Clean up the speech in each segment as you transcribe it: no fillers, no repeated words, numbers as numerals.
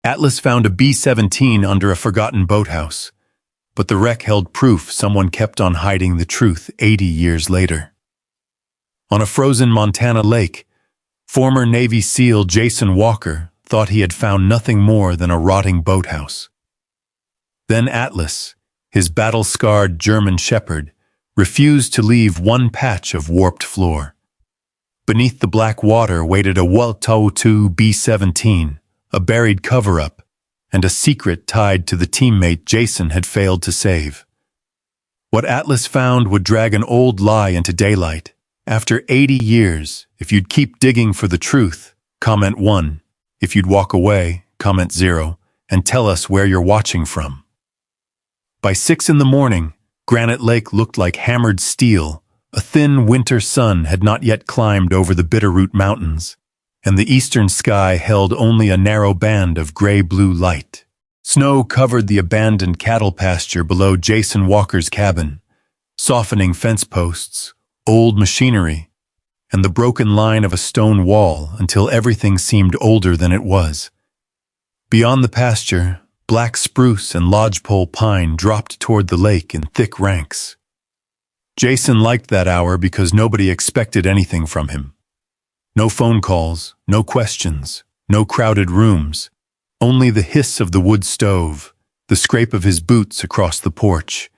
Atlas found a B-17 under a forgotten boathouse, but the wreck held proof someone kept on hiding the truth 80 years later. On a frozen Montana lake, former Navy SEAL Jason Walker thought he had found nothing more than a rotting boathouse. Then Atlas, his battle-scarred German shepherd, refused to leave one patch of warped floor. Beneath the black water waited a WWII B-17, a buried cover-up, and a secret tied to the teammate Jason had failed to save. What Atlas found would drag an old lie into daylight. After 80 years, if you'd keep digging for the truth, comment 1. If you'd walk away, comment 0, and tell us where you're watching from. By 6 in the morning, Granite Lake looked like hammered steel. A thin winter sun had not yet climbed over the Bitterroot Mountains, and the eastern sky held only a narrow band of gray-blue light. Snow covered the abandoned cattle pasture below Jason Walker's cabin, softening fence posts, old machinery, and the broken line of a stone wall until everything seemed older than it was. Beyond the pasture, black spruce and lodgepole pine dropped toward the lake in thick ranks. Jason liked that hour because nobody expected anything from him. No phone calls, no questions, no crowded rooms, only the hiss of the wood stove, the scrape of his boots across the porch,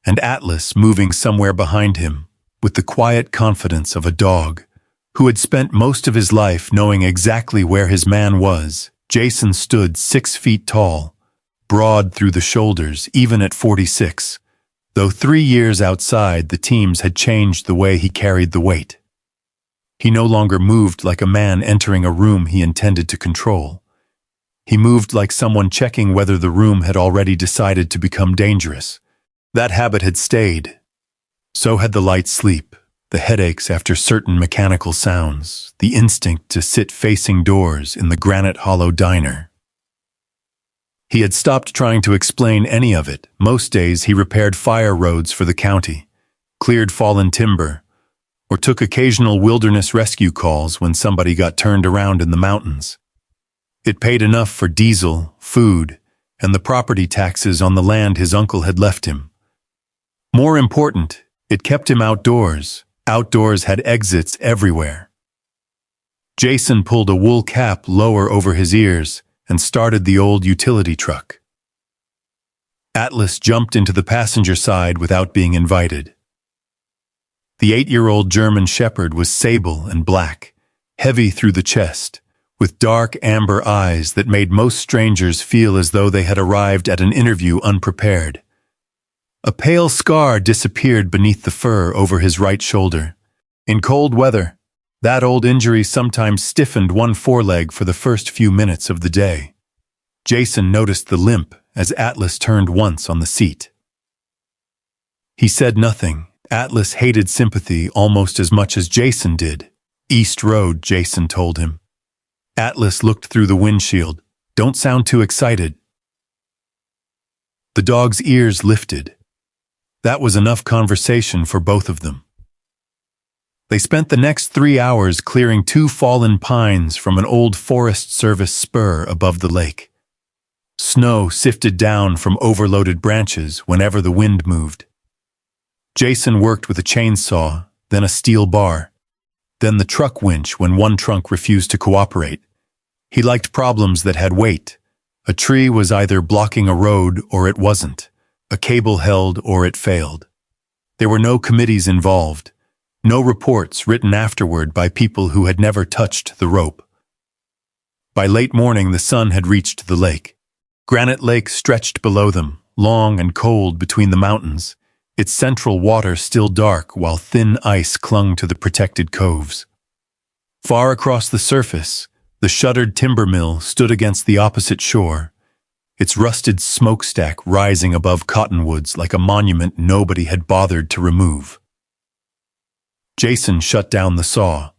and Atlas moving somewhere behind him, with the quiet confidence of a dog who had spent most of his life knowing exactly where his man was. Jason stood 6 feet tall, broad through the shoulders even at 46, though 3 years outside the teams had changed the way he carried the weight. He no longer moved like a man entering a room he intended to control. He moved like someone checking whether the room had already decided to become dangerous. That habit had stayed. So had the light sleep, the headaches after certain mechanical sounds, the instinct to sit facing doors in the Granite Hollow diner. He had stopped trying to explain any of it. Most days he repaired fire roads for the county, cleared fallen timber, or took occasional wilderness rescue calls when somebody got turned around in the mountains. It paid enough for diesel, food, and the property taxes on the land his uncle had left him. More important, it kept him outdoors. Outdoors had exits everywhere. Jason pulled a wool cap lower over his ears and started the old utility truck. Atlas jumped into the passenger side without being invited. The 8-year-old German shepherd was sable and black, heavy through the chest, with dark amber eyes that made most strangers feel as though they had arrived at an interview unprepared. A pale scar disappeared beneath the fur over his right shoulder. In cold weather, that old injury sometimes stiffened one foreleg for the first few minutes of the day. Jason noticed the limp as Atlas turned once on the seat. He said nothing. Atlas hated sympathy almost as much as Jason did. East Road, Jason told him. Atlas looked through the windshield. Don't sound too excited. The dog's ears lifted. That was enough conversation for both of them. They spent the next 3 hours clearing 2 fallen pines from an old Forest Service spur above the lake. Snow sifted down from overloaded branches whenever the wind moved. Jason worked with a chainsaw, then a steel bar, then the truck winch when one trunk refused to cooperate. He liked problems that had weight. A tree was either blocking a road or it wasn't. A cable held or it failed. There were no committees involved, no reports written afterward by people who had never touched the rope. By late morning, the sun had reached the lake. Granite Lake stretched below them, long and cold between the mountains, its central water still dark while thin ice clung to the protected coves. Far across the surface, the shuttered timber mill stood against the opposite shore, its rusted smokestack rising above cottonwoods like a monument nobody had bothered to remove. Jason shut down the saw.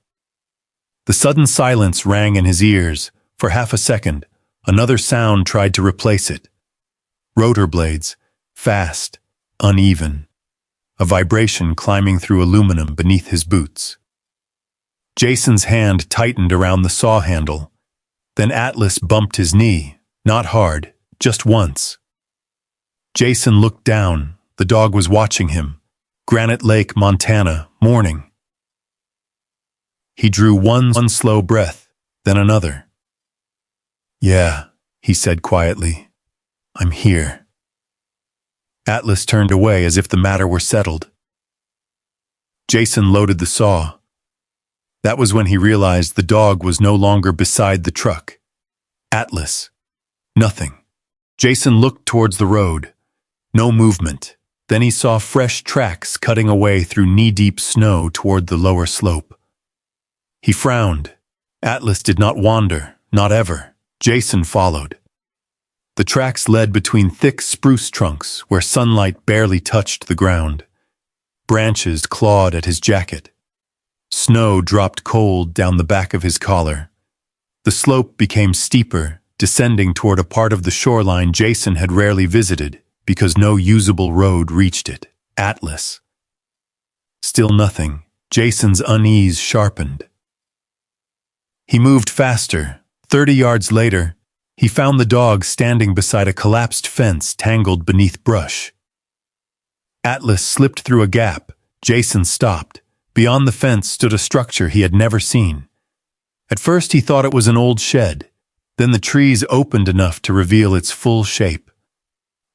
The sudden silence rang in his ears. For half a second, another sound tried to replace it. Rotor blades, fast, uneven, a vibration climbing through aluminum beneath his boots. Jason's hand tightened around the saw handle. Then Atlas bumped his knee, Not hard, just once. Jason looked down. The dog was watching him. Granite Lake, Montana, morning. He drew one slow breath, then another. "Yeah," he said quietly. "I'm here." Atlas turned away as if the matter were settled. Jason loaded the saw. That was when he realized the dog was no longer beside the truck. Atlas. Nothing. Jason looked towards the road. No movement. Then he saw fresh tracks cutting away through knee-deep snow toward the lower slope. He frowned. Atlas did not wander, not ever. Jason followed. The tracks led between thick spruce trunks where sunlight barely touched the ground. Branches clawed at his jacket. Snow dropped cold down the back of his collar. The slope became steeper, descending toward a part of the shoreline Jason had rarely visited because no usable road reached it. Atlas. Still nothing. Jason's unease sharpened. He moved faster. 30 yards later, he found the dog standing beside a collapsed fence tangled beneath brush. Atlas slipped through a gap. Jason stopped. Beyond the fence stood a structure he had never seen. At first he thought it was an old shed. Then the trees opened enough to reveal its full shape.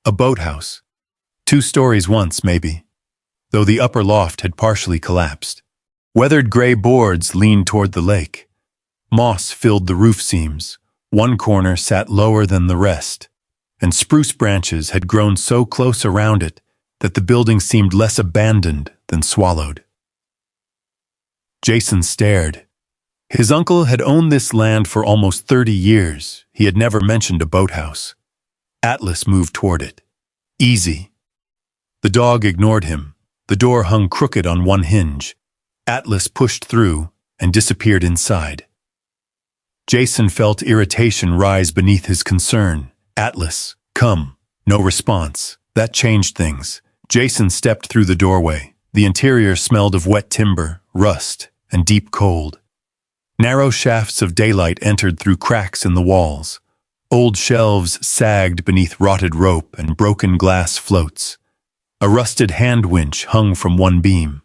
A boathouse. 2 stories once, maybe, though the upper loft had partially collapsed. Weathered gray boards leaned toward the lake. Moss filled the roof seams. One corner sat lower than the rest, and spruce branches had grown so close around it that the building seemed less abandoned than swallowed. Jason stared. His uncle had owned this land for almost 30 years. He had never mentioned a boathouse. Atlas moved toward it. Easy. The dog ignored him. The door hung crooked on one hinge. Atlas pushed through and disappeared inside. Jason felt irritation rise beneath his concern. "Atlas, come." No response. That changed things. Jason stepped through the doorway. The interior smelled of wet timber, rust, and deep cold. Narrow shafts of daylight entered through cracks in the walls. Old shelves sagged beneath rotted rope and broken glass floats. A rusted hand winch hung from one beam.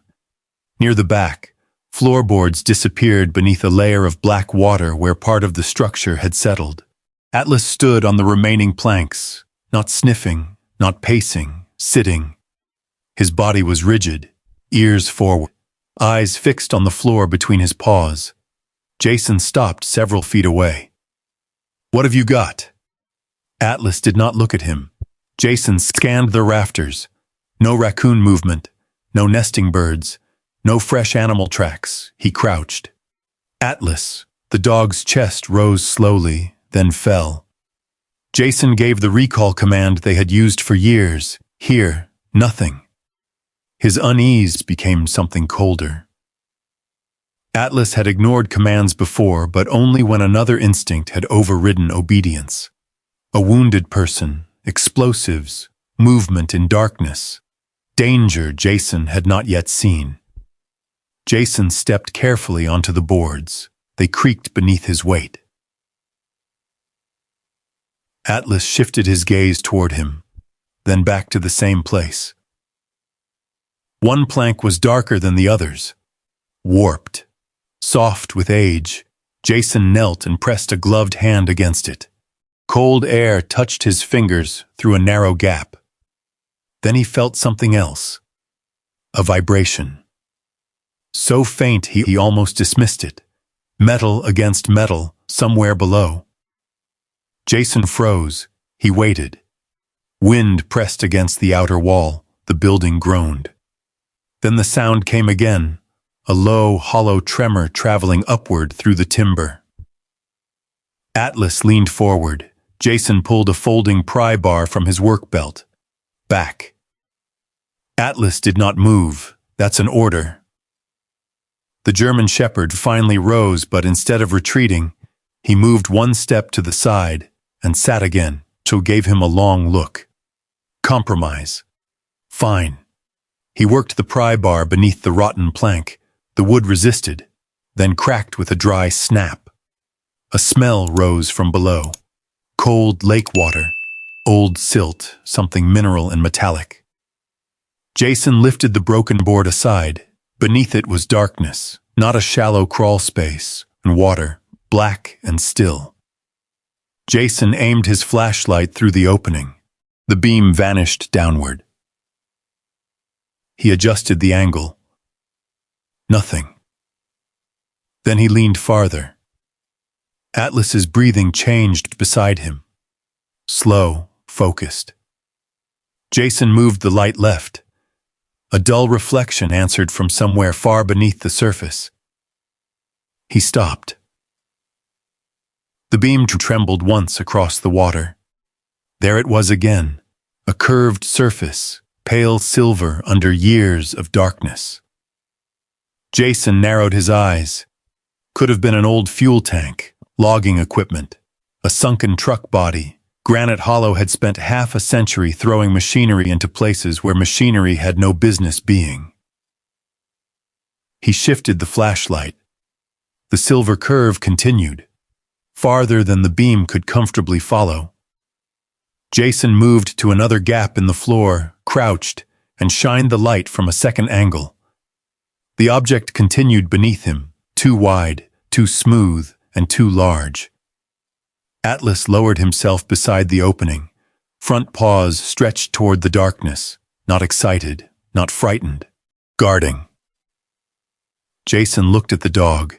Near the back, floorboards disappeared beneath a layer of black water where part of the structure had settled. Atlas stood on the remaining planks, not sniffing, not pacing, sitting. His body was rigid, ears forward, eyes fixed on the floor between his paws. Jason stopped several feet away. "What have you got?" Atlas did not look at him. Jason scanned the rafters. No raccoon movement, no nesting birds, no fresh animal tracks. He crouched. "Atlas." The dog's chest rose slowly, then fell. Jason gave the recall command they had used for years. Here, nothing. His unease became something colder. Atlas had ignored commands before, but only when another instinct had overridden obedience. A wounded person, explosives, movement in darkness. Danger Jason had not yet seen. Jason stepped carefully onto the boards. They creaked beneath his weight. Atlas shifted his gaze toward him, then back to the same place. One plank was darker than the others, warped, soft with age. Jason knelt and pressed a gloved hand against it. Cold air touched his fingers through a narrow gap. Then he felt something else, a vibration. So faint he almost dismissed it. Metal against metal, somewhere below. Jason froze. He waited. Wind pressed against the outer wall. The building groaned. Then the sound came again, a low, hollow tremor traveling upward through the timber. Atlas leaned forward. Jason pulled a folding pry bar from his work belt. Back. Atlas did not move. That's an order. The German shepherd finally rose, but instead of retreating, he moved one step to the side and sat again. Joe gave him a long look. Compromise. Fine. He worked the pry bar beneath the rotten plank. The wood resisted, then cracked with a dry snap. A smell rose from below. Cold lake water, old silt, something mineral and metallic. Jason lifted the broken board aside. Beneath it was darkness, not a shallow crawl space, and water, black and still. Jason aimed his flashlight through the opening. The beam vanished downward. He adjusted the angle. Nothing. Then he leaned farther. Atlas's breathing changed beside him. Slow, focused. Jason moved the light left. A dull reflection answered from somewhere far beneath the surface. He stopped. The beam trembled once across the water. There it was again, a curved surface, pale silver under years of darkness. Jason narrowed his eyes. Could have been an old fuel tank, logging equipment, a sunken truck body. Granite Hollow had spent half a century throwing machinery into places where machinery had no business being. He shifted the flashlight. The silver curve continued, farther than the beam could comfortably follow. Jason moved to another gap in the floor, crouched, and shined the light from a second angle. The object continued beneath him, too wide, too smooth, and too large. Atlas lowered himself beside the opening, front paws stretched toward the darkness, not excited, not frightened, guarding. Jason looked at the dog.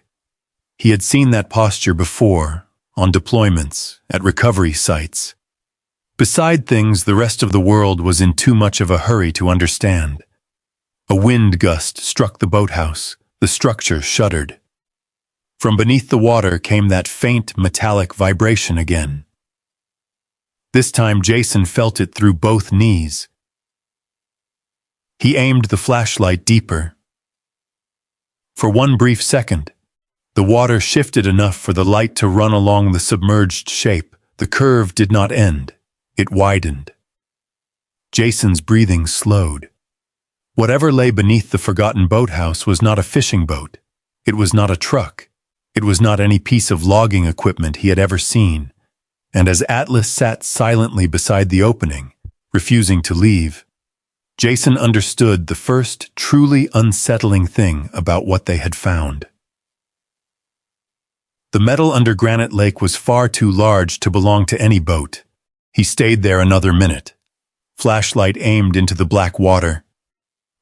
He had seen that posture before, on deployments, at recovery sites. Beside things the rest of the world was in too much of a hurry to understand. A wind gust struck the boathouse. The structure shuddered. From beneath the water came that faint metallic vibration again. This time Jason felt it through both knees. He aimed the flashlight deeper. For one brief second, the water shifted enough for the light to run along the submerged shape. The curve did not end. It widened. Jason's breathing slowed. Whatever lay beneath the forgotten boathouse was not a fishing boat. It was not a truck. It was not any piece of logging equipment he had ever seen. And as Atlas sat silently beside the opening, refusing to leave, Jason understood the first truly unsettling thing about what they had found. The metal under Granite Lake was far too large to belong to any boat. He stayed there another minute, flashlight aimed into the black water,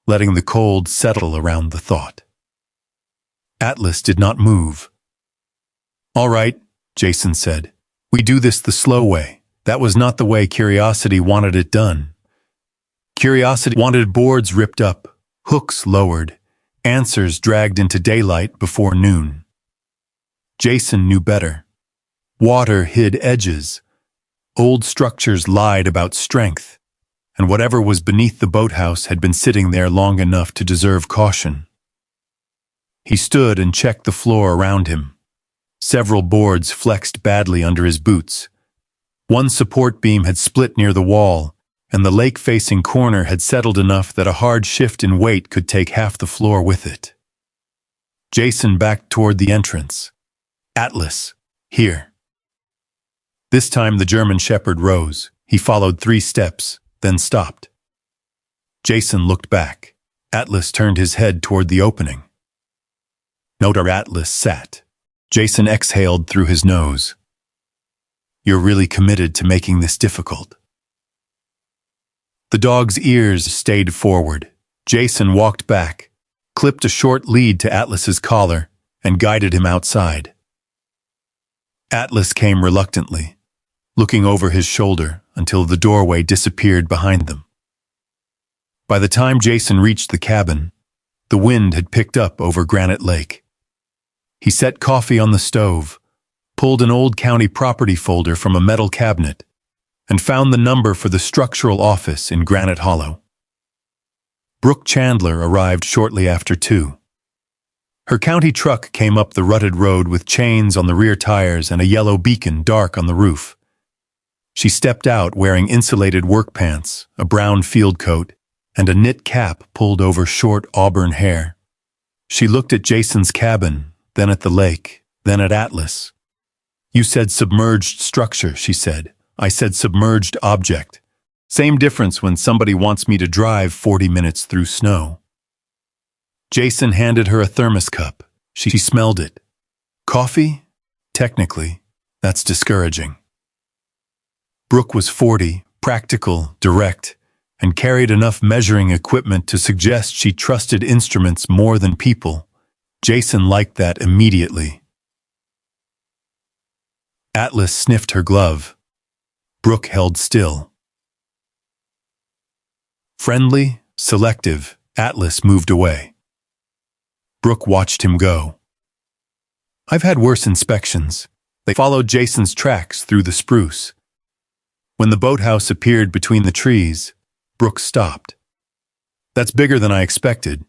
letting the cold settle around the thought. Atlas did not move. "All right," Jason said. "We do this the slow way. That was not the way Curiosity wanted it done. Curiosity wanted boards ripped up, hooks lowered, answers dragged into daylight before noon." Jason knew better. Water hid edges. Old structures lied about strength, and whatever was beneath the boathouse had been sitting there long enough to deserve caution. He stood and checked the floor around him. Several boards flexed badly under his boots. One support beam had split near the wall, and the lake-facing corner had settled enough that a hard shift in weight could take half the floor with it. Jason backed toward the entrance. "Atlas, here." This time the German shepherd rose. He followed 3 steps, then stopped. Jason looked back. Atlas turned his head toward the opening. Notar Atlas sat. Jason exhaled through his nose. "You're really committed to making this difficult." The dog's ears stayed forward. Jason walked back, clipped a short lead to Atlas's collar, and guided him outside. Atlas came reluctantly, looking over his shoulder until the doorway disappeared behind them. By the time Jason reached the cabin, the wind had picked up over Granite Lake. He set coffee on the stove, pulled an old county property folder from a metal cabinet, and found the number for the structural office in Granite Hollow. Brooke Chandler arrived shortly after 2. Her county truck came up the rutted road with chains on the rear tires and a yellow beacon dark on the roof. She stepped out wearing insulated work pants, a brown field coat, and a knit cap pulled over short auburn hair. She looked at Jason's cabin, then at the lake, then at Atlas. You said submerged structure, she said. I said submerged object. Same difference when somebody wants me to drive 40 minutes through snow. Jason handed her a thermos cup. She smelled it. Coffee? Technically, that's discouraging. Brooke was 40, practical, direct, and carried enough measuring equipment to suggest she trusted instruments more than people. Jason liked that immediately. Atlas sniffed her glove. Brooke held still. Friendly, selective, Atlas moved away. Brooke watched him go. I've had worse inspections. They followed Jason's tracks through the spruce. When the boathouse appeared between the trees, Brooke stopped. That's bigger than I expected.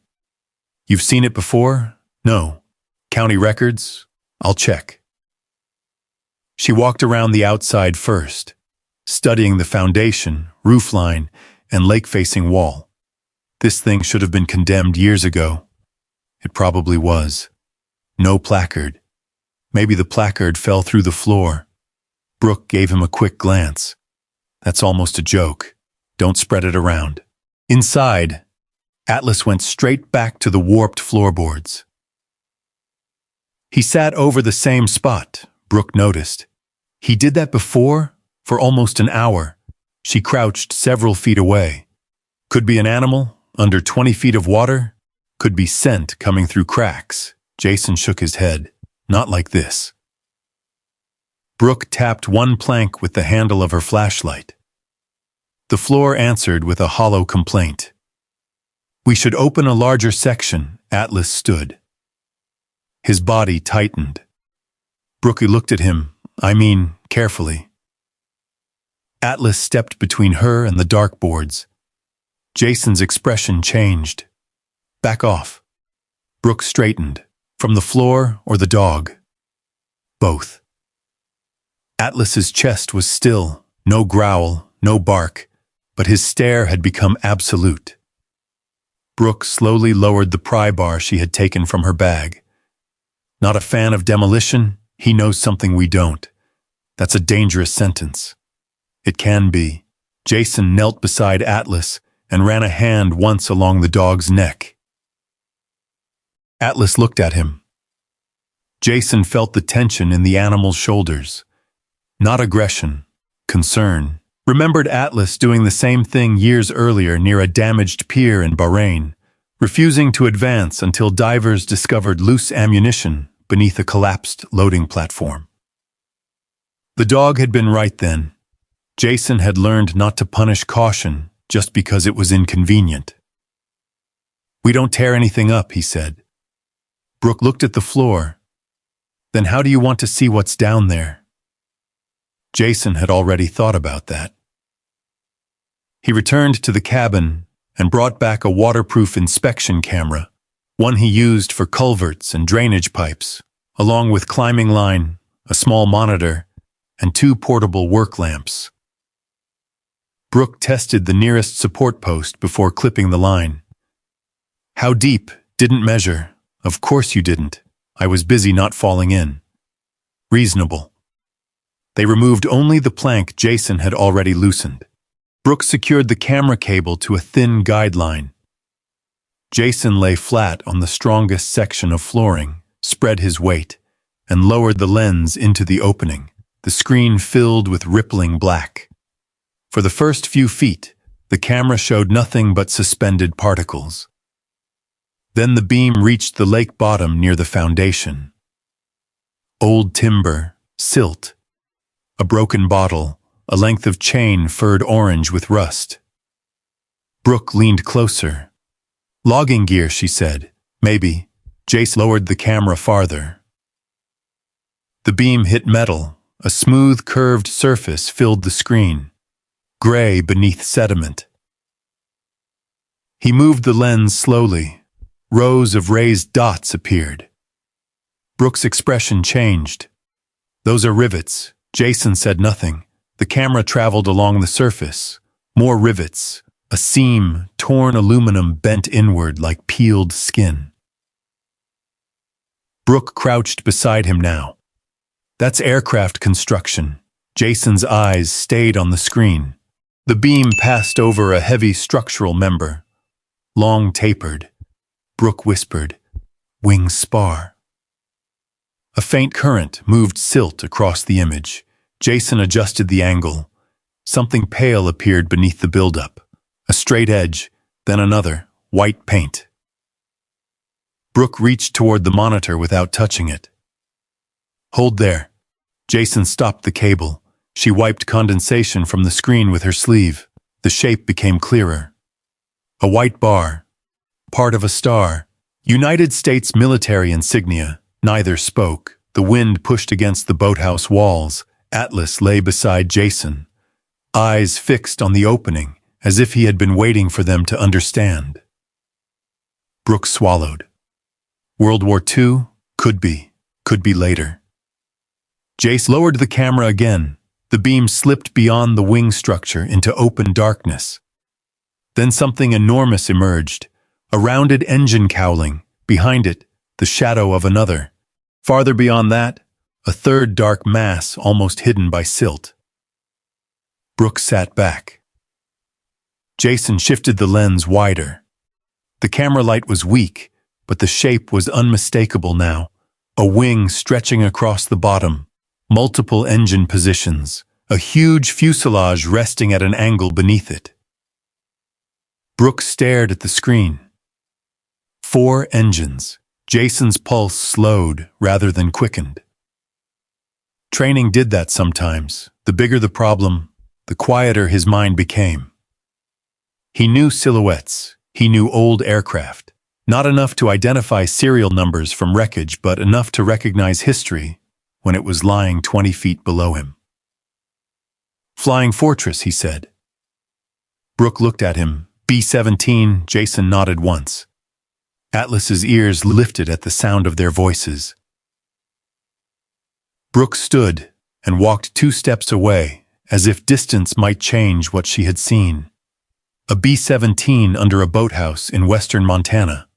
You've seen it before? No. County records? I'll check. She walked around the outside first, studying the foundation, roofline, and lake-facing wall. This thing should have been condemned years ago. It probably was. No placard. Maybe the placard fell through the floor. Brooke gave him a quick glance. That's almost a joke. Don't spread it around. Inside, Atlas went straight back to the warped floorboards. He sat over the same spot, Brooke noticed. He did that before, for almost an hour. She crouched several feet away. Could be an animal, under 20 feet of water. Could be scent coming through cracks. Jason shook his head. Not like this. Brooke tapped one plank with the handle of her flashlight. The floor answered with a hollow complaint. We should open a larger section, Atlas stood. His body tightened. Brooke looked at him, carefully. Atlas stepped between her and the dartboards. Jason's expression changed. Back off. Brooke straightened. From the floor or the dog? Both. Atlas's chest was still, no growl, no bark, but his stare had become absolute. Brooke slowly lowered the pry bar she had taken from her bag. Not a fan of demolition? He knows something we don't. That's a dangerous sentence. It can be. Jason knelt beside Atlas and ran a hand once along the dog's neck. Atlas looked at him. Jason felt the tension in the animal's shoulders. Not aggression, concern. Remembered Atlas doing the same thing years earlier near a damaged pier in Bahrain, refusing to advance until divers discovered loose ammunition beneath a collapsed loading platform. The dog had been right then. Jason had learned not to punish caution just because it was inconvenient. We don't tear anything up, he said. Brooke looked at the floor. Then how do you want to see what's down there? Jason had already thought about that. He returned to the cabin and brought back a waterproof inspection camera, one he used for culverts and drainage pipes, along with climbing line, a small monitor, and 2 portable work lamps. Brooke tested the nearest support post before clipping the line. How deep? Didn't measure. Of course you didn't. I was busy not falling in. Reasonable. They removed only the plank Jason had already loosened. Brooke secured the camera cable to a thin guideline. Jason lay flat on the strongest section of flooring, spread his weight, and lowered the lens into the opening, the screen filled with rippling black. For the first few feet, the camera showed nothing but suspended particles. Then the beam reached the lake bottom near the foundation. Old timber, silt, a broken bottle, a length of chain furred orange with rust. Brooke leaned closer. Logging gear, she said. Maybe. Jace lowered the camera farther. The beam hit metal. A smooth, curved surface filled the screen, gray beneath sediment. He moved the lens slowly. Rows of raised dots appeared. Brooke's expression changed. Those are rivets. Jason said nothing. The camera traveled along the surface. More rivets. A seam, torn aluminum bent inward like peeled skin. Brooke crouched beside him now. That's aircraft construction. Jason's eyes stayed on the screen. The beam passed over a heavy structural member. Long tapered. Brooke whispered, "Wings spar." A faint current moved silt across the image. Jason adjusted the angle. Something pale appeared beneath the buildup. A straight edge, then another, white paint. Brooke reached toward the monitor without touching it. "Hold there." Jason stopped the cable. She wiped condensation from the screen with her sleeve. The shape became clearer. A white bar. Part of a star. United States military insignia. Neither spoke. The wind pushed against the boathouse walls. Atlas lay beside Jason, eyes fixed on the opening, as if he had been waiting for them to understand. Brooke swallowed. World War II? Could be later. Jace lowered the camera again. The beam slipped beyond the wing structure into open darkness. Then something enormous emerged, a rounded engine cowling. Behind it, the shadow of another. Farther beyond that, a third dark mass almost hidden by silt. Brooke sat back. Jason shifted the lens wider. The camera light was weak, but the shape was unmistakable now. A wing stretching across the bottom, multiple engine positions, a huge fuselage resting at an angle beneath it. Brooke stared at the screen. 4 engines. Jason's pulse slowed rather than quickened. Training did that sometimes. The bigger the problem, the quieter his mind became. He knew silhouettes. He knew old aircraft. Not enough to identify serial numbers from wreckage, but enough to recognize history when it was lying 20 feet below him. "Flying Fortress," he said. Brooke looked at him. B-17, Jason nodded once. Atlas's ears lifted at the sound of their voices. Brooke stood and walked 2 steps away, as if distance might change what she had seen. A B-17 under a boathouse in western Montana.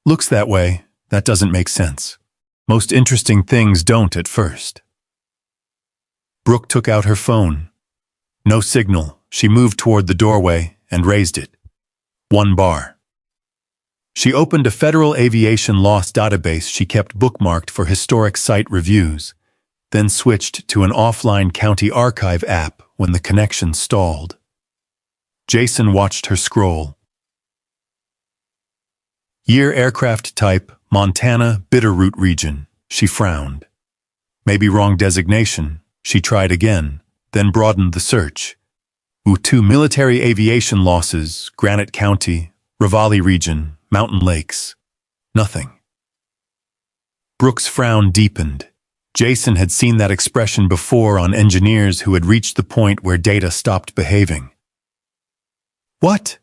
Looks that way. That doesn't make sense. Most interesting things don't at first. Brooke took out her phone. No signal. She moved toward the doorway and raised it. 1 bar. She opened a federal aviation loss database she kept bookmarked for historic site reviews, then switched to an offline county archive app when the connection stalled. Jason watched her scroll. Year, aircraft type, Montana, Bitterroot region. She frowned. Maybe wrong designation. She tried again, then broadened the search. 2 military aviation losses, Granite County, Ravalli region, Mountain Lakes. Nothing. Brooke's frown deepened. Jason had seen that expression before on engineers who had reached the point where data stopped behaving. "What?"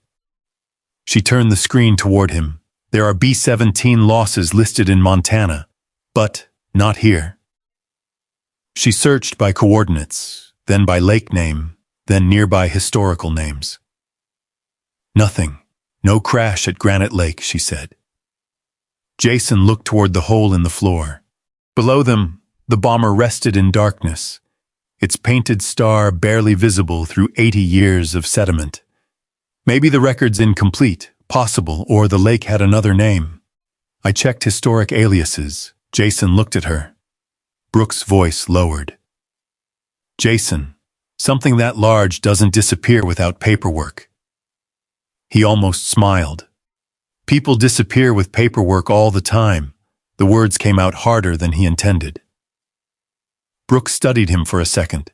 She turned the screen toward him. "There are B-17 losses listed in Montana, but not here." She searched by coordinates, then by lake name, then nearby historical names. "Nothing. No crash at Granite Lake," she said. Jason looked toward the hole in the floor. Below them, the bomber rested in darkness, its painted star barely visible through 80 years of sediment. Maybe the record's incomplete, possible, or the lake had another name. "I checked historic aliases." Jason looked at her. Brooke's voice lowered. "Jason, something that large doesn't disappear without paperwork." He almost smiled. "People disappear with paperwork all the time." The words came out harder than he intended. Brooke studied him for a second,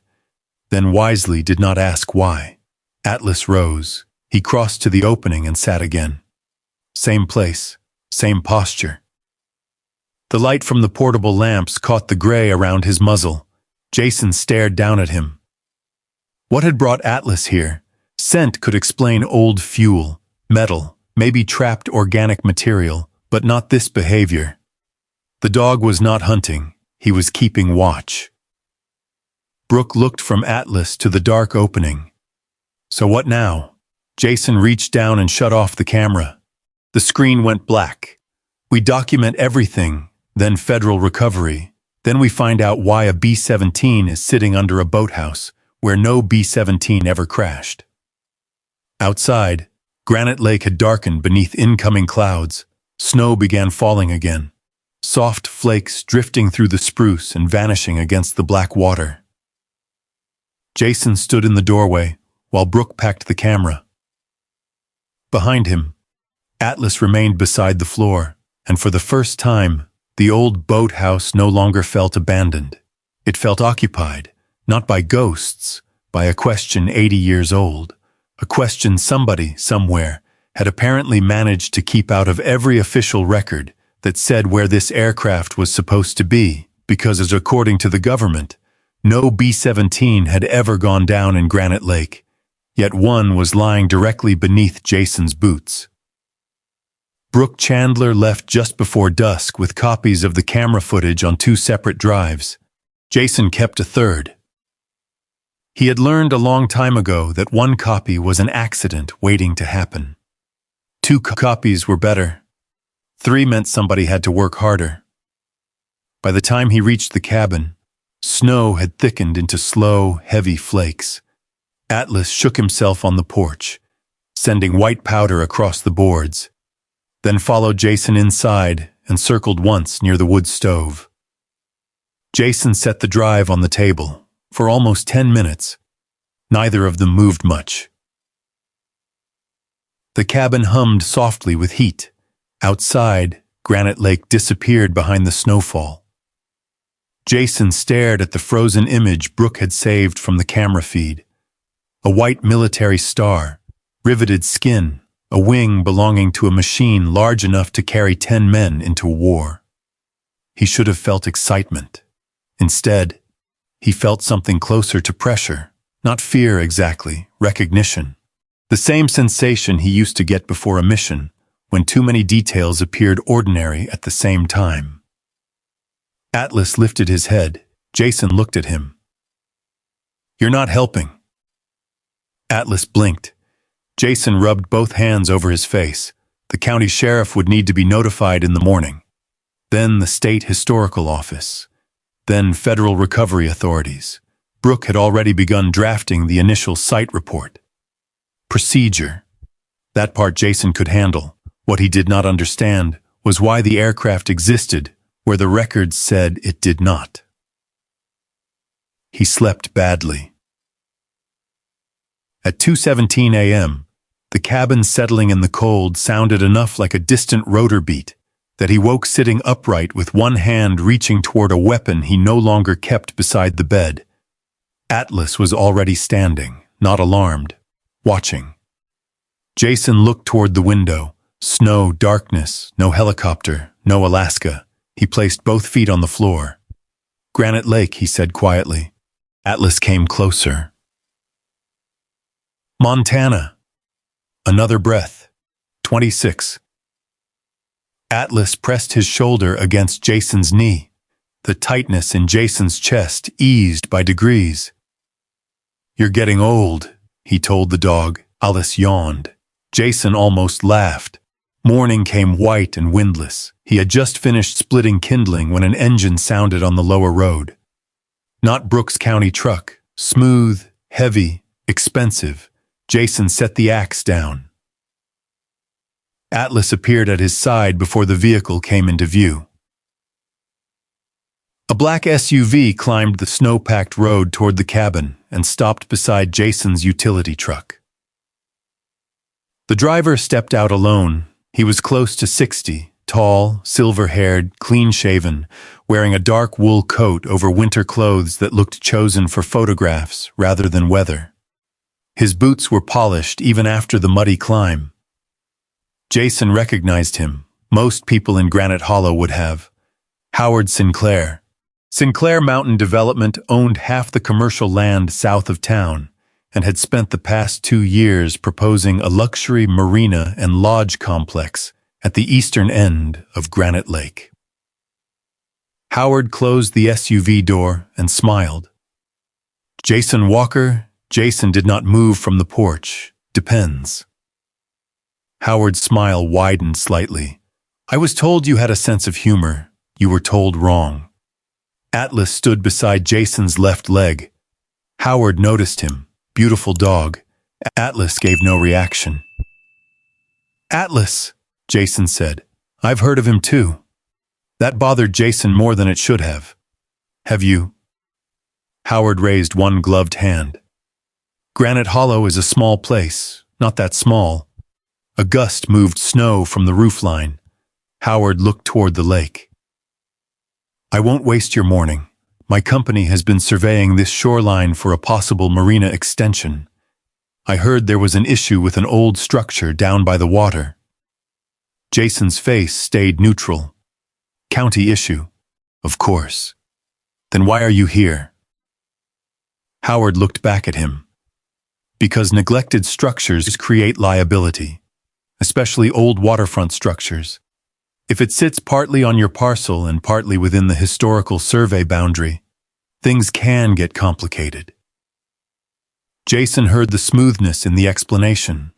then wisely did not ask why. Atlas rose. He crossed to the opening and sat again. Same place, same posture. The light from the portable lamps caught the gray around his muzzle. Jason stared down at him. What had brought Atlas here? Scent could explain old fuel, metal, maybe trapped organic material, but not this behavior. The dog was not hunting, he was keeping watch. Brooke looked from Atlas to the dark opening. "So what now?" Jason reached down and shut off the camera. The screen went black. "We document everything, then federal recovery. Then we find out why a B-17 is sitting under a boathouse where no B-17 ever crashed. Outside, Granite Lake had darkened beneath incoming clouds. Snow began falling again, soft flakes drifting through the spruce and vanishing against the black water. Jason stood in the doorway while Brooke packed the camera. Behind him, Atlas remained beside the floor, and for the first time, the old boathouse no longer felt abandoned. It felt occupied, not by ghosts, by a question 80 years old, a question somebody, somewhere, had apparently managed to keep out of every official record that said where this aircraft was supposed to be, because as according to the government, no B-17 had ever gone down in Granite Lake, yet one was lying directly beneath Jason's boots. Brooke Chandler left just before dusk with copies of the camera footage on 2 separate drives. Jason kept a third. He had learned a long time ago that 1 copy was an accident waiting to happen. 2 copies were better. 3 meant somebody had to work harder. By the time he reached the cabin, snow had thickened into slow, heavy flakes. Atlas shook himself on the porch, sending white powder across the boards, then followed Jason inside and circled once near the wood stove. Jason set the drive on the table. For almost 10 minutes, neither of them moved much. The cabin hummed softly with heat. Outside, Granite Lake disappeared behind the snowfall. Jason stared at the frozen image Brooke had saved from the camera feed. A white military star, riveted skin, a wing belonging to a machine large enough to carry 10 men into war. He should have felt excitement. Instead, he felt something closer to pressure, not fear exactly, recognition. The same sensation he used to get before a mission, when too many details appeared ordinary at the same time. Atlas lifted his head. Jason looked at him. "You're not helping." Atlas blinked. Jason rubbed both hands over his face. The county sheriff would need to be notified in the morning. Then the state historical office. Then federal recovery authorities. Brooke had already begun drafting the initial site report. Procedure. That part Jason could handle. What he did not understand was why the aircraft existed where the records said it did not. He slept badly. At 2:17 a.m., the cabin settling in the cold sounded enough like a distant rotor beat that he woke sitting upright with one hand reaching toward a weapon he no longer kept beside the bed. Atlas was already standing, not alarmed, watching. Jason looked toward the window. Snow, darkness, no helicopter, no Alaska. He placed both feet on the floor. "Granite Lake," he said quietly. Atlas came closer. "Montana." Another breath. 26. Atlas pressed his shoulder against Jason's knee. The tightness in Jason's chest eased by degrees. "You're getting old," he told the dog. Atlas yawned. Jason almost laughed. Morning came white and windless. He had just finished splitting kindling when an engine sounded on the lower road. Not Brooks County truck. Smooth, heavy, expensive. Jason set the axe down. Atlas appeared at his side before the vehicle came into view. A black SUV climbed the snow-packed road toward the cabin and stopped beside Jason's utility truck. The driver stepped out alone. He was close to 60, tall, silver-haired, clean-shaven, wearing a dark wool coat over winter clothes that looked chosen for photographs rather than weather. His boots were polished even after the muddy climb. Jason recognized him. Most people in Granite Hollow would have. Howard Sinclair. Sinclair Mountain Development owned half the commercial land south of town and had spent the past 2 years proposing a luxury marina and lodge complex at the eastern end of Granite Lake. Howard closed the SUV door and smiled. "Jason Walker?" Jason did not move from the porch. "Depends." Howard's smile widened slightly. "I was told you had a sense of humor. You were told wrong." Atlas stood beside Jason's left leg. Howard noticed him. Beautiful dog. Atlas gave no reaction. Atlas, Jason said. I've heard of him too. That bothered Jason more than it should have. Have you? Howard raised one gloved hand. Granite Hollow is a small place, not that small. A gust moved snow from the roofline. Howard looked toward the lake. I won't waste your morning. My company has been surveying this shoreline for a possible marina extension. I heard there was an issue with an old structure down by the water. Jason's face stayed neutral. County issue, of course. Then why are you here? Howard looked back at him. Because neglected structures create liability, especially old waterfront structures. If it sits partly on your parcel and partly within the historical survey boundary, things can get complicated. Jason heard the smoothness in the explanation.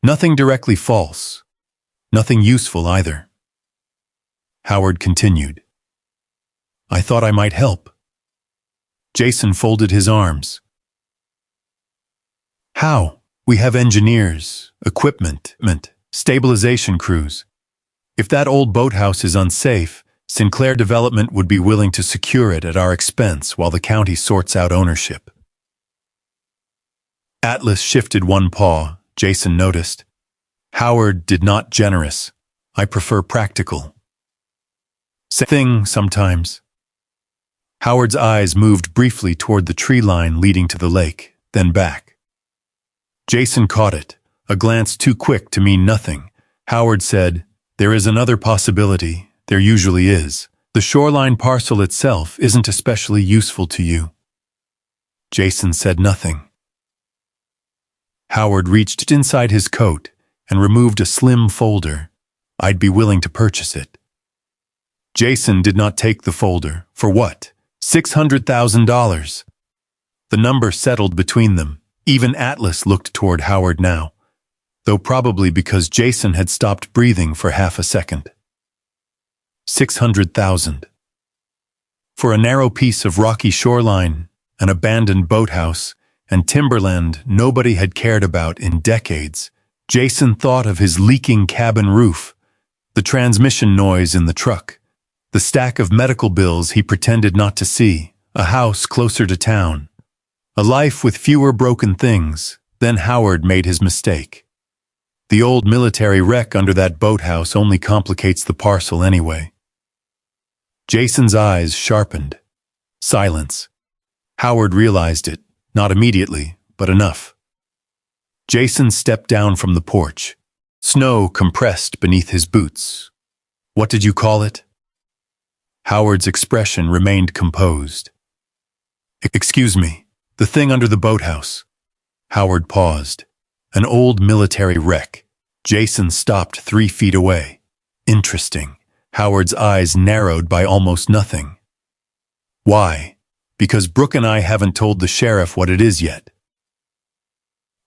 Nothing directly false, nothing useful either. Howard continued. I thought I might help. Jason folded his arms. How? We have engineers, equipment, stabilization crews. If that old boathouse is unsafe, Sinclair Development would be willing to secure it at our expense while the county sorts out ownership. Atlas shifted one paw, Jason noticed. Howard did not generous. I prefer practical. Thing sometimes. Howard's eyes moved briefly toward the tree line leading to the lake, then back. Jason caught it, a glance too quick to mean nothing. Howard said, There is another possibility. There usually is. The shoreline parcel itself isn't especially useful to you. Jason said nothing. Howard reached inside his coat and removed a slim folder. I'd be willing to purchase it. Jason did not take the folder. For what? $600,000. The number settled between them. Even Atlas looked toward Howard now, though probably because Jason had stopped breathing for half a second. 600,000. For a narrow piece of rocky shoreline, an abandoned boathouse, and timberland nobody had cared about in decades, Jason thought of his leaking cabin roof, the transmission noise in the truck, the stack of medical bills he pretended not to see, a house closer to town, a life with fewer broken things. Then Howard made his mistake. The old military wreck under that boathouse only complicates the parcel anyway. Jason's eyes sharpened. Silence. Howard realized it, not immediately, but enough. Jason stepped down from the porch. Snow compressed beneath his boots. What did you call it? Howard's expression remained composed. Excuse me, the thing under the boathouse. Howard paused. An old military wreck. Jason stopped 3 feet away. Interesting. Howard's eyes narrowed by almost nothing. Why? Because Brooke and I haven't told the sheriff what it is yet.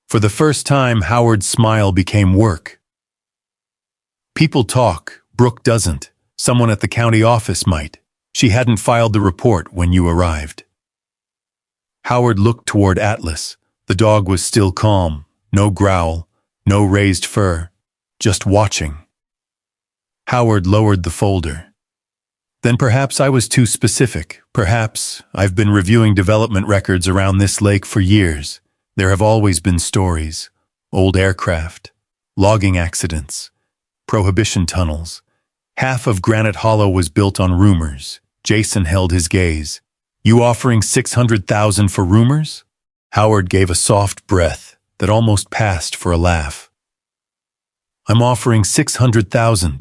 For the first time, Howard's smile became work. People talk, Brooke doesn't. Someone at the county office might. She hadn't filed the report when you arrived. Howard looked toward Atlas. The dog was still calm, no growl, no raised fur, just watching. Howard lowered the folder. Then perhaps I was too specific. Perhaps I've been reviewing development records around this lake for years. There have always been stories. Old aircraft, logging accidents, prohibition tunnels. Half of Granite Hollow was built on rumors. Jason held his gaze. You offering $600,000 for rumors? Howard gave a soft breath that almost passed for a laugh. I'm offering $600,000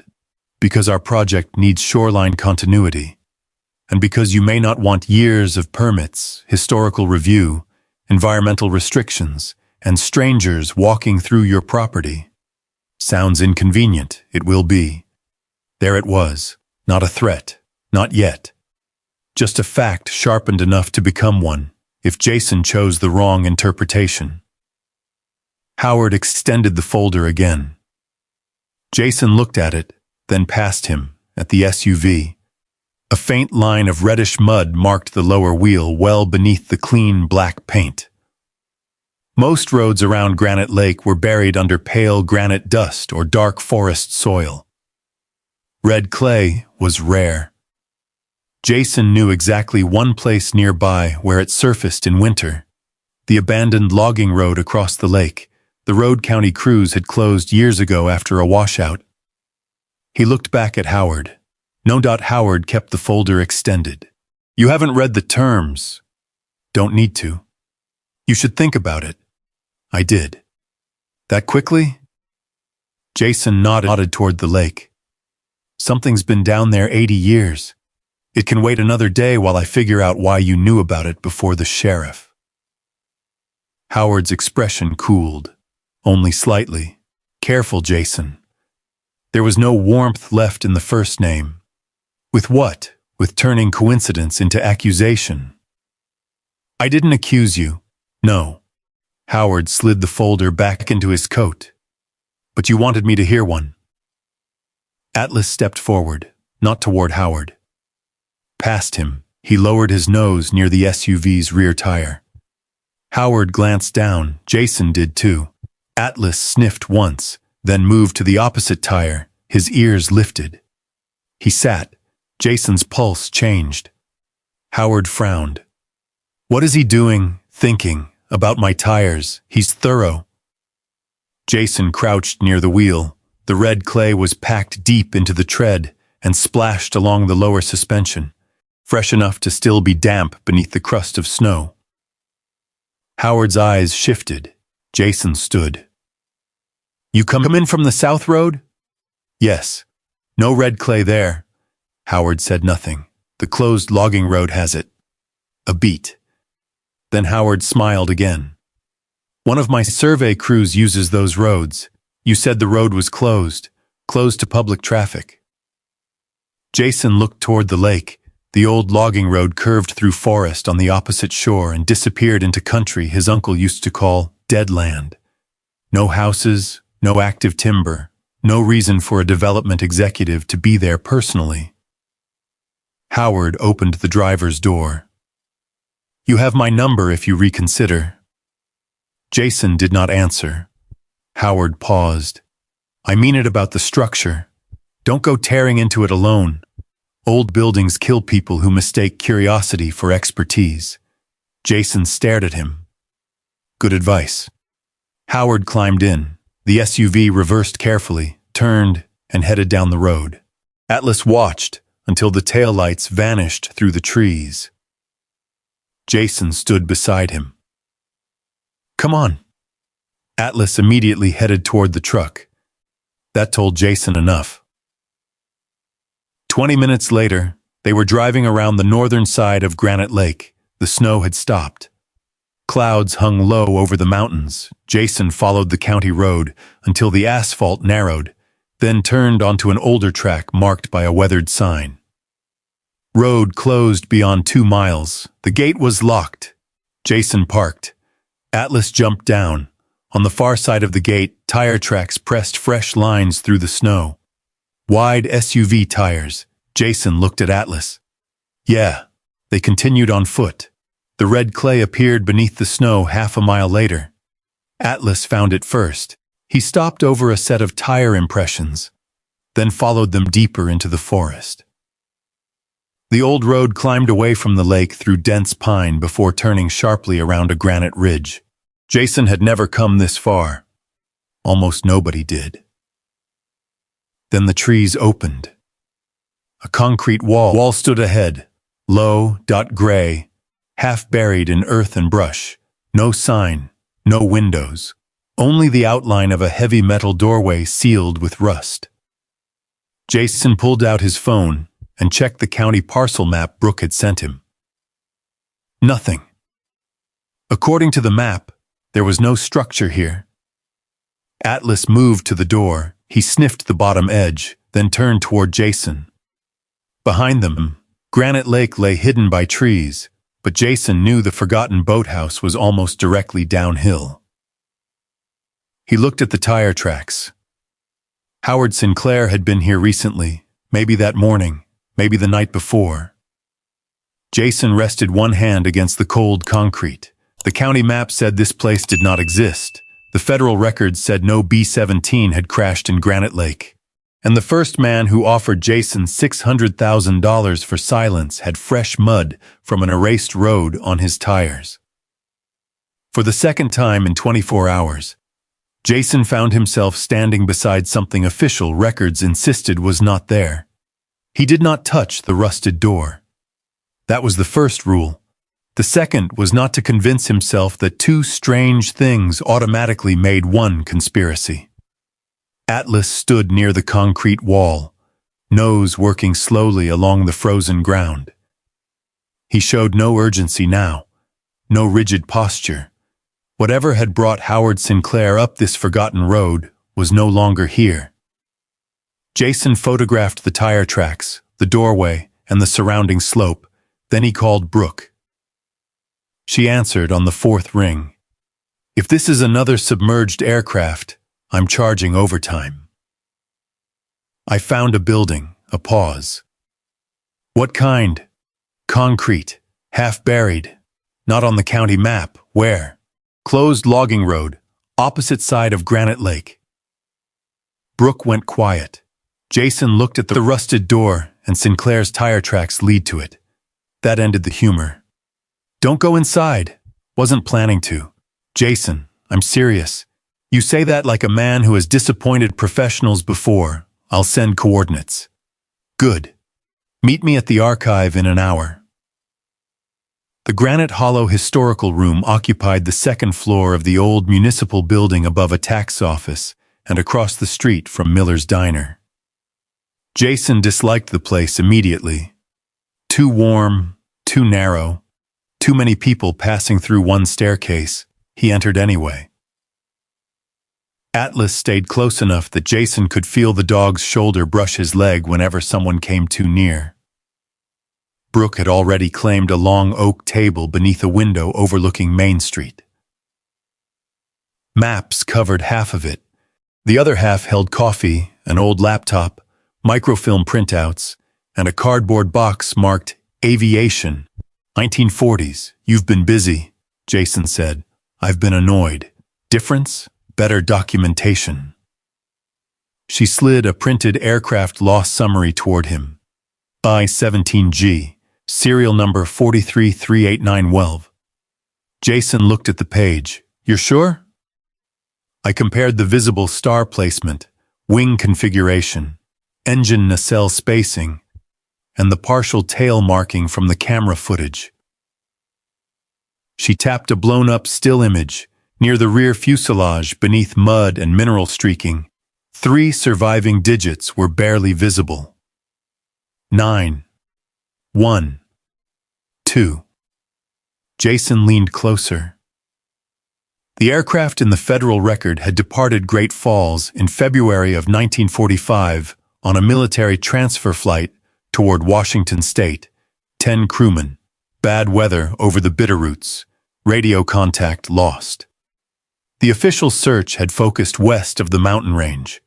because our project needs shoreline continuity, and because you may not want years of permits, historical review, environmental restrictions, and strangers walking through your property. Sounds inconvenient, it will be. There it was, not a threat, not yet. Just a fact sharpened enough to become one, if Jason chose the wrong interpretation. Howard extended the folder again. Jason looked at it, then past him, at the SUV. A faint line of reddish mud marked the lower wheel well beneath the clean black paint. Most roads around Granite Lake were buried under pale granite dust or dark forest soil. Red clay was rare. Jason knew exactly one place nearby where it surfaced in winter: the abandoned logging road across the lake. The road county crews had closed years ago after a washout. He looked back at Howard. No. Howard kept the folder extended. "You haven't read the terms." "Don't need to." "You should think about it." "I did." "That quickly?" Jason nodded toward the lake. "Something's been down there 80 years. It can wait another day while I figure out why you knew about it before the sheriff." Howard's expression cooled, only slightly. "Careful, Jason." There was no warmth left in the first name. With what? With turning coincidence into accusation. "I didn't accuse you." "No." Howard slid the folder back into his coat. "But you wanted me to hear one." Atlas stepped forward, not toward Howard. Past him, he lowered his nose near the SUV's rear tire. Howard glanced down. Jason did too. Atlas sniffed once, then moved to the opposite tire, his ears lifted. He sat. Jason's pulse changed. Howard frowned. "What is he doing, thinking, about my tires? He's thorough." Jason crouched near the wheel. The red clay was packed deep into the tread and splashed along the lower suspension, fresh enough to still be damp beneath the crust of snow. Howard's eyes shifted. Jason stood. "You come in from the South Road?" "Yes." "No red clay there." Howard said nothing. "The closed logging road has it." A beat. Then Howard smiled again. "One of my survey crews uses those roads. You said the road was closed to public traffic." Jason looked toward the lake. The old logging road curved through forest on the opposite shore and disappeared into country his uncle used to call dead land. No houses, no active timber, no reason for a development executive to be there personally. Howard opened the driver's door. "You have my number if you reconsider." Jason did not answer. Howard paused. "I mean it about the structure. Don't go tearing into it alone. Old buildings kill people who mistake curiosity for expertise." Jason stared at him. "Good advice." Howard climbed in. The SUV reversed carefully, turned, and headed down the road. Atlas watched until the taillights vanished through the trees. Jason stood beside him. "Come on." Atlas immediately headed toward the truck. That told Jason enough. 20 minutes later, they were driving around the northern side of Granite Lake. The snow had stopped. Clouds hung low over the mountains. Jason followed the county road until the asphalt narrowed, then turned onto an older track marked by a weathered sign. Road closed beyond 2 miles. The gate was locked. Jason parked. Atlas jumped down. On the far side of the gate, tire tracks pressed fresh lines through the snow. Wide SUV tires. Jason looked at Atlas. "Yeah." They continued on foot. The red clay appeared beneath the snow half a mile later. Atlas found it first. He stopped over a set of tire impressions, then followed them deeper into the forest. The old road climbed away from the lake through dense pine before turning sharply around a granite ridge. Jason had never come this far. Almost nobody did. Then the trees opened. A concrete wall stood ahead, low, gray, half buried in earth and brush. No sign, no windows, only the outline of a heavy metal doorway sealed with rust. Jason pulled out his phone and checked the county parcel map Brooke had sent him. Nothing. According to the map, there was no structure here. Atlas moved to the door. He sniffed the bottom edge, then turned toward Jason. Behind them, Granite Lake lay hidden by trees, but Jason knew the forgotten boathouse was almost directly downhill. He looked at the tire tracks. Howard Sinclair had been here recently, maybe that morning, maybe the night before. Jason rested one hand against the cold concrete. The county map said this place did not exist. The federal records said no B-17 had crashed in Granite Lake. And the first man who offered Jason $600,000 for silence had fresh mud from an erased road on his tires. For the second time in 24 hours, Jason found himself standing beside something official records insisted was not there. He did not touch the rusted door. That was the first rule. The second was not to convince himself that two strange things automatically made one conspiracy. Atlas stood near the concrete wall, nose working slowly along the frozen ground. He showed no urgency now, no rigid posture. Whatever had brought Howard Sinclair up this forgotten road was no longer here. Jason photographed the tire tracks, the doorway, and the surrounding slope. Then he called Brooke. She answered on the fourth ring. "If this is another submerged aircraft, I'm charging overtime." I found a building, a pause. "What kind?" "Concrete, half buried. Not on the county map. Where?" "Closed logging road, opposite side of Granite Lake." Brooke went quiet. Jason looked at the rusted door, and Sinclair's tire tracks lead to it. That ended the humor. "Don't go inside." "Wasn't planning to." "Jason, I'm serious. You say that like a man who has disappointed professionals before. I'll send coordinates." "Good. Meet me at the archive in an hour." The Granite Hollow Historical Room occupied the second floor of the old municipal building above a tax office and across the street from Miller's Diner. Jason disliked the place immediately. Too warm, too narrow, too many people passing through one staircase. He entered anyway. Atlas stayed close enough that Jason could feel the dog's shoulder brush his leg whenever someone came too near. Brooke had already claimed a long oak table beneath a window overlooking Main Street. Maps covered half of it. The other half held coffee, an old laptop, microfilm printouts, and a cardboard box marked Aviation, 1940s. "You've been busy," Jason said. "I've been annoyed. Difference? Better documentation." She slid a printed aircraft loss summary toward him. I-17G, serial number 4338912. Jason looked at the page. "You're sure?" I compared the visible star placement, wing configuration, engine nacelle spacing, and the partial tail marking from the camera footage. She tapped a blown-up still image near the rear fuselage beneath mud and mineral streaking. 3 surviving digits were barely visible. 9, 1, 2. Jason leaned closer. The aircraft in the federal record had departed Great Falls in February of 1945 on a military transfer flight toward Washington State. 10 crewmen. Bad weather over the Bitterroots. Radio contact lost. The official search had focused west of the mountain range.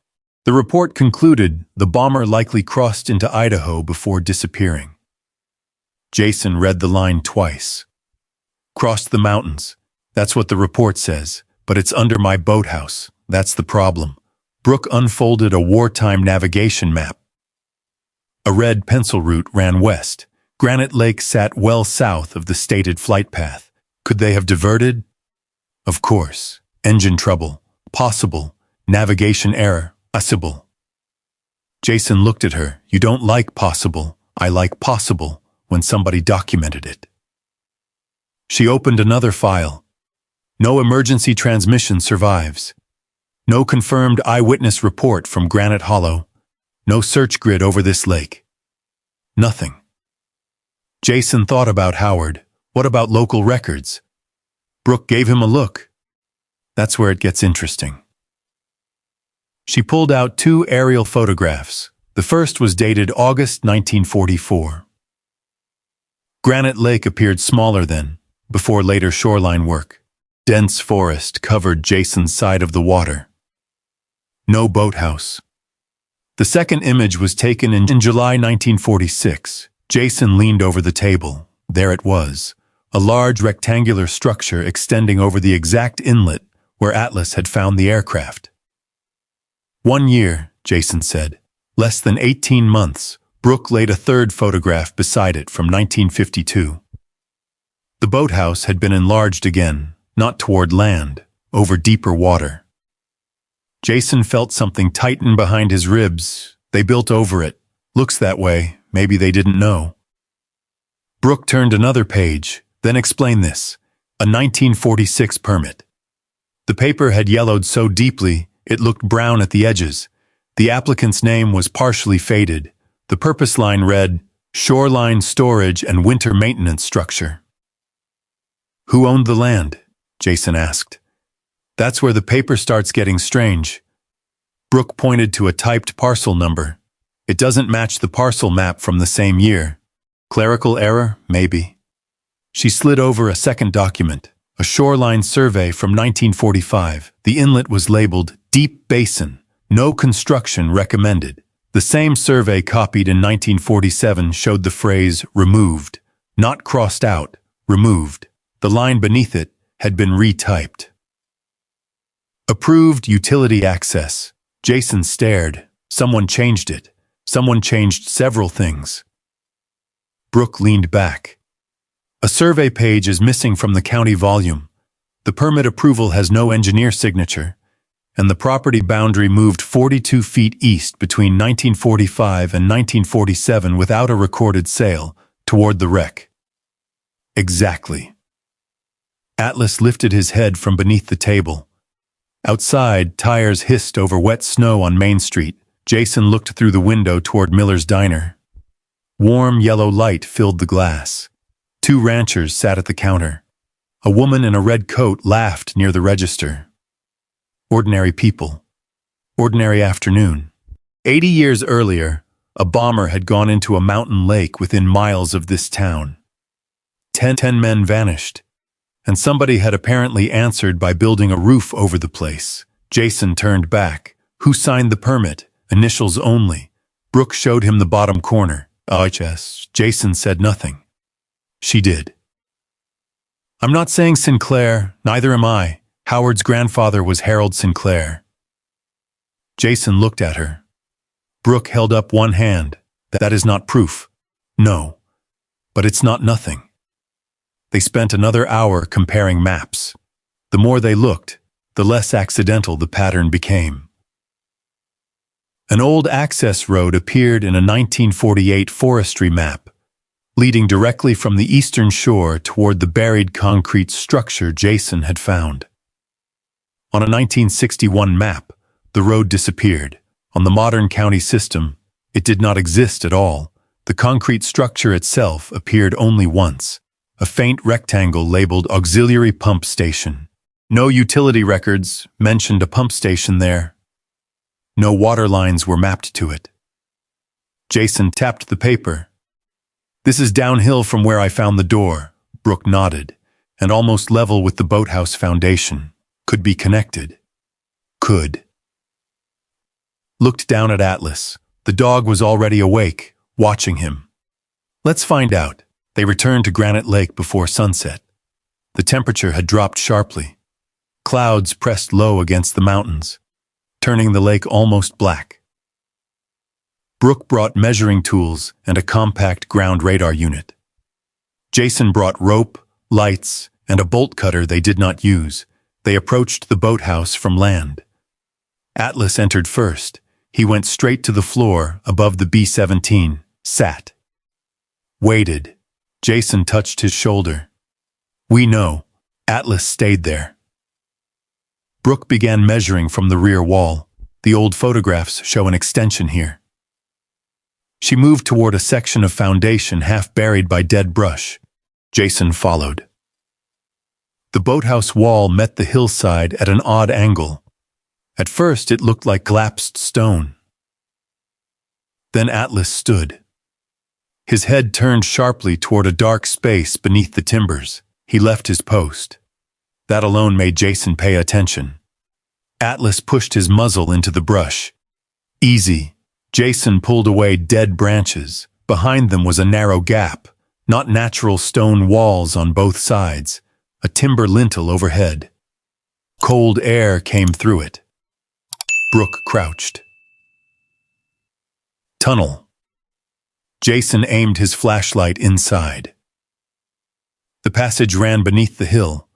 The report concluded the bomber likely crossed into Idaho before disappearing. Jason read the line twice. "Crossed the mountains. That's what the report says, but it's under my boathouse. That's the problem." Brooke unfolded a wartime navigation map. A red pencil route ran west. Granite Lake sat well south of the stated flight path. Could they have diverted? Of course. Engine trouble. Possible. Navigation error. Possible. Jason looked at her. "You don't like possible. I like possible when somebody documented it." She opened another file. No emergency transmission survives. No confirmed eyewitness report from Granite Hollow. No search grid over this lake. Nothing. Jason thought about Howard. What about local records? Brooke gave him a look. That's where it gets interesting. She pulled out 2 aerial photographs. The first was dated August 1944. Granite Lake appeared smaller then, before later shoreline work. Dense forest covered Jason's side of the water. No boathouse. The second image was taken in July 1946. Jason leaned over the table. There it was, a large rectangular structure extending over the exact inlet where Atlas had found the aircraft. 1 year, Jason said. Less than 18 months. Brooke laid a third photograph beside it from 1952. The boathouse had been enlarged again, not toward land, over deeper water. Jason felt something tighten behind his ribs. They built over it. Looks that way. Maybe they didn't know. Brooke turned another page, then explained this. A 1946 permit. The paper had yellowed so deeply, it looked brown at the edges. The applicant's name was partially faded. The purpose line read, Shoreline Storage and Winter Maintenance Structure. Who owned the land? Jason asked. That's where the paper starts getting strange. Brooke pointed to a typed parcel number. It doesn't match the parcel map from the same year. Clerical error, maybe. She slid over a second document, a shoreline survey from 1945. The inlet was labeled Deep Basin. No construction recommended. The same survey copied in 1947 showed the phrase removed, not crossed out, removed. The line beneath it had been retyped. Approved utility access. Jason stared. Someone changed it. Someone changed several things. Brooke leaned back. A survey page is missing from the county volume. The permit approval has no engineer signature, and the property boundary moved 42 feet east between 1945 and 1947 without a recorded sale, toward the wreck. Exactly. Atlas lifted his head from beneath the table. Outside, tires hissed over wet snow on Main Street. Jason looked through the window toward Miller's Diner. Warm yellow light filled the glass. 2 ranchers sat at the counter. A woman in a red coat laughed near the register. Ordinary people. Ordinary afternoon. 80 years earlier, a bomber had gone into a mountain lake within miles of this town. 10 men vanished, and somebody had apparently answered by building a roof over the place. Jason turned back. Who signed the permit? Initials only. Brooke showed him the bottom corner. OHS. Jason said nothing. She did. I'm not saying Sinclair, neither am I. Howard's grandfather was Harold Sinclair. Jason looked at her. Brooke held up one hand. That is not proof. No. But it's not nothing. They spent another hour comparing maps. The more they looked, the less accidental the pattern became. An old access road appeared in a 1948 forestry map, leading directly from the eastern shore toward the buried concrete structure Jason had found. On a 1961 map, the road disappeared. On the modern county system, it did not exist at all. The concrete structure itself appeared only once, a faint rectangle labeled Auxiliary Pump Station. No utility records mentioned a pump station there. No water lines were mapped to it. Jason tapped the paper. This is downhill from where I found the door, Brooke nodded, and almost level with the boathouse foundation. Could be connected. Could. Looked down at Atlas. The dog was already awake, watching him. Let's find out. They returned to Granite Lake before sunset. The temperature had dropped sharply. Clouds pressed low against the mountains, turning the lake almost black. Brooke brought measuring tools and a compact ground radar unit. Jason brought rope, lights, and a bolt cutter they did not use. They approached the boathouse from land. Atlas entered first. He went straight to the floor above the B-17, sat. Waited. Jason touched his shoulder. We know. Atlas stayed there. Brooke began measuring from the rear wall. The old photographs show an extension here. She moved toward a section of foundation half buried by dead brush. Jason followed. The boathouse wall met the hillside at an odd angle. At first, it looked like collapsed stone. Then Atlas stood. His head turned sharply toward a dark space beneath the timbers. He left his post. That alone made Jason pay attention. Atlas pushed his muzzle into the brush. Easy. Jason pulled away dead branches. Behind them was a narrow gap, not natural stone walls on both sides, a timber lintel overhead. Cold air came through it. Brooke crouched. Tunnel. Jason aimed his flashlight inside. The passage ran beneath the hill.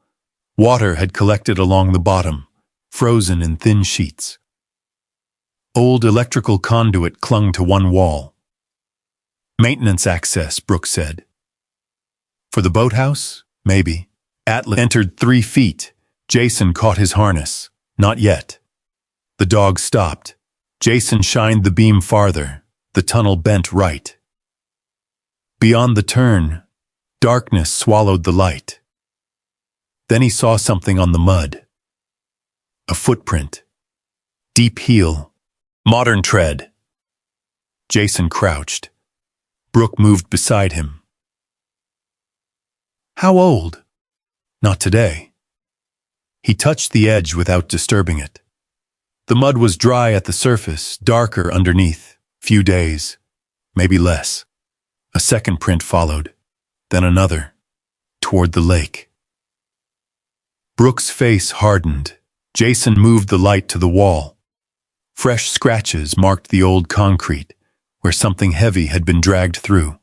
Water had collected along the bottom, frozen in thin sheets. Old electrical conduit clung to one wall. Maintenance access, Brooke said. For the boathouse? Maybe. Atlas entered 3 feet. Jason caught his harness. Not yet. The dog stopped. Jason shined the beam farther. The tunnel bent right. Beyond the turn, darkness swallowed the light. Then he saw something on the mud. A footprint. Deep heel. Modern tread. Jason crouched. Brooke moved beside him. How old? Not today. He touched the edge without disturbing it. The mud was dry at the surface, darker underneath. Few days, maybe less. A second print followed, then another, toward the lake. Brooke's face hardened. Jason moved the light to the wall. Fresh scratches marked the old concrete, where something heavy had been dragged through.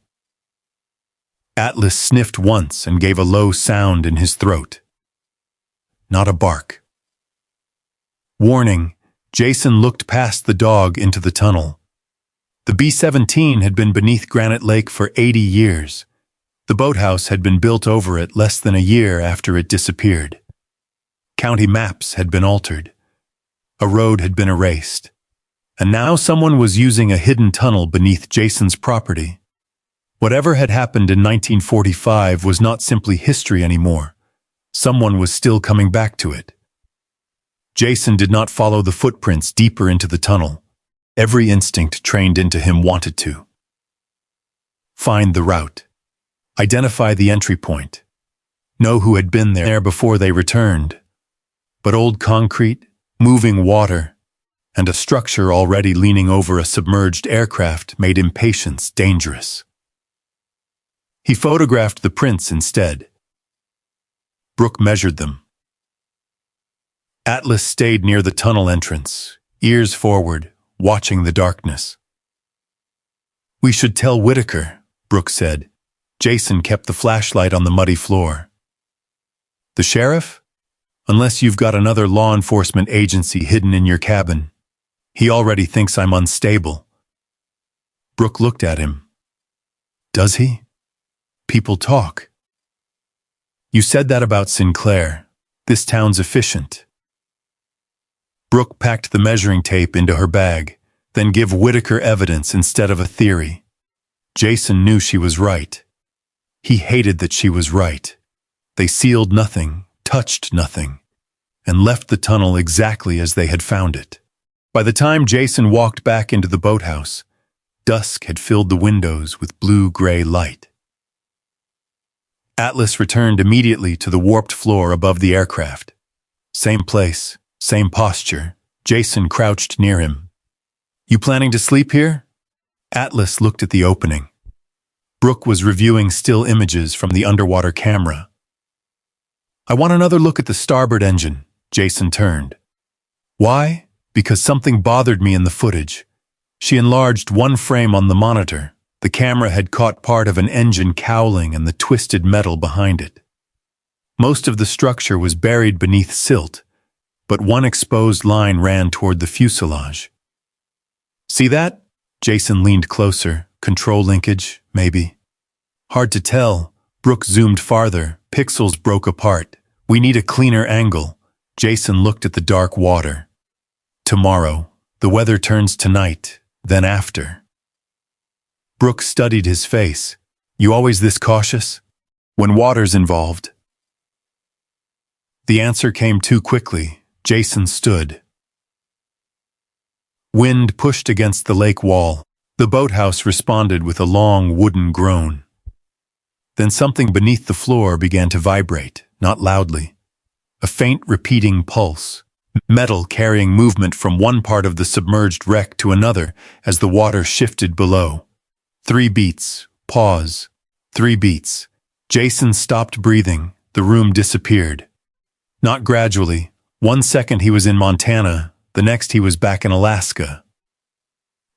Atlas sniffed once and gave a low sound in his throat. Not a bark. Warning, Jason looked past the dog into the tunnel. The B-17 had been beneath Granite Lake for 80 years. The boathouse had been built over it less than a year after it disappeared. County maps had been altered. A road had been erased. And now someone was using a hidden tunnel beneath Jason's property. Whatever had happened in 1945 was not simply history anymore. Someone was still coming back to it. Jason did not follow the footprints deeper into the tunnel. Every instinct trained into him wanted to. Find the route. Identify the entry point. Know who had been there before they returned. But old concrete, moving water, and a structure already leaning over a submerged aircraft made impatience dangerous. He photographed the prints instead. Brooke measured them. Atlas stayed near the tunnel entrance, ears forward, watching the darkness. We should tell Whitaker, Brooke said. Jason kept the flashlight on the muddy floor. The sheriff? Unless you've got another law enforcement agency hidden in your cabin. He already thinks I'm unstable. Brooke looked at him. Does he? People talk. You said that about Sinclair. This town's efficient. Brooke packed the measuring tape into her bag, then give Whitaker evidence instead of a theory. Jason knew she was right. He hated that she was right. They sealed nothing, touched nothing, and left the tunnel exactly as they had found it. By the time Jason walked back into the boathouse, dusk had filled the windows with blue-gray light. Atlas returned immediately to the warped floor above the aircraft. Same place, same posture. Jason crouched near him. You planning to sleep here? Atlas looked at the opening. Brooke was reviewing still images from the underwater camera. I want another look at the starboard engine. Jason turned. Why? Because something bothered me in the footage. She enlarged one frame on the monitor. The camera had caught part of an engine cowling and the twisted metal behind it. Most of the structure was buried beneath silt, but one exposed line ran toward the fuselage. See that? Jason leaned closer. Control linkage, maybe. Hard to tell. Brooke zoomed farther. Pixels broke apart. We need a cleaner angle. Jason looked at the dark water. Tomorrow. The weather turns tonight, then after. Brooke studied his face. You always this cautious? When water's involved. The answer came too quickly. Jason stood. Wind pushed against the lake wall. The boathouse responded with a long wooden groan. Then something beneath the floor began to vibrate, not loudly. A faint repeating pulse. metal carrying movement from one part of the submerged wreck to another as the water shifted below. 3 beats. Pause. 3 beats. Jason stopped breathing. The room disappeared. Not gradually. 1 second he was in Montana, the next he was back in Alaska.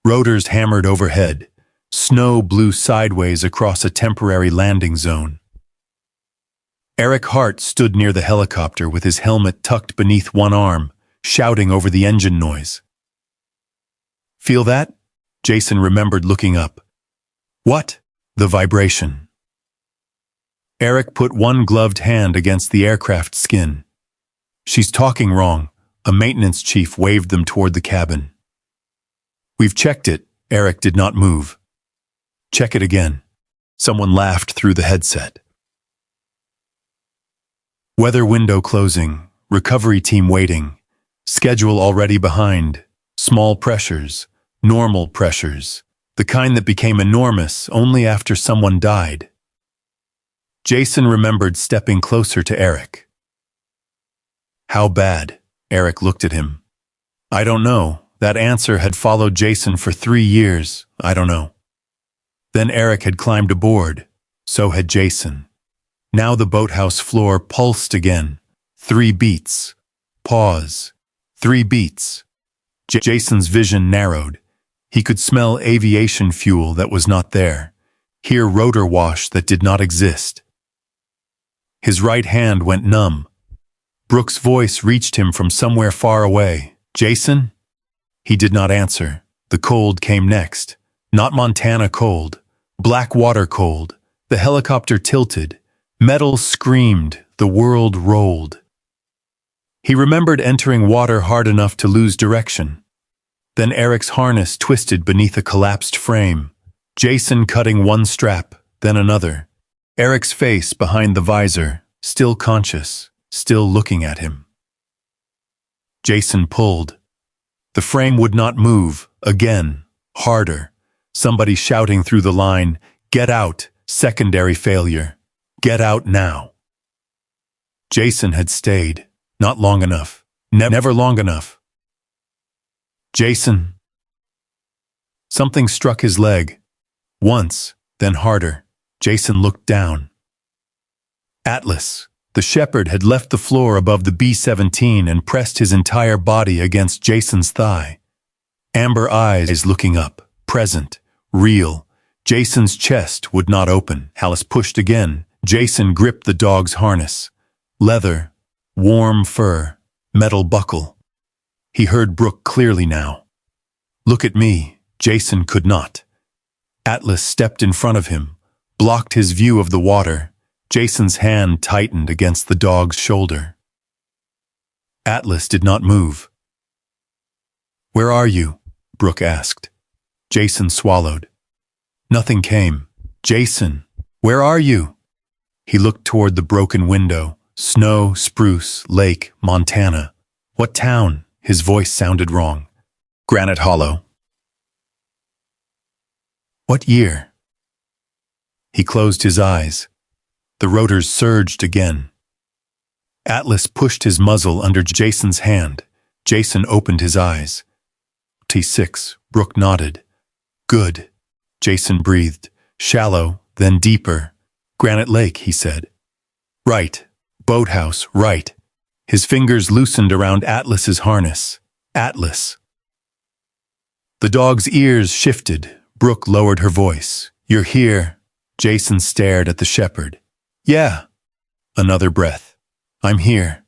Rotors hammered overhead. Snow blew sideways across a temporary landing zone. Eric Hart stood near the helicopter with his helmet tucked beneath one arm, shouting over the engine noise. "Feel that?" Jason remembered looking up. "What?" "The vibration." Eric put one gloved hand against the aircraft's skin. "She's talking wrong." A maintenance chief waved them toward the cabin. "We've checked it." Eric did not move. "Check it again." Someone laughed through the headset. Weather window closing, recovery team waiting, schedule already behind, small pressures, normal pressures, the kind that became enormous only after someone died. Jason remembered stepping closer to Eric. "How bad?" Eric looked at him. "I don't know." That answer had followed Jason for 3 years. "I don't know." Then Eric had climbed aboard. So had Jason. Now the boathouse floor pulsed again. 3 beats. Pause. 3 beats. Jason's vision narrowed. He could smell aviation fuel that was not there. Hear rotor wash that did not exist. His right hand went numb. Brooke's voice reached him from somewhere far away. "Jason?" He did not answer. The cold came next. Not Montana cold. Blackwater cold. The helicopter tilted. Metal screamed. The world rolled. He remembered entering water hard enough to lose direction. Then Eric's harness twisted beneath a collapsed frame. Jason cutting one strap, then another. Eric's face behind the visor, still conscious, still looking at him. Jason pulled. The frame would not move. Again. Harder. Somebody shouting through the line, "Get out! Secondary failure. Get out now." Jason had stayed. Not long enough. Never long enough. "Jason." Something struck his leg. Once, then harder. Jason looked down. Atlas. The shepherd had left the floor above the B-17 and pressed his entire body against Jason's thigh. Amber eyes looking up, present, real. Jason's chest would not open. Alice pushed again. Jason gripped the dog's harness. Leather, warm fur, metal buckle. He heard Brooke clearly now. "Look at me." Jason could not. Atlas stepped in front of him, blocked his view of the water. Jason's hand tightened against the dog's shoulder. Atlas did not move. "Where are you?" Brooke asked. Jason swallowed. Nothing came. "Jason, where are you?" He looked toward the broken window. Snow, spruce, lake, Montana. "What town?" His voice sounded wrong. "Granite Hollow." "What year?" He closed his eyes. The rotors surged again. Atlas pushed his muzzle under Jason's hand. Jason opened his eyes. T6, Brooke nodded. "Good." Jason breathed. Shallow, then deeper. "Granite Lake," he said. "Right. Boathouse, right." His fingers loosened around Atlas's harness. "Atlas." The dog's ears shifted. Brooke lowered her voice. "You're here." Jason stared at the shepherd. "Yeah." Another breath. "I'm here."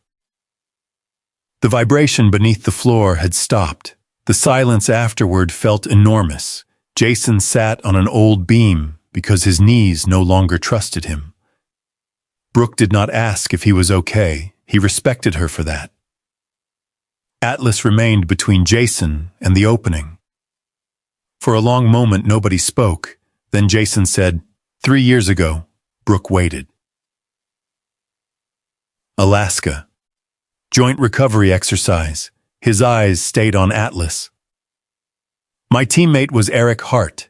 The vibration beneath the floor had stopped. The silence afterward felt enormous. Jason sat on an old beam because his knees no longer trusted him. Brooke did not ask if he was okay. He respected her for that. Atlas remained between Jason and the opening. For a long moment nobody spoke. Then Jason said, 3 years ago." Brooke waited. Alaska. Joint recovery exercise. His eyes stayed on Atlas. My teammate was Eric Hart.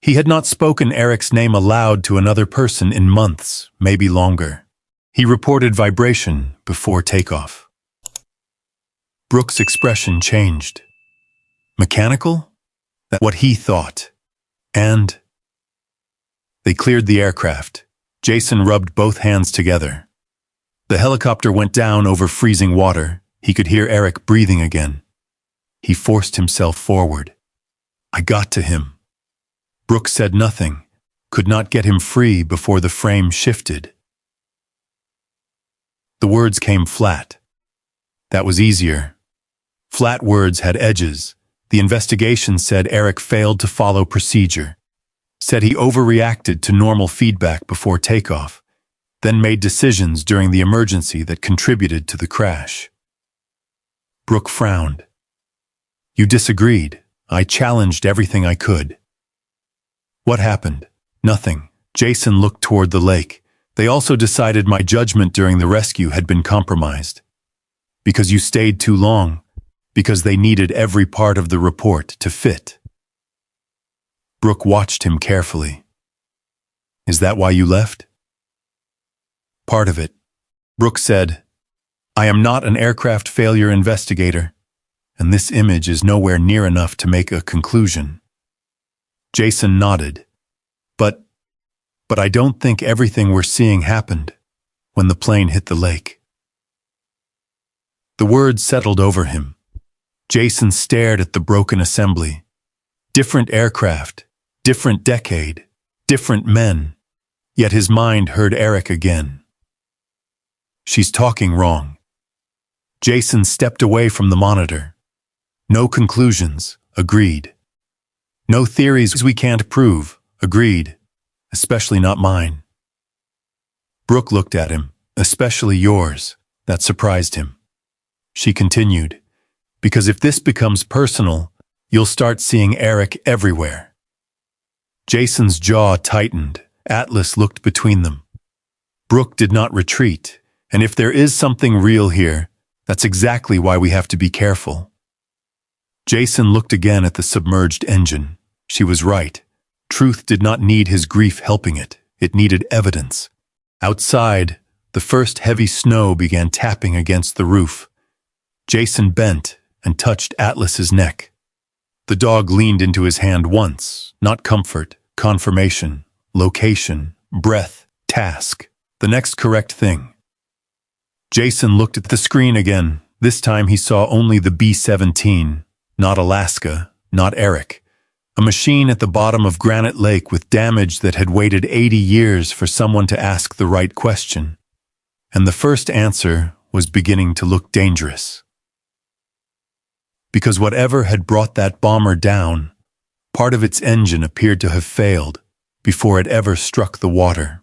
He had not spoken Eric's name aloud to another person in months, maybe longer. He reported vibration before takeoff. Brooks' expression changed. Mechanical? That's what he thought. And they cleared the aircraft. Jason rubbed both hands together. The helicopter went down over freezing water. He could hear Eric breathing again. He forced himself forward. I got to him. Brooks said nothing, could not get him free before the frame shifted. The words came flat. That was easier. Flat words had edges. The investigation said Eric failed to follow procedure. Said he overreacted to normal feedback before takeoff, then made decisions during the emergency that contributed to the crash. Brooke frowned. You disagreed. I challenged everything I could. What happened? Nothing. Jason looked toward the lake. They also decided my judgment during the rescue had been compromised. Because you stayed too long. Because they needed every part of the report to fit. Brooke watched him carefully. Is that why you left? Part of it. Brooke said, I am not an aircraft failure investigator, and this image is nowhere near enough to make a conclusion. Jason nodded. But I don't think everything we're seeing happened when the plane hit the lake. The words settled over him. Jason stared at the broken assembly. Different aircraft, different decade, different men, yet his mind heard Eric again. She's talking wrong. Jason stepped away from the monitor. No conclusions, agreed. No theories we can't prove, agreed. Especially not mine. Brooke looked at him. Especially yours. That surprised him. She continued, because if this becomes personal, you'll start seeing Eric everywhere. Jason's jaw tightened. Atlas looked between them. Brooke did not retreat, and if there is something real here, that's exactly why we have to be careful. Jason looked again at the submerged engine. She was right. Truth did not need his grief helping it. It needed evidence. Outside, the first heavy snow began tapping against the roof. Jason bent and touched Atlas's neck. The dog leaned into his hand once, not comfort, confirmation, location, breath, task, the next correct thing. Jason looked at the screen again. This time he saw only the B-17, not Alaska, not Eric. A machine at the bottom of Granite Lake with damage that had waited 80 years for someone to ask the right question. And the first answer was beginning to look dangerous. Because whatever had brought that bomber down, part of its engine appeared to have failed before it ever struck the water.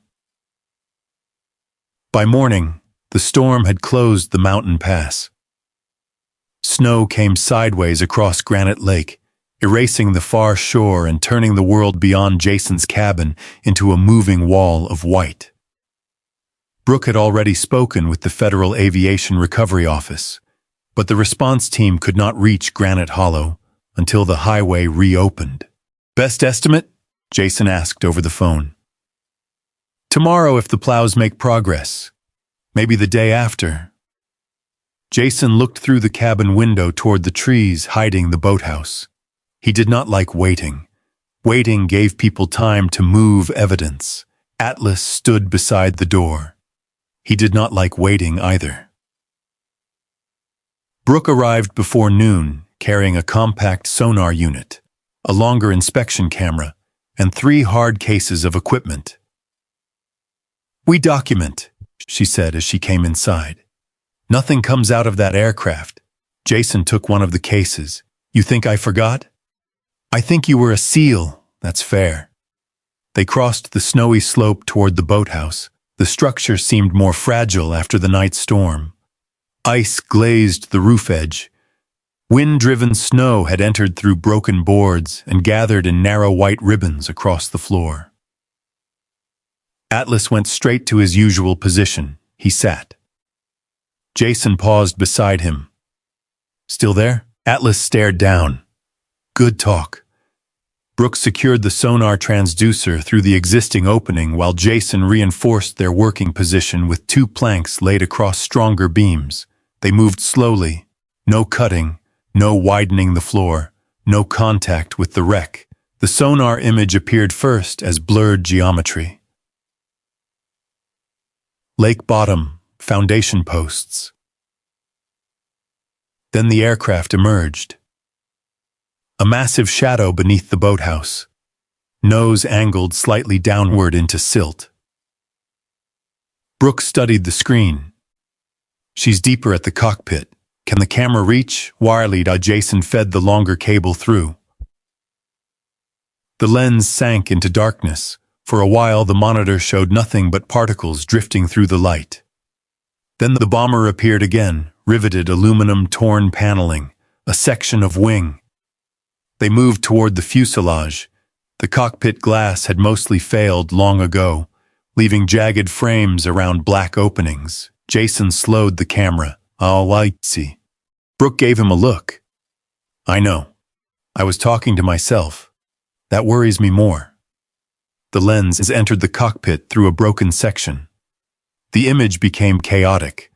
By morning, the storm had closed the mountain pass. Snow came sideways across Granite Lake, erasing the far shore and turning the world beyond Jason's cabin into a moving wall of white. Brooke had already spoken with the Federal Aviation Recovery Office, but the response team could not reach Granite Hollow until the highway reopened. Best estimate? Jason asked over the phone. Tomorrow if the plows make progress. Maybe the day after. Jason looked through the cabin window toward the trees hiding the boathouse. He did not like waiting. Waiting gave people time to move evidence. Atlas stood beside the door. He did not like waiting either. Brooke arrived before noon, carrying a compact sonar unit, a longer inspection camera, and 3 hard cases of equipment. We document, she said as she came inside. Nothing comes out of that aircraft. Jason took one of the cases. You think I forgot? I think you were a SEAL. That's fair. They crossed the snowy slope toward the boathouse. The structure seemed more fragile after the night storm. Ice glazed the roof edge. Wind-driven snow had entered through broken boards and gathered in narrow white ribbons across the floor. Atlas went straight to his usual position. He sat. Jason paused beside him. Still there? Atlas stared down. Good talk. Brooke secured the sonar transducer through the existing opening while Jason reinforced their working position with 2 planks laid across stronger beams. They moved slowly, No cutting, no widening the floor, no contact with the wreck. The sonar image appeared first as blurred geometry. Lake bottom, foundation posts. Then the aircraft emerged. A massive shadow beneath the boathouse, nose angled slightly downward into silt. Brooke studied the screen. She's deeper at the cockpit. Can the camera reach? Wirelessly, Jason fed the longer cable through. The lens sank into darkness. For a while, the monitor showed nothing but particles drifting through the light. Then the bomber appeared again, riveted aluminum torn paneling, a section of wing. They moved toward the fuselage. The cockpit glass had mostly failed long ago, leaving jagged frames around black openings. Jason slowed the camera. "I'll see." Brooke gave him a look. "I know. I was talking to myself. That worries me more." The lens entered the cockpit through a broken section. The image became chaotic.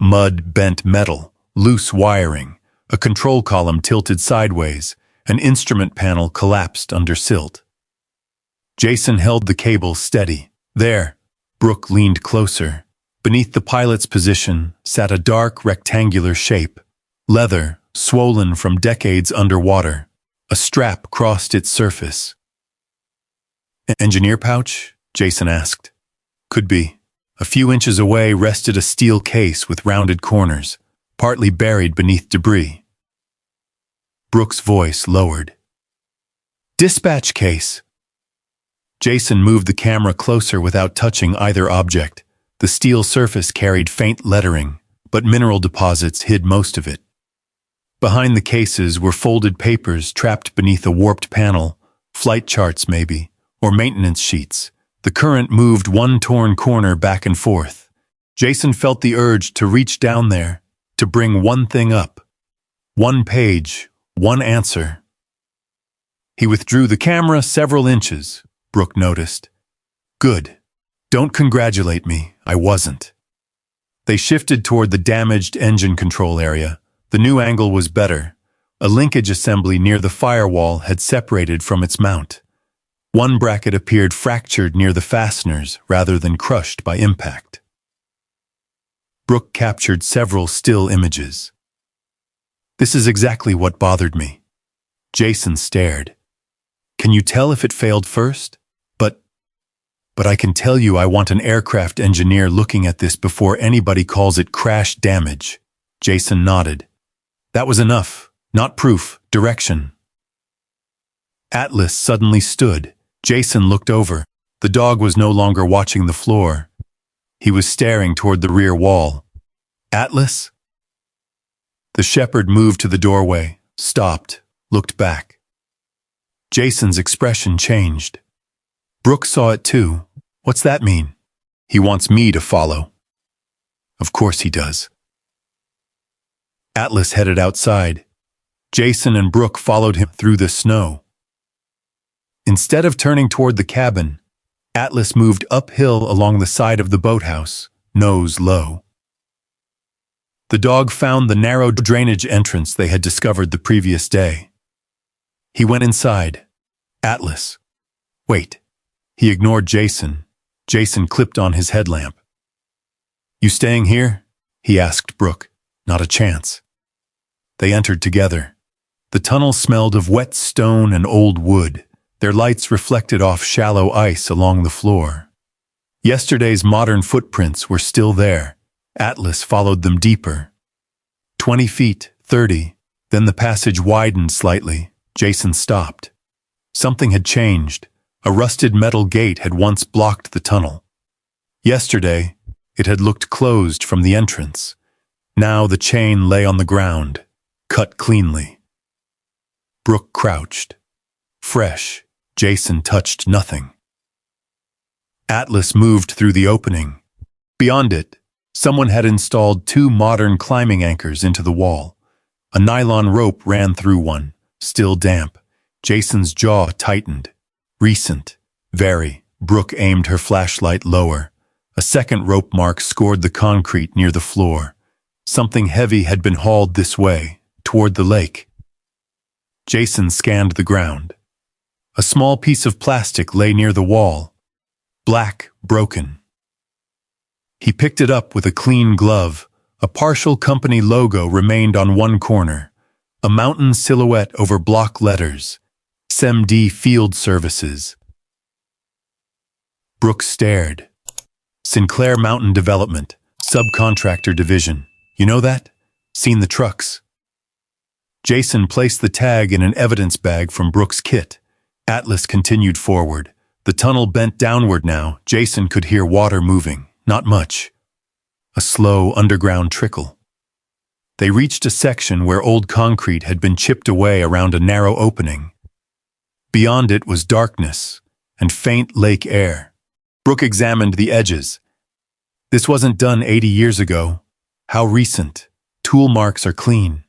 Mud, bent metal, loose wiring, a control column tilted sideways, an instrument panel collapsed under silt. Jason held the cable steady. There, Brooke leaned closer. Beneath the pilot's position sat a dark, rectangular shape. Leather, swollen from decades underwater. A strap crossed its surface. "Engineer pouch?" Jason asked. "Could be." A few inches away rested a steel case with rounded corners, partly buried beneath debris. Brooke's voice lowered. "Dispatch case." Jason moved the camera closer without touching either object. The steel surface carried faint lettering, but mineral deposits hid most of it. Behind the cases were folded papers trapped beneath a warped panel, flight charts maybe, or maintenance sheets. The current moved one torn corner back and forth. Jason felt the urge to reach down there, to bring one thing up. One page, one answer. He withdrew the camera several inches, Brooke noticed. "Good. Don't congratulate me, I wasn't." They shifted toward the damaged engine control area. The new angle was better. A linkage assembly near the firewall had separated from its mount. One bracket appeared fractured near the fasteners rather than crushed by impact. Brooke captured several still images. "This is exactly what bothered me." Jason stared. "Can you tell if it failed first? But I can tell you I want an aircraft engineer looking at this before anybody calls it crash damage." Jason nodded. "That was enough. Not proof, direction." Atlas suddenly stood. Jason looked over. The dog was no longer watching the floor. He was staring toward the rear wall. "Atlas?" The shepherd moved to the doorway, stopped, looked back. Jason's expression changed. Brooke saw it too. "What's that mean?" "He wants me to follow." "Of course he does." Atlas headed outside. Jason and Brooke followed him through the snow. Instead of turning toward the cabin, Atlas moved uphill along the side of the boathouse, nose low. The dog found the narrow drainage entrance they had discovered the previous day. He went inside. "Atlas, wait." He ignored Jason. Jason clipped on his headlamp. "You staying here?" he asked Brooke. "Not a chance." They entered together. The tunnel smelled of wet stone and old wood. Their lights reflected off shallow ice along the floor. Yesterday's modern footprints were still there. Atlas followed them deeper. 20 feet, 30. Then the passage widened slightly. Jason stopped. Something had changed. A rusted metal gate had once blocked the tunnel. Yesterday, it had looked closed from the entrance. Now the chain lay on the ground, cut cleanly. Brooke crouched. Fresh, Jason touched nothing. Atlas moved through the opening. Beyond it, someone had installed 2 modern climbing anchors into the wall. A nylon rope ran through one, still damp. Jason's jaw tightened. Recent. Very. Brooke aimed her flashlight lower. A second rope mark scored the concrete near the floor. Something heavy had been hauled this way, toward the lake. Jason scanned the ground. A small piece of plastic lay near the wall, black, broken. He picked it up with a clean glove. A partial company logo remained on one corner, a mountain silhouette over block letters, SMD Field Services. Brooks stared. Sinclair Mountain Development, Subcontractor Division. You know that? Seen the trucks. Jason placed the tag in an evidence bag from Brooks' kit. Atlas continued forward. The tunnel bent downward now. Jason could hear water moving. Not much. A slow underground trickle. They reached a section where old concrete had been chipped away around a narrow opening. Beyond it was darkness and faint lake air. Brooks examined the edges. This wasn't done 80 years ago. How recent. Tool marks are clean.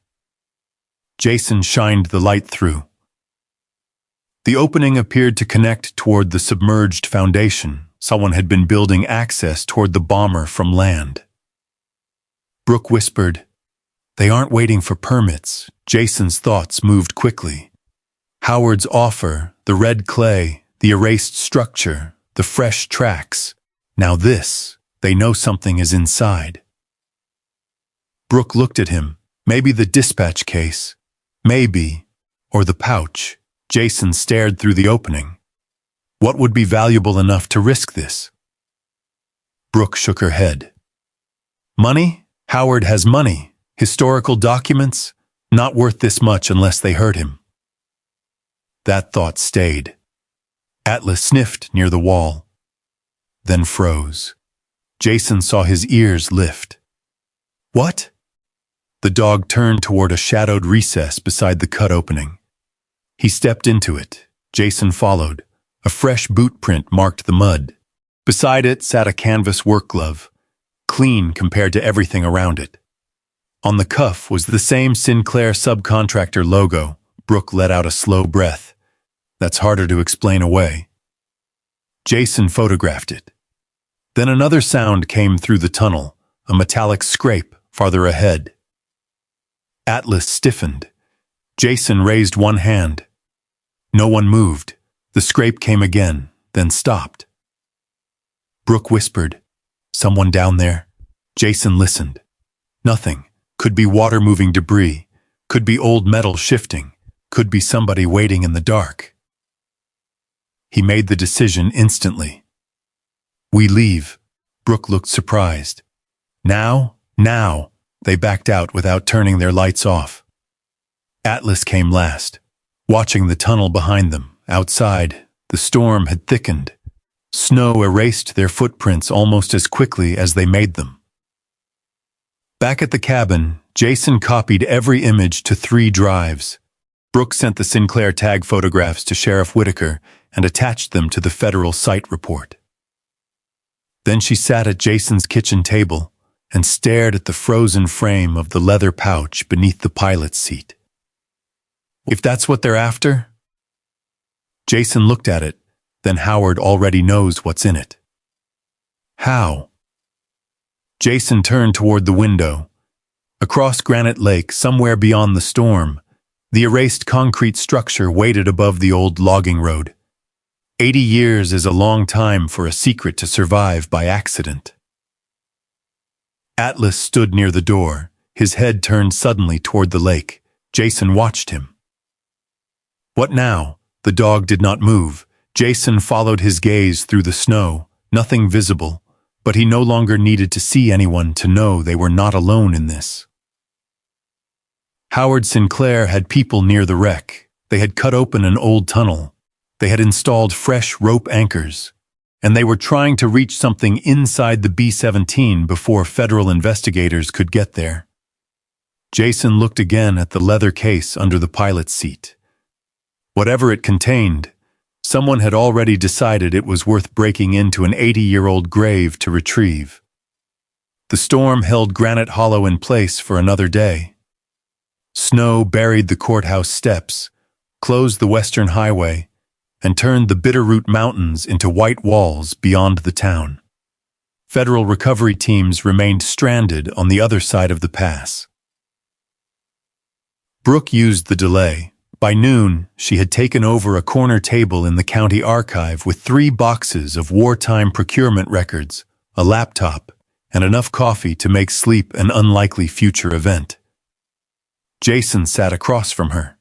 Jason shined the light through. The opening appeared to connect toward the submerged foundation. Someone had been building access toward the bomber from land. Brooks whispered, "They aren't waiting for permits." Jason's thoughts moved quickly. Howard's offer, the red clay, the erased structure, the fresh tracks. Now this, they know something is inside. Brooks looked at him. Maybe the dispatch case. Maybe. Or the pouch. Jason stared through the opening. What would be valuable enough to risk this? Brooks shook her head. Money? Howard has money. Historical documents? Not worth this much unless they hurt him. That thought stayed. Atlas sniffed near the wall, then froze. Jason saw his ears lift. What? The dog turned toward a shadowed recess beside the cut opening. He stepped into it. Jason followed. A fresh boot print marked the mud. Beside it sat a canvas work glove, clean compared to everything around it. On the cuff was the same Sinclair subcontractor logo. Brooks let out a slow breath. That's harder to explain away. Jason photographed it. Then another sound came through the tunnel, a metallic scrape farther ahead. Atlas stiffened. Jason raised one hand. No one moved. The scrape came again, then stopped. Brooks whispered, "Someone down there?" Jason listened. Nothing. Could be water-moving debris. Could be old metal shifting. Could be somebody waiting in the dark. He made the decision instantly. "We leave." Brooks looked surprised. Now? They backed out without turning their lights off. Atlas came last, watching the tunnel behind them. Outside, the storm had thickened. Snow erased their footprints almost as quickly as they made them. Back at the cabin, Jason copied every image to 3 drives. Brooks sent the Sinclair tag photographs to Sheriff Whitaker and attached them to the federal site report. Then she sat at Jason's kitchen table and stared at the frozen frame of the leather pouch beneath the pilot's seat. If that's what they're after? Jason looked at it, then Howard already knows what's in it. How? Jason turned toward the window. Across Granite Lake, somewhere beyond the storm, the erased concrete structure waited above the old logging road. 80 years is a long time for a secret to survive by accident. Atlas stood near the door, his head turned suddenly toward the lake. Jason watched him. What now? The dog did not move. Jason followed his gaze through the snow, nothing visible, but he no longer needed to see anyone to know they were not alone in this. Howard Sinclair had people near the wreck. They had cut open an old tunnel. They had installed fresh rope anchors, and they were trying to reach something inside the B-17 before federal investigators could get there. Jason looked again at the leather case under the pilot's seat. Whatever it contained, someone had already decided it was worth breaking into an 80-year-old grave to retrieve. The storm held Granite Hollow in place for another day. Snow buried the courthouse steps, closed the western highway, and turned the Bitterroot Mountains into white walls beyond the town. Federal recovery teams remained stranded on the other side of the pass. Brooke used the delay. By noon, she had taken over a corner table in the county archive with 3 boxes of wartime procurement records, a laptop, and enough coffee to make sleep an unlikely future event. Jason sat across from her.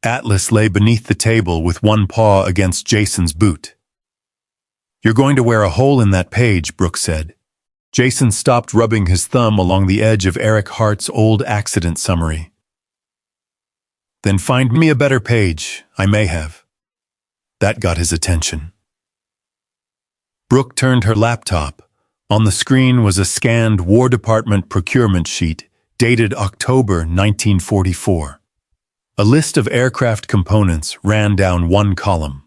Atlas lay beneath the table with one paw against Jason's boot. "You're going to wear a hole in that page," Brooke said. Jason stopped rubbing his thumb along the edge of Eric Hart's old accident summary. "Then find me a better page, I may have." That got his attention. Brooke turned her laptop. On the screen was a scanned War Department procurement sheet dated October 1944. A list of aircraft components ran down one column.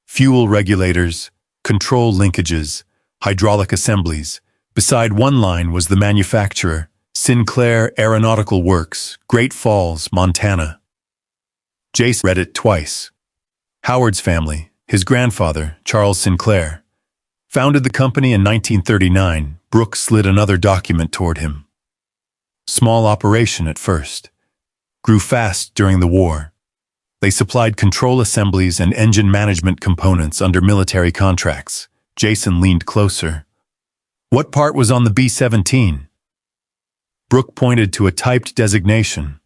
Fuel regulators, control linkages, hydraulic assemblies. Beside one line was the manufacturer, Sinclair Aeronautical Works, Great Falls, Montana. Jason read it twice. Howard's family, his grandfather, Charles Sinclair, founded the company in 1939. Brooke slid another document toward him. Small operation at first. Grew fast during the war. They supplied control assemblies and engine management components under military contracts. Jason leaned closer. "What part was on the B-17? Brooke pointed to a typed designation.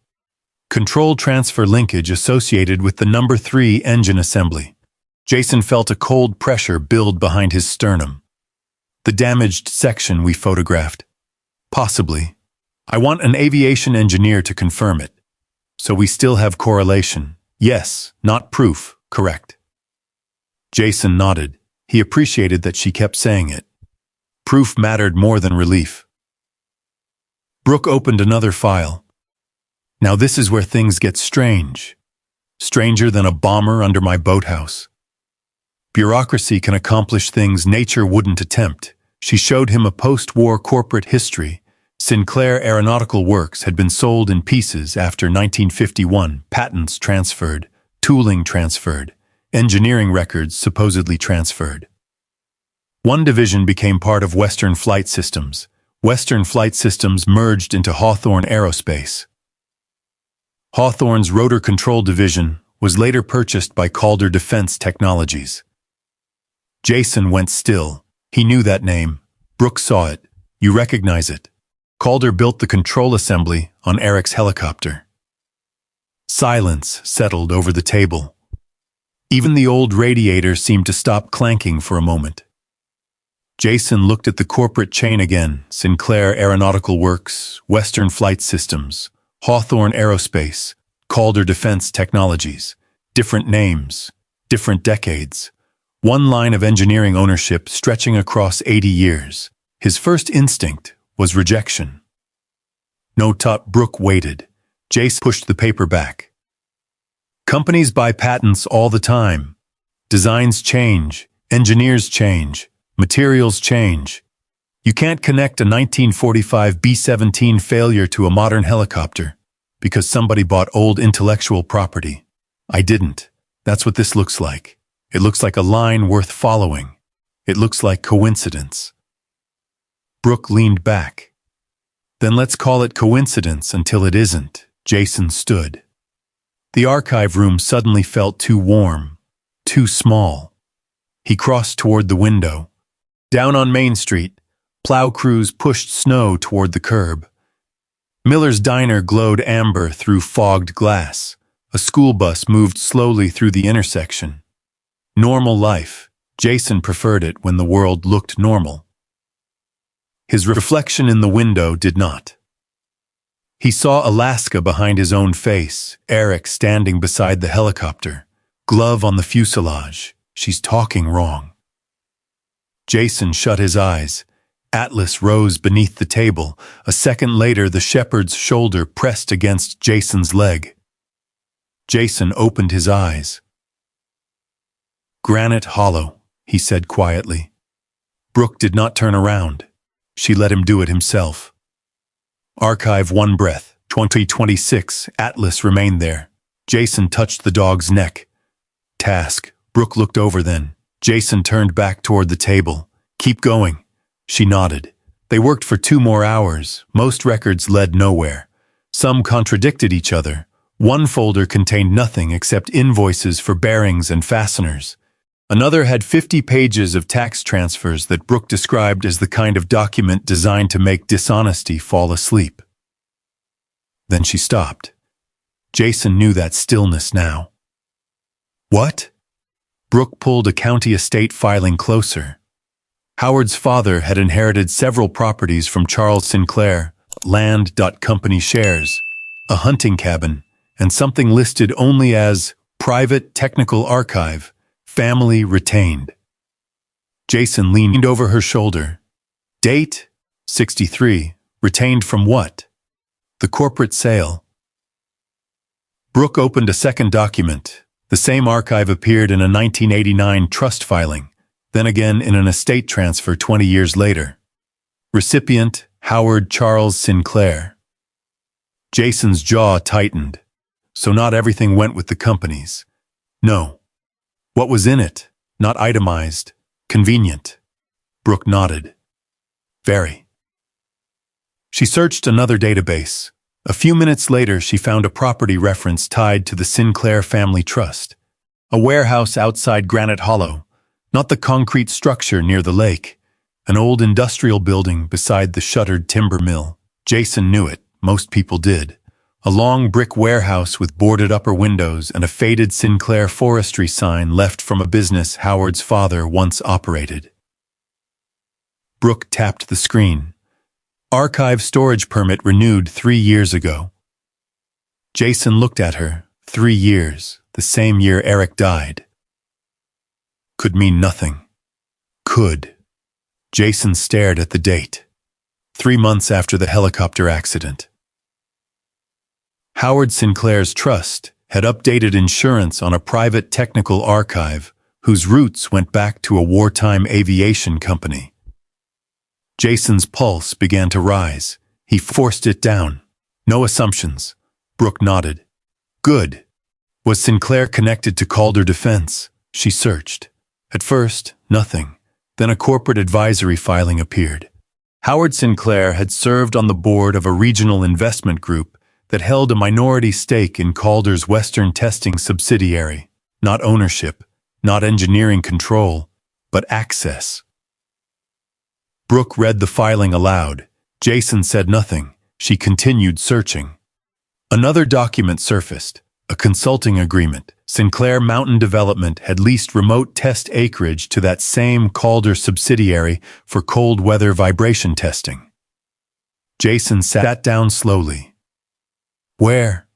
Control transfer linkage associated with the number 3 engine assembly. Jason felt a cold pressure build behind his sternum. "The damaged section we photographed." "Possibly. I want an aviation engineer to confirm it. So we still have correlation." "Yes, not proof, correct." Jason nodded. He appreciated that she kept saying it. Proof mattered more than relief. Brooke opened another file. "Now this is where things get strange. Stranger than a bomber under my boathouse. Bureaucracy can accomplish things nature wouldn't attempt." She showed him a post-war corporate history. Sinclair Aeronautical Works had been sold in pieces after 1951, patents transferred, tooling transferred, engineering records supposedly transferred. One division became part of Western Flight Systems. Western Flight Systems merged into Hawthorne Aerospace. Hawthorne's Rotor Control Division was later purchased by Calder Defense Technologies. Jason went still. He knew that name. Brooke saw it. "You recognize it." Calder built the control assembly on Eric's helicopter. Silence settled over the table. Even the old radiator seemed to stop clanking for a moment. Jason looked at the corporate chain again. Sinclair Aeronautical Works, Western Flight Systems, Hawthorne Aerospace, Calder Defense Technologies. Different names, different decades. One line of engineering ownership stretching across 80 years. His first instinct was rejection. No top. Brooke waited. Jason pushed the paper back. "Companies buy patents all the time. Designs change, engineers change, materials change. You can't connect a 1945 B-17 failure to a modern helicopter because somebody bought old intellectual property. I didn't. That's what this looks like. It looks like a line worth following. It looks like coincidence." Brooke leaned back. "Then let's call it coincidence until it isn't." Jason stood. The archive room suddenly felt too warm, too small. He crossed toward the window. Down on Main Street, plow crews pushed snow toward the curb. Miller's diner glowed amber through fogged glass. A school bus moved slowly through the intersection. Normal life. Jason preferred it when the world looked normal. His reflection in the window did not. He saw Alaska behind his own face, Eric standing beside the helicopter, glove on the fuselage. She's talking wrong. Jason shut his eyes. Atlas rose beneath the table. A second later, the shepherd's shoulder pressed against Jason's leg. Jason opened his eyes. "Granite Hollow," he said quietly. Brooke did not turn around. She let him do it himself. Archive one breath, 2026, Atlas remained there. Jason touched the dog's neck. Task. Brooke looked over then. Jason turned back toward the table. Keep going. She nodded. They worked for 2 more hours. Most records led nowhere. Some contradicted each other. One folder contained nothing except invoices for bearings and fasteners. Another had 50 pages of tax transfers that Brooke described as the kind of document designed to make dishonesty fall asleep. Then she stopped. Jason knew that stillness now. What? Brooke pulled a county estate filing closer. Howard's father had inherited several properties from Charles Sinclair, land. Company shares, a hunting cabin, and something listed only as Private Technical Archive, Family Retained. Jason leaned over her shoulder. Date? 63. Retained from what? The corporate sale. Brooke opened a second document. The same archive appeared in a 1989 trust filing, then again in an estate transfer 20 years later. Recipient, Howard Charles Sinclair. Jason's jaw tightened. So not everything went with the companies. No. What was in it? Not itemized. Convenient. Brooke nodded. Very. She searched another database. A few minutes later, she found a property reference tied to the Sinclair Family Trust. A warehouse outside Granite Hollow, not the concrete structure near the lake. An old industrial building beside the shuttered timber mill. Jason knew it. Most people did. A long brick warehouse with boarded upper windows and a faded Sinclair forestry sign left from a business Howard's father once operated. Brooke tapped the screen. Archive storage permit renewed 3 years ago. Jason looked at her. 3 years, the same year Eric died. Could mean nothing. Could. Jason stared at the date. 3 months after the helicopter accident. Howard Sinclair's trust had updated insurance on a private technical archive whose roots went back to a wartime aviation company. Jason's pulse began to rise. He forced it down. No assumptions. Brooke nodded. Good. Was Sinclair connected to Calder Defense? She searched. At first, nothing. Then a corporate advisory filing appeared. Howard Sinclair had served on the board of a regional investment group that held a minority stake in Calder's Western testing subsidiary. Not ownership, not engineering control, but access. Brooke read the filing aloud. Jason said nothing. She continued searching. Another document surfaced, a consulting agreement. Sinclair Mountain Development had leased remote test acreage to that same Calder subsidiary for cold weather vibration testing. Jason sat down slowly. Where?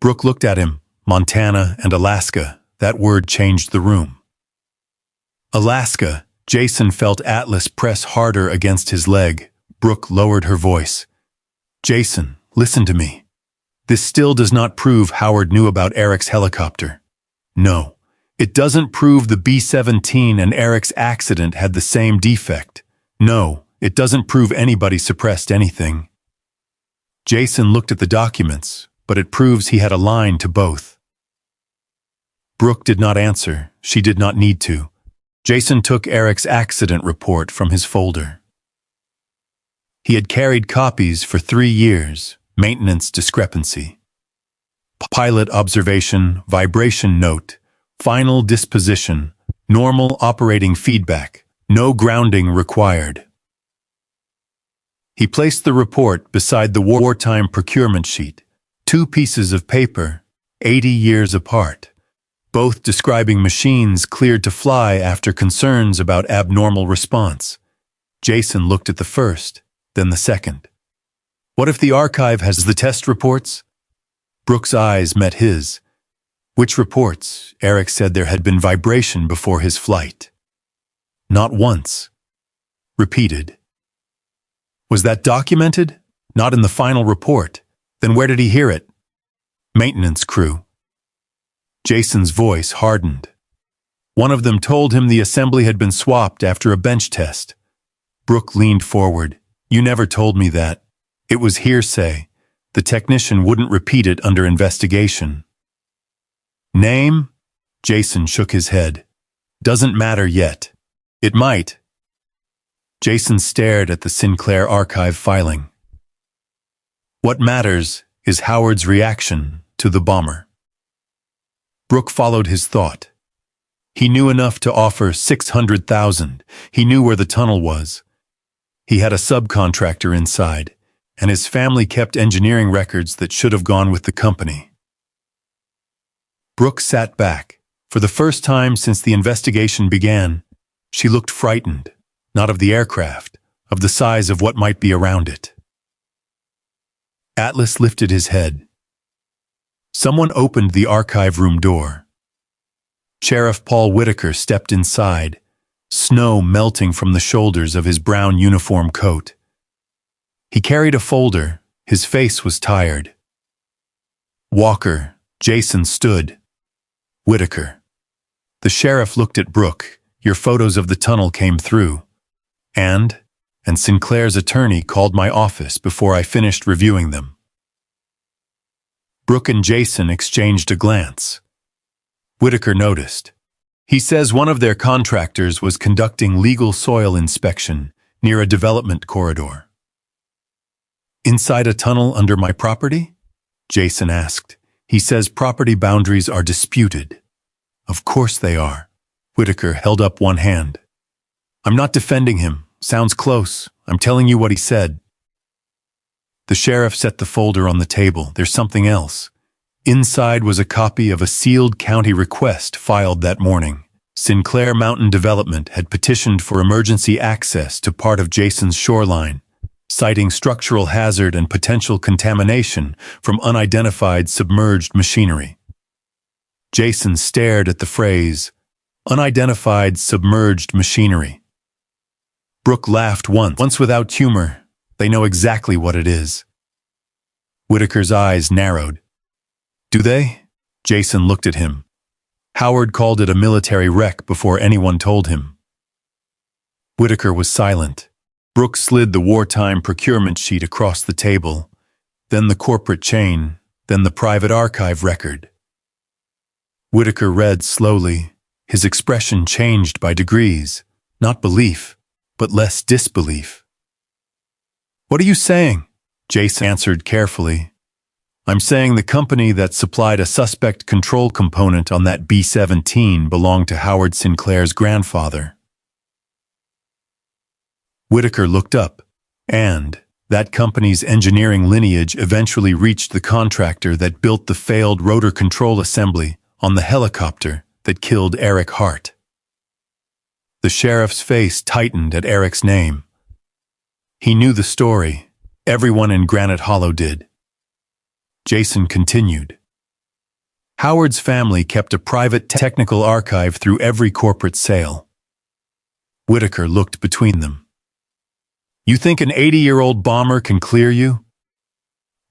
Brooke looked at him. Montana and Alaska. That word changed the room. Alaska. Jason felt Atlas press harder against his leg. Brooke lowered her voice. Jason, listen to me. This still does not prove Howard knew about Eric's helicopter. No, it doesn't prove the B-17 and Eric's accident had the same defect. No, it doesn't prove anybody suppressed anything. Jason looked at the documents, but it proves he had a line to both. Brooke did not answer. She did not need to. Jason took Eric's accident report from his folder. He had carried copies for 3 years. Maintenance discrepancy. Pilot observation, vibration note, final disposition, normal operating feedback, no grounding required. He placed the report beside the wartime procurement sheet, 2 pieces of paper, 80 years apart, both describing machines cleared to fly after concerns about abnormal response. Jason looked at the first, then the second. What if the archive has the test reports? Brooke's eyes met his. Which reports? Eric said there had been vibration before his flight. Not once. Repeated. Was that documented? Not in the final report. Then where did he hear it? Maintenance crew. Jason's voice hardened. One of them told him the assembly had been swapped after a bench test. Brooke leaned forward. You never told me that. It was hearsay. The technician wouldn't repeat it under investigation. Name? Jason shook his head. Doesn't matter yet. It might. Jason stared at the Sinclair archive filing. What matters is Howard's reaction to the bomber. Brooke followed his thought. He knew enough to offer $600,000. He knew where the tunnel was. He had a subcontractor inside, and his family kept engineering records that should have gone with the company. Brooke sat back. For the first time since the investigation began, she looked frightened, not of the aircraft, of the size of what might be around it. Atlas lifted his head. Someone opened the archive room door. Sheriff Paul Whitaker stepped inside, snow melting from the shoulders of his brown uniform coat. He carried a folder. His face was tired. Walker, Jason stood. Whitaker. The sheriff looked at Brooke. Your photos of the tunnel came through. And Sinclair's attorney called my office before I finished reviewing them. Brooke and Jason exchanged a glance. Whitaker noticed. He says one of their contractors was conducting legal soil inspection near a development corridor. Inside a tunnel under my property? Jason asked. He says property boundaries are disputed. Of course they are. Whitaker held up one hand. I'm not defending him. Sounds close. I'm telling you what he said. The sheriff set the folder on the table. There's something else. Inside was a copy of a sealed county request filed that morning. Sinclair Mountain Development had petitioned for emergency access to part of Jason's shoreline, citing structural hazard and potential contamination from unidentified submerged machinery. Jason stared at the phrase, unidentified submerged machinery. Brooke laughed once without humor. They know exactly what it is. Whitaker's eyes narrowed. Do they? Jason looked at him. Howard called it a military wreck before anyone told him. Whitaker was silent. Brooke slid the wartime procurement sheet across the table, then the corporate chain, then the private archive record. Whitaker read slowly. His expression changed by degrees, not belief, but less disbelief. What are you saying? Jason answered carefully. I'm saying the company that supplied a suspect control component on that B-17 belonged to Howard Sinclair's grandfather. Whitaker looked up, and that company's engineering lineage eventually reached the contractor that built the failed rotor control assembly on the helicopter that killed Eric Hart. The sheriff's face tightened at Eric's name. He knew the story. Everyone in Granite Hollow did. Jason continued. Howard's family kept a private technical archive through every corporate sale. Whitaker looked between them. You think an 80-year-old bomber can clear you?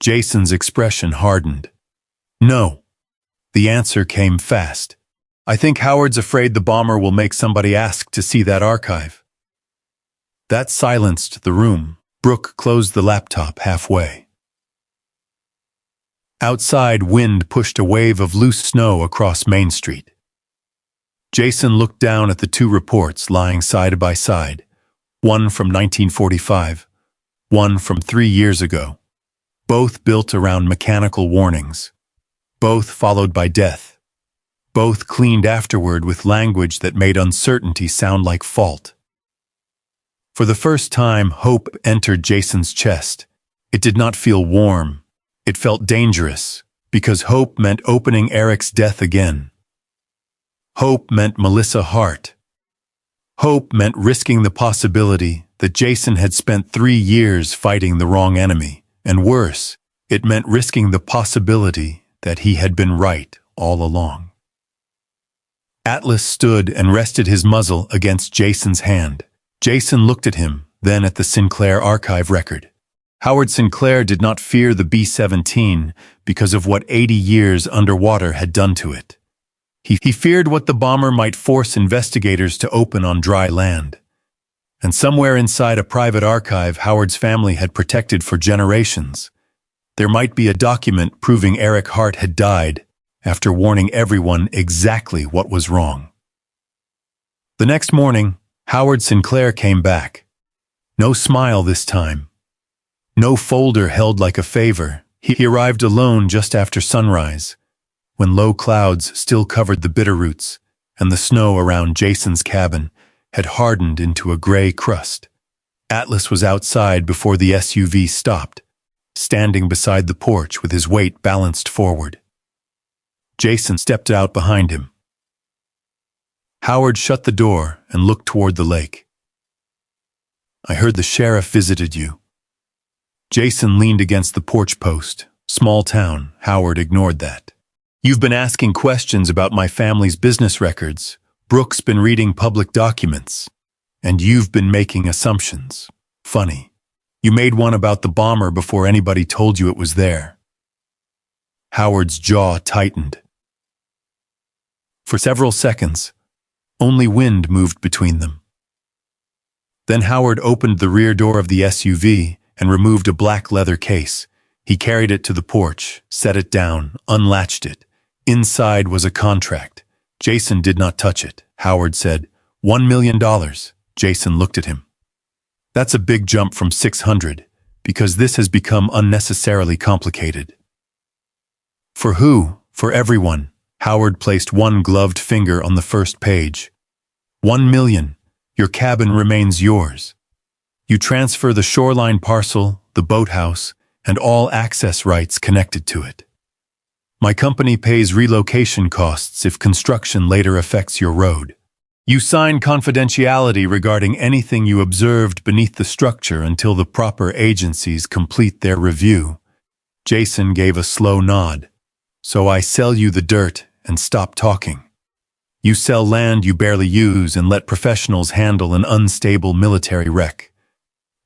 Jason's expression hardened. No. The answer came fast. I think Howard's afraid the bomber will make somebody ask to see that archive. That silenced the room. Brooke closed the laptop halfway. Outside, wind pushed a wave of loose snow across Main Street. Jason looked down at the two reports lying side by side, one from 1945, one from 3 years ago, both built around mechanical warnings, both followed by death, both cleaned afterward with language that made uncertainty sound like fault. For the first time, hope entered Jason's chest. It did not feel warm. It felt dangerous, because hope meant opening Eric's death again. Hope meant Melissa Hart. Hope meant risking the possibility that Jason had spent 3 years fighting the wrong enemy, and worse, it meant risking the possibility that he had been right all along. Atlas stood and rested his muzzle against Jason's hand. Jason looked at him, then at the Sinclair archive record. Howard Sinclair did not fear the B-17 because of what 80 years underwater had done to it. He feared what the bomber might force investigators to open on dry land. And somewhere inside a private archive Howard's family had protected for generations, there might be a document proving Eric Hart had died after warning everyone exactly what was wrong. The next morning, Howard Sinclair came back. No smile this time. No folder held like a favor. He arrived alone just after sunrise, when low clouds still covered the bitterroots and the snow around Jason's cabin had hardened into a gray crust. Atlas was outside before the SUV stopped, standing beside the porch with his weight balanced forward. Jason stepped out behind him. Howard shut the door and looked toward the lake. "I heard the sheriff visited you." Jason leaned against the porch post. Small town, Howard ignored that. "You've been asking questions about my family's business records. Brooke's been reading public documents. And you've been making assumptions. Funny. You made one about the bomber before anybody told you it was there." Howard's jaw tightened. For several seconds, only wind moved between them. Then Howard opened the rear door of the SUV and removed a black leather case. He carried it to the porch, set it down, unlatched it. Inside was a contract. Jason did not touch it. Howard said, $1 million. Jason looked at him. "That's a big jump from 600, because this has become unnecessarily complicated." "For who?" "For everyone." Howard placed one gloved finger on the first page. $1 million. Your cabin remains yours. You transfer the shoreline parcel, the boathouse, and all access rights connected to it. My company pays relocation costs if construction later affects your road. You sign confidentiality regarding anything you observed beneath the structure until the proper agencies complete their review. Jason gave a slow nod. "So I sell you the dirt and stop talking. You sell land you barely use and let professionals handle an unstable military wreck.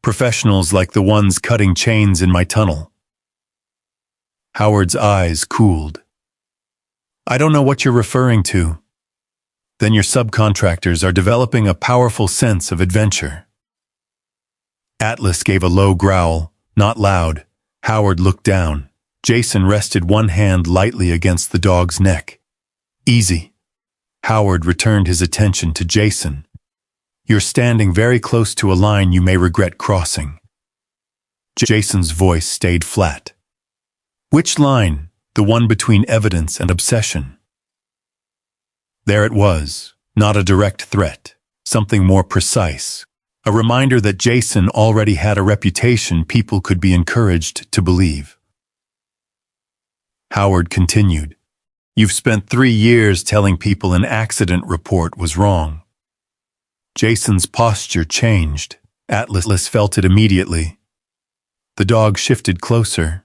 Professionals like the ones cutting chains in my tunnel." Howard's eyes cooled. "I don't know what you're referring to." "Then your subcontractors are developing a powerful sense of adventure." Atlas gave a low growl, not loud. Howard looked down. Jason rested one hand lightly against the dog's neck. "Easy." Howard returned his attention to Jason. "You're standing very close to a line you may regret crossing." Jason's voice stayed flat. "Which line? The one between evidence and obsession?" There it was, not a direct threat, something more precise. A reminder that Jason already had a reputation people could be encouraged to believe. Howard continued, "You've spent 3 years telling people an accident report was wrong." Jason's posture changed. Atlas felt it immediately. The dog shifted closer.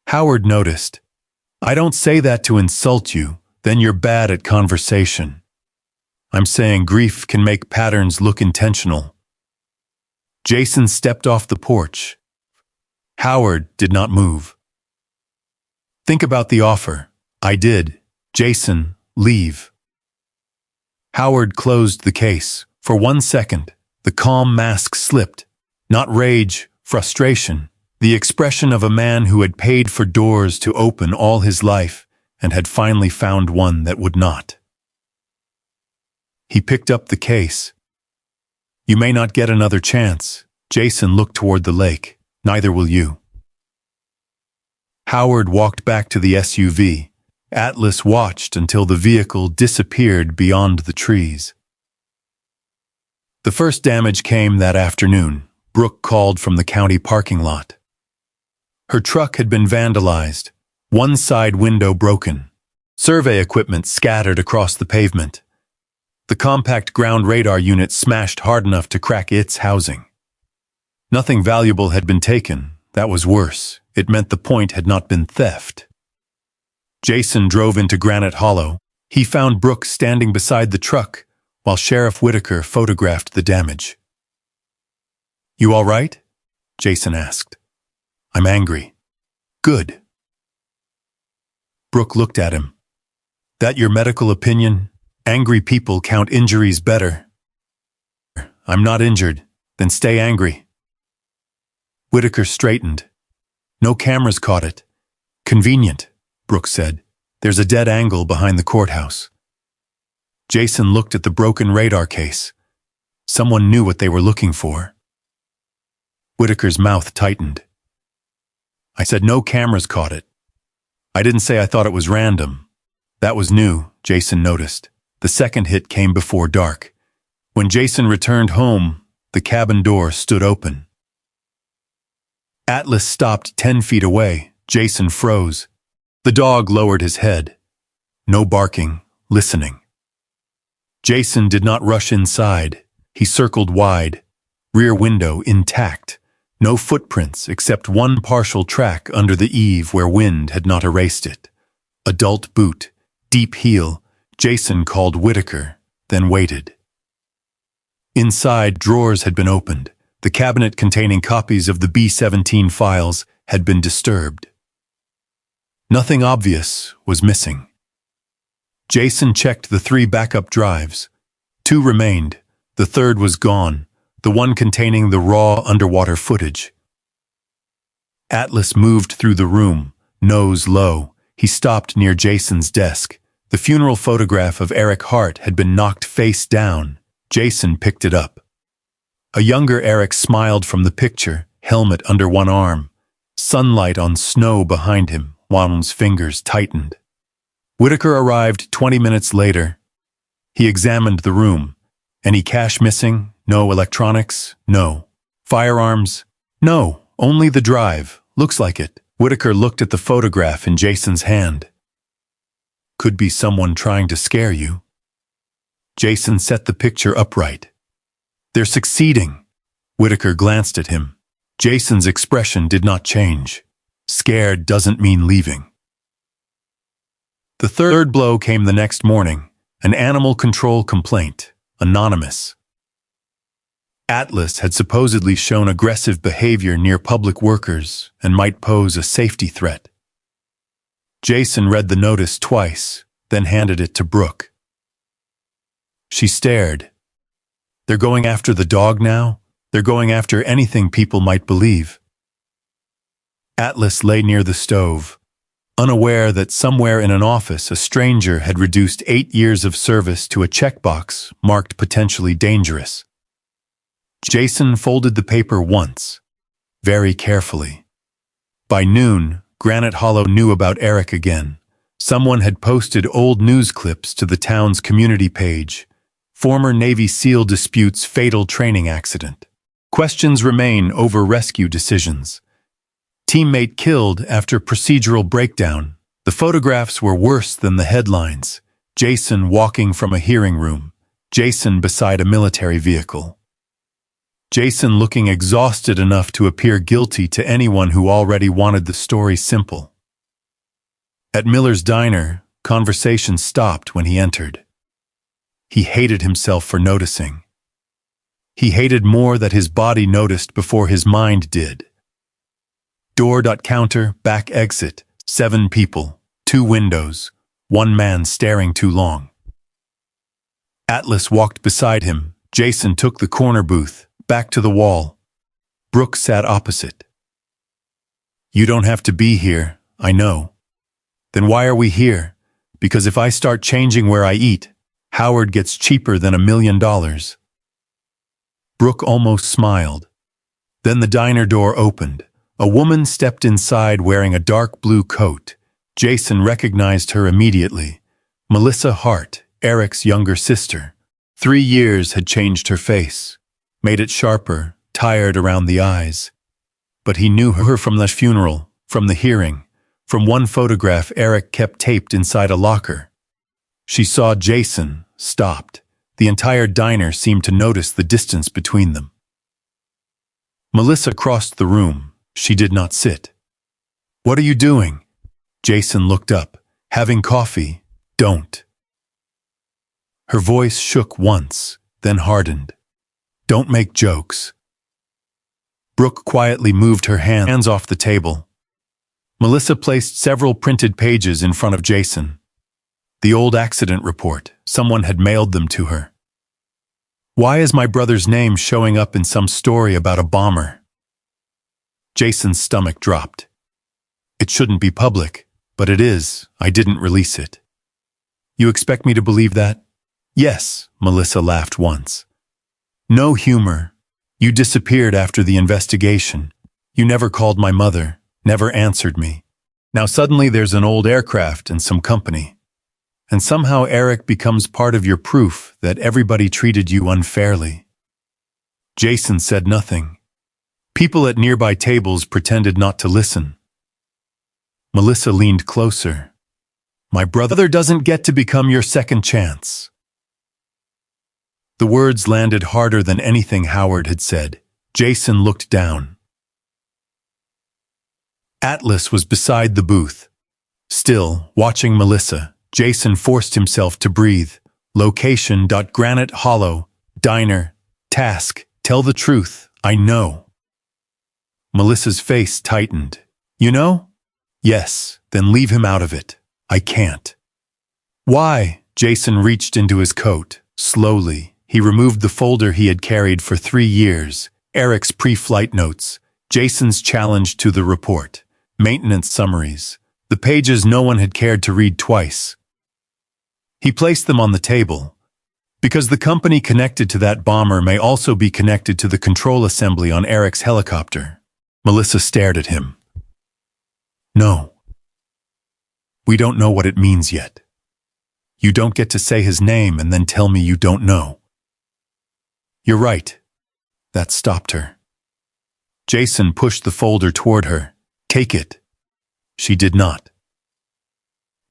Howard noticed. "I don't say that to insult you, then you're bad at conversation. I'm saying grief can make patterns look intentional." Jason stepped off the porch. Howard did not move. "Think about the offer." "I did." "Jason, leave." Howard closed the case. For 1 second, the calm mask slipped. Not rage, frustration. The expression of a man who had paid for doors to open all his life and had finally found one that would not. He picked up the case. "You may not get another chance." Jason looked toward the lake. "Neither will you." Howard walked back to the SUV. Atlas watched until the vehicle disappeared beyond the trees. The first damage came that afternoon. Brooke called from the county parking lot. Her truck had been vandalized, one side window broken. Survey equipment scattered across the pavement. The compact ground radar unit smashed hard enough to crack its housing. Nothing valuable had been taken. That was worse. It meant the point had not been theft. Jason drove into Granite Hollow. He found Brooke standing beside the truck while Sheriff Whitaker photographed the damage. "You all right?" Jason asked. "I'm angry." "Good." Brooke looked at him. "That your medical opinion? Angry people count injuries better." "I'm not injured." "Then stay angry." Whitaker straightened. "No cameras caught it." "Convenient," Brooke said. "There's a dead angle behind the courthouse." Jason looked at the broken radar case. Someone knew what they were looking for. Whitaker's mouth tightened. I said no cameras caught it. I didn't say I thought it was random. That was new, Jason noticed. The second hit came before dark. When Jason returned home, the cabin door stood open. Atlas stopped 10 feet away. Jason froze. The dog lowered his head. No barking, listening. Jason did not rush inside. He circled wide, rear window intact. No footprints except one partial track under the eave where wind had not erased it. Adult boot, deep heel. Jason called Whitaker, then waited. Inside, drawers had been opened. The cabinet containing copies of the B-17 files had been disturbed. Nothing obvious was missing. Jason checked the 3 backup drives. 2 remained. The third was gone, the one containing the raw underwater footage. Atlas moved through the room, nose low. He stopped near Jason's desk. The funeral photograph of Eric Hart had been knocked face down. Jason picked it up. A younger Eric smiled from the picture, helmet under one arm. Sunlight on snow behind him. Juan's fingers tightened. Whitaker arrived 20 minutes later. He examined the room. Any cash missing? No electronics? No. Firearms? No. Only the drive. Looks like it. Whitaker looked at the photograph in Jason's hand. Could be someone trying to scare you. Jason set the picture upright. They're succeeding. Whitaker glanced at him. Jason's expression did not change. Scared doesn't mean leaving. The third blow came the next morning. An animal control complaint. Anonymous. Atlas had supposedly shown aggressive behavior near public workers and might pose a safety threat. Jason read the notice twice, then handed it to Brooke. She stared. They're going after the dog now? They're going after anything people might believe. Atlas lay near the stove, unaware that somewhere in an office a stranger had reduced 8 years of service to a checkbox marked potentially dangerous. Jason folded the paper once, very carefully. By noon, Granite Hollow knew about Eric again. Someone had posted old news clips to the town's community page. Former Navy SEAL disputes fatal training accident. Questions remain over rescue decisions. Teammate killed after procedural breakdown. The photographs were worse than the headlines. Jason walking from a hearing room. Jason beside a military vehicle. Jason looking exhausted enough to appear guilty to anyone who already wanted the story simple. At Miller's diner, conversation stopped when he entered. He hated himself for noticing. He hated more that his body noticed before his mind did. Door. Counter, back exit, 7 people, 2 windows, 1 man staring too long. Atlas walked beside him. Jason took the corner booth, back to the wall. Brooke sat opposite. You don't have to be here, I know. Then why are we here? Because if I start changing where I eat, Howard gets cheaper than $1 million. Brooke almost smiled. Then the diner door opened. A woman stepped inside wearing a dark blue coat. Jason recognized her immediately. Melissa Hart, Eric's younger sister. 3 years had changed her face, made it sharper, tired around the eyes. But he knew her from the funeral, from the hearing, from one photograph Eric kept taped inside a locker. She saw Jason, stopped. The entire diner seemed to notice the distance between them. Melissa crossed the room. She did not sit. What are you doing? Jason looked up. Having coffee. Don't. Her voice shook once, then hardened. Don't make jokes. Brooke quietly moved her hands off the table. Melissa placed several printed pages in front of Jason. The old accident report. Someone had mailed them to her. Why is my brother's name showing up in some story about a bomber? Jason's stomach dropped. It shouldn't be public, but it is. I didn't release it. You expect me to believe that? Yes, Melissa laughed once. No humor. You disappeared after the investigation. You never called my mother, never answered me. Now suddenly there's an old aircraft and some company. And somehow Eric becomes part of your proof that everybody treated you unfairly. Jason said nothing. People at nearby tables pretended not to listen. Melissa leaned closer. My brother doesn't get to become your second chance. The words landed harder than anything Howard had said. Jason looked down. Atlas was beside the booth. Still, watching Melissa, Jason forced himself to breathe. Location: Granite Hollow, diner, task, tell the truth, I know. Melissa's face tightened. You know? Yes, then leave him out of it. I can't. Why? Jason reached into his coat. Slowly, he removed the folder he had carried for 3 years. Eric's pre-flight notes, Jason's challenge to the report, maintenance summaries, the pages no one had cared to read twice. He placed them on the table, because the company connected to that bomber may also be connected to the control assembly on Eric's helicopter. Melissa stared at him. No. We don't know what it means yet. You don't get to say his name and then tell me you don't know. You're right. That stopped her. Jason pushed the folder toward her. Take it. She did not.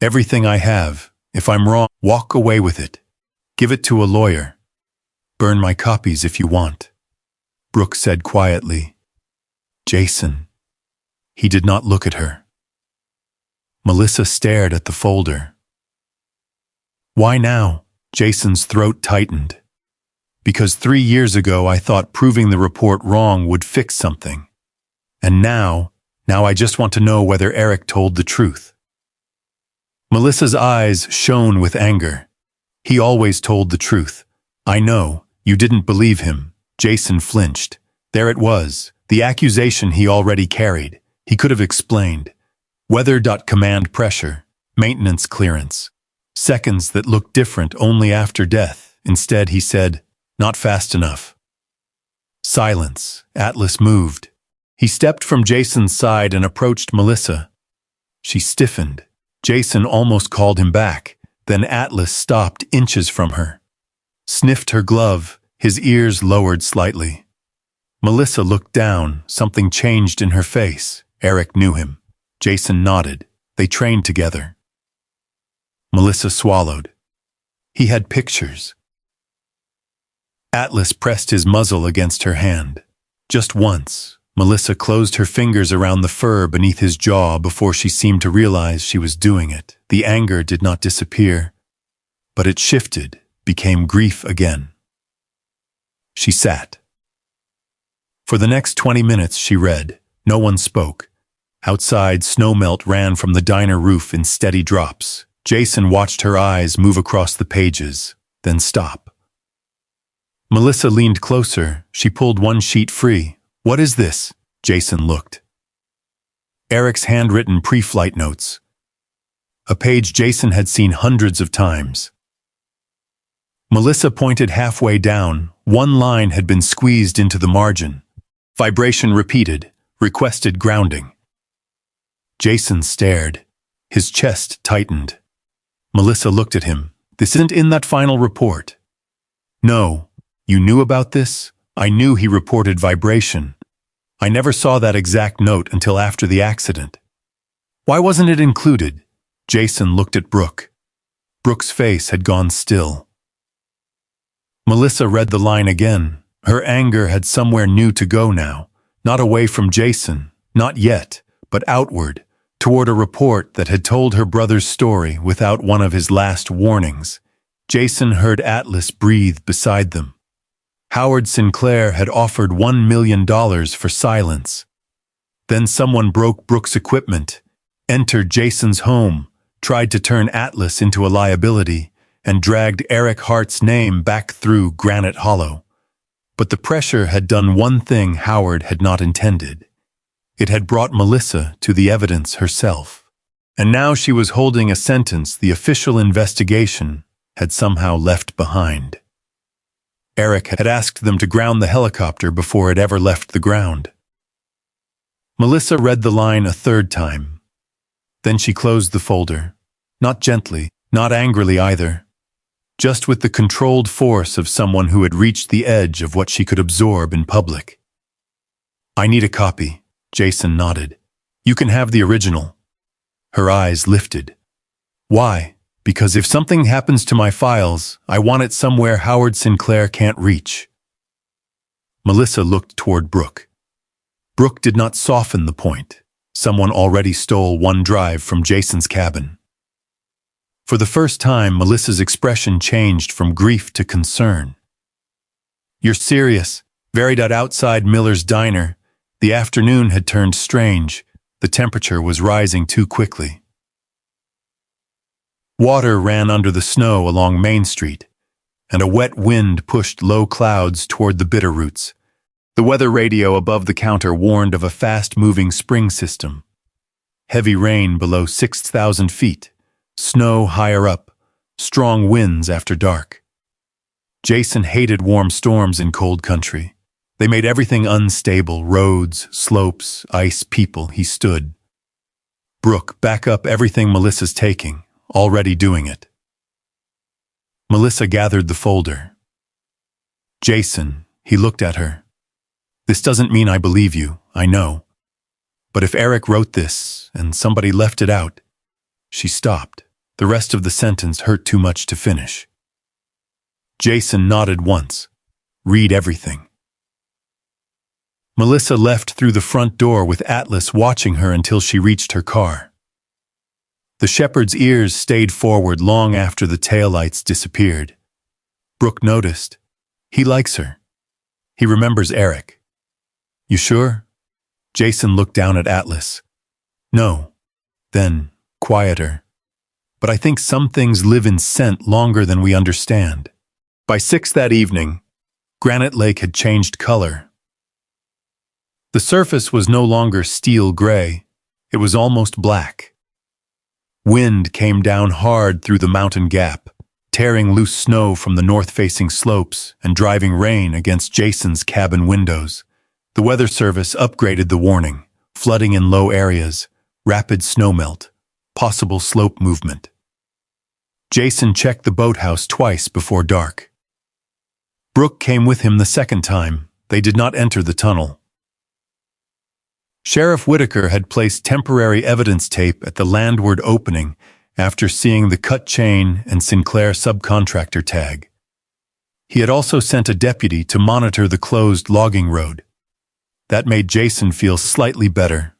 Everything I have, if I'm wrong, walk away with it. Give it to a lawyer. Burn my copies if you want. Brooke said quietly. Jason. He did not look at her. Melissa stared at the folder. Why now? Jason's throat tightened. Because 3 years ago I thought proving the report wrong would fix something. And now I just want to know whether Eric told the truth. Melissa's eyes shone with anger. He always told the truth. I know, you didn't believe him. Jason flinched. There it was, the accusation he already carried. He could have explained. Weather. Command pressure, maintenance clearance. Seconds that looked different only after death. Instead he said, not fast enough. Silence. Atlas moved. He stepped from Jason's side and approached Melissa. She stiffened. Jason almost called him back. Then Atlas stopped inches from her. Sniffed her glove, his ears lowered slightly. Melissa looked down, something changed in her face. Eric knew him. Jason nodded. They trained together. Melissa swallowed. He had pictures. Atlas pressed his muzzle against her hand. Just once, Melissa closed her fingers around the fur beneath his jaw before she seemed to realize she was doing it. The anger did not disappear, but it shifted, became grief again. She sat. For the next 20 minutes she read. No one spoke. Outside, snowmelt ran from the diner roof in steady drops. Jason watched her eyes move across the pages, then stop. Melissa leaned closer. She pulled one sheet free. What is this? Jason looked. Eric's handwritten pre-flight notes. A page Jason had seen hundreds of times. Melissa pointed halfway down. One line had been squeezed into the margin. Vibration repeated. Requested grounding. Jason stared. His chest tightened. Melissa looked at him. This isn't in that final report. No. You knew about this? I knew he reported vibration. I never saw that exact note until after the accident. Why wasn't it included? Jason looked at Brooke. Brooke's face had gone still. Melissa read the line again. Her anger had somewhere new to go now. Not away from Jason, not yet, but outward, toward a report that had told her brother's story without one of his last warnings. Jason heard Atlas breathe beside them. Howard Sinclair had offered $1 million for silence. Then someone broke Brooke's equipment, entered Jason's home, tried to turn Atlas into a liability, and dragged Eric Hart's name back through Granite Hollow. But the pressure had done one thing Howard had not intended. It had brought Melissa to the evidence herself. And now she was holding a sentence the official investigation had somehow left behind. Eric had asked them to ground the helicopter before it ever left the ground. Melissa read the line a third time. Then she closed the folder. Not gently, not angrily either. Just with the controlled force of someone who had reached the edge of what she could absorb in public. "I need a copy," Jason nodded. "You can have the original." Her eyes lifted. "Why?" "Because if something happens to my files, I want it somewhere Howard Sinclair can't reach." Melissa looked toward Brooke. Brooke did not soften the point. Someone already stole one drive from Jason's cabin. For the first time, Melissa's expression changed from grief to concern. "You're serious?" Varied outside Miller's diner. The afternoon had turned strange. The temperature was rising too quickly. Water ran under the snow along Main Street, and a wet wind pushed low clouds toward the Bitterroots. The weather radio above the counter warned of a fast-moving spring system. Heavy rain below 6,000 feet, snow higher up, strong winds after dark. Jason hated warm storms in cold country. They made everything unstable: roads, slopes, ice, people. He stood. "Brooke, back up everything Melissa's taking. Already doing it." Melissa gathered the folder. "Jason," he looked at her. "This doesn't mean I believe you, I know. But if Eric wrote this and somebody left it out..." She stopped. The rest of the sentence hurt too much to finish. Jason nodded once. "Read everything." Melissa left through the front door with Atlas watching her until she reached her car. The shepherd's ears stayed forward long after the taillights disappeared. Brooke noticed. He likes her. He remembers Eric. "You sure?" Jason looked down at Atlas. "No." Then, quieter. "But I think some things live in scent longer than we understand." By 6 that evening, Granite Lake had changed color. The surface was no longer steel gray. It was almost black. Wind came down hard through the mountain gap, tearing loose snow from the north-facing slopes and driving rain against Jason's cabin windows. The Weather Service upgraded the warning: flooding in low areas, rapid snowmelt, possible slope movement. Jason checked the boathouse twice before dark. Brooke came with him the second time. They did not enter the tunnel. Sheriff Whitaker had placed temporary evidence tape at the landward opening after seeing the cut chain and Sinclair subcontractor tag. He had also sent a deputy to monitor the closed logging road. That made Jason feel slightly better,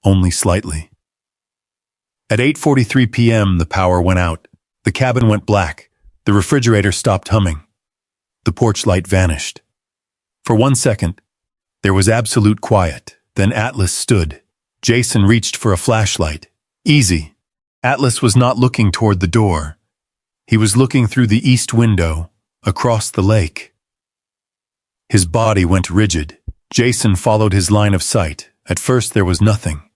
only slightly. At 8:43 p.m. the power went out. The cabin went black. The refrigerator stopped humming. The porch light vanished. For 1 second, there was absolute quiet. Then Atlas stood. Jason reached for a flashlight. Easy. Atlas was not looking toward the door. He was looking through the east window, across the lake. His body went rigid. Jason followed his line of sight. At first there was nothing.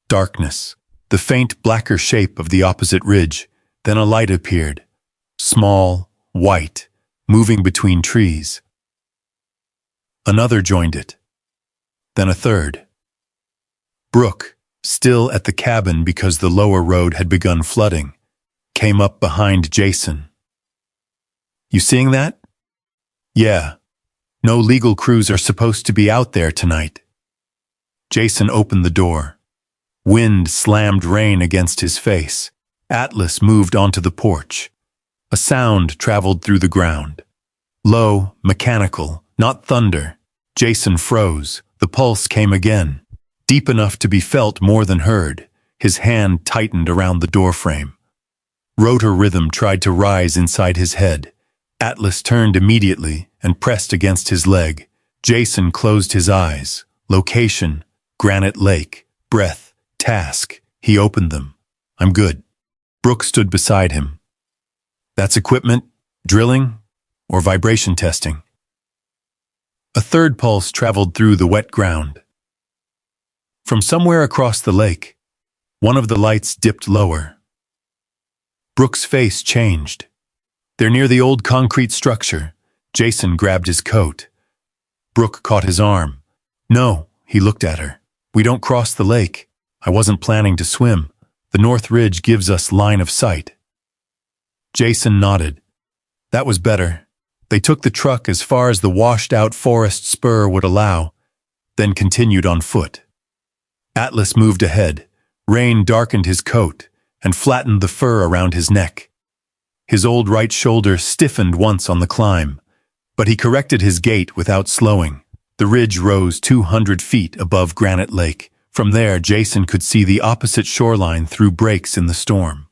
Darkness. The faint, blacker shape of the opposite ridge. Then a light appeared. Small, white, moving between trees. Another joined it. Then a third. Brooke, still at the cabin because the lower road had begun flooding, came up behind Jason. "You seeing that?" "Yeah. No legal crews are supposed to be out there tonight." Jason opened the door. Wind slammed rain against his face. Atlas moved onto the porch. A sound traveled through the ground. Low, mechanical, not thunder. Jason froze. The pulse came again, deep enough to be felt more than heard. His hand tightened around the doorframe. Rotor rhythm tried to rise inside his head. Atlas turned immediately and pressed against his leg. Jason closed his eyes. Location, Granite Lake. Breath, task. He opened them. "I'm good." Brooke stood beside him. "That's equipment, drilling, or vibration testing?" A third pulse traveled through the wet ground. From somewhere across the lake, one of the lights dipped lower. Brooke's face changed. "They're near the old concrete structure." Jason grabbed his coat. Brooke caught his arm. No, he looked at her. We don't cross the lake. I wasn't planning to swim. The North Ridge gives us line of sight. Jason nodded. That was better. They took the truck as far as the washed-out forest spur would allow, then continued on foot. Atlas moved ahead. Rain darkened his coat and flattened the fur around his neck. His old right shoulder stiffened once on the climb, but he corrected his gait without slowing. The ridge rose 200 feet above Granite Lake. From there, Jason could see the opposite shoreline through breaks in the storm.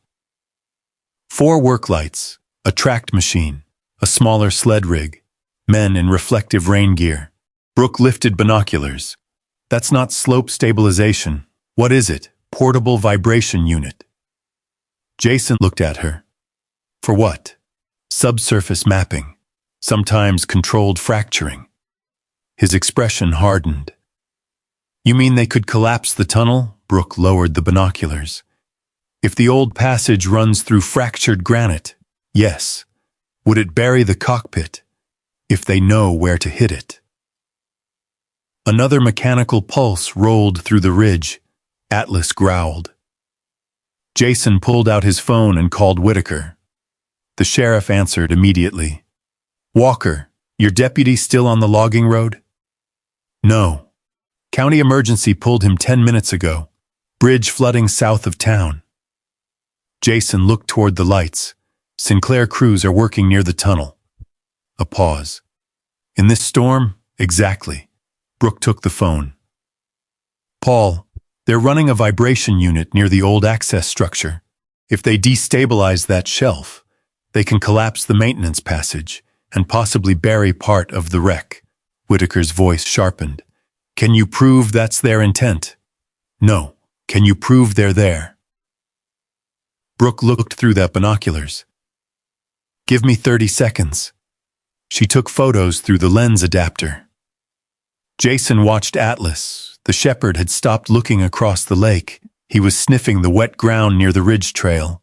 4 work lights, a tracked machine, a smaller sled rig, men in reflective rain gear. Brooke lifted binoculars. That's not slope stabilization. What is it? Portable vibration unit. Jason looked at her. For what? Subsurface mapping, sometimes controlled fracturing. His expression hardened. You mean they could collapse the tunnel? Brooke lowered the binoculars. If the old passage runs through fractured granite, yes. Would it bury the cockpit? If they know where to hit it. Another mechanical pulse rolled through the ridge. Atlas growled. Jason pulled out his phone and called Whitaker. The sheriff answered immediately. Walker, your deputy still on the logging road? No. County emergency pulled him 10 minutes ago. Bridge flooding south of town. Jason looked toward the lights. Sinclair crews are working near the tunnel. A pause. In this storm? Exactly. Brooke took the phone. Paul, they're running a vibration unit near the old access structure. If they destabilize that shelf, they can collapse the maintenance passage and possibly bury part of the wreck. Whitaker's voice sharpened. Can you prove that's their intent? No. Can you prove they're there? Brooke looked through the binoculars. Give me 30 seconds. She took photos through the lens adapter. Jason watched Atlas. The shepherd had stopped looking across the lake. He was sniffing the wet ground near the ridge trail.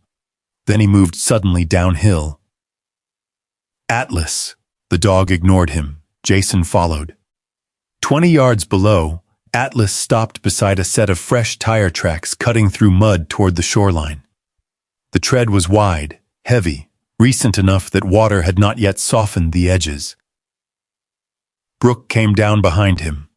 Then he moved suddenly downhill. Atlas. The dog ignored him. Jason followed. 20 yards below, Atlas stopped beside a set of fresh tire tracks cutting through mud toward the shoreline. The tread was wide, heavy, recent enough that water had not yet softened the edges. Brooke came down behind him.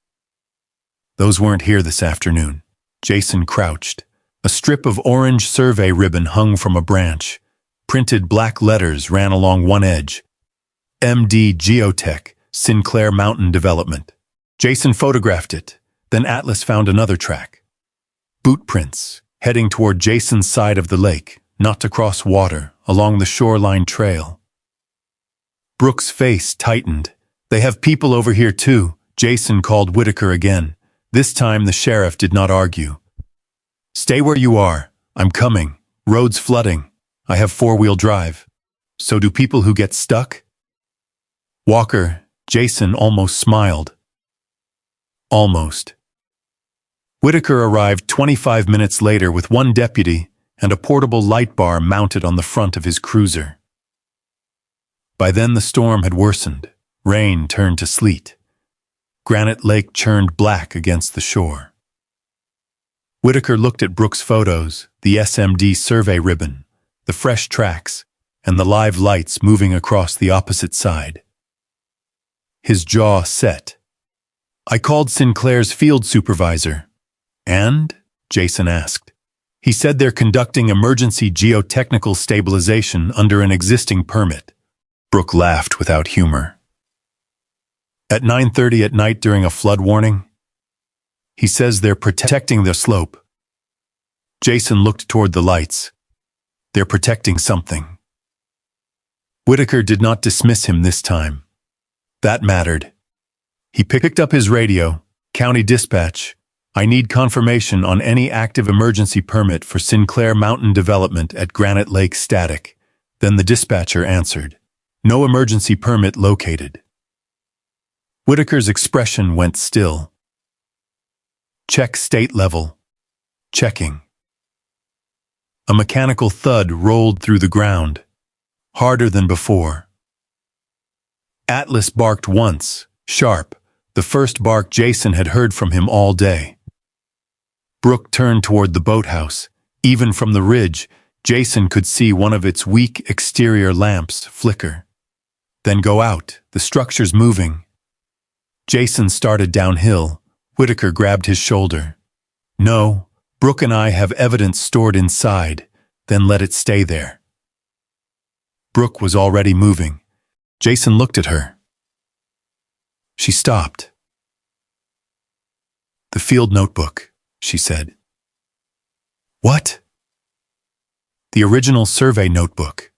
Those weren't here this afternoon. Jason crouched. A strip of orange survey ribbon hung from a branch. Printed black letters ran along one edge. MD Geotech, Sinclair Mountain Development. Jason photographed it. Then Atlas found another track. Boot prints, heading toward Jason's side of the lake, not to cross water, along the shoreline trail. Brooke's face tightened. They have people over here too. Jason called Whitaker again. This time the sheriff did not argue. Stay where you are. I'm coming. Road's flooding. I have 4-wheel drive. So do people who get stuck? Walker, Jason almost smiled. Almost. Whitaker arrived 25 minutes later with 1 deputy and a portable light bar mounted on the front of his cruiser. By then the storm had worsened. Rain turned to sleet. Granite Lake churned black against the shore. Whitaker looked at Brooke's photos, the SMD survey ribbon, the fresh tracks, and the live lights moving across the opposite side. His jaw set. I called Sinclair's field supervisor. And? Jason asked. He said they're conducting emergency geotechnical stabilization under an existing permit. Brooke laughed without humor. At 9:30 at night during a flood warning? He says they're protecting the slope. Jason looked toward the lights. They're protecting something. Whitaker did not dismiss him this time. That mattered. He picked up his radio. County dispatch. I need confirmation on any active emergency permit for Sinclair Mountain Development at Granite Lake static. Then the dispatcher answered. No emergency permit located. Whitaker's expression went still. Check state level. Checking. A mechanical thud rolled through the ground, harder than before. Atlas barked once, sharp, the first bark Jason had heard from him all day. Brooke turned toward the boathouse. Even from the ridge, Jason could see one of its weak exterior lamps flicker. Then go out, the structure's moving. Jason started downhill. Whitaker grabbed his shoulder. No, Brooke and I have evidence stored inside, then let it stay there. Brooke was already moving. Jason looked at her. She stopped. The field notebook, she said. What? The original survey notebook.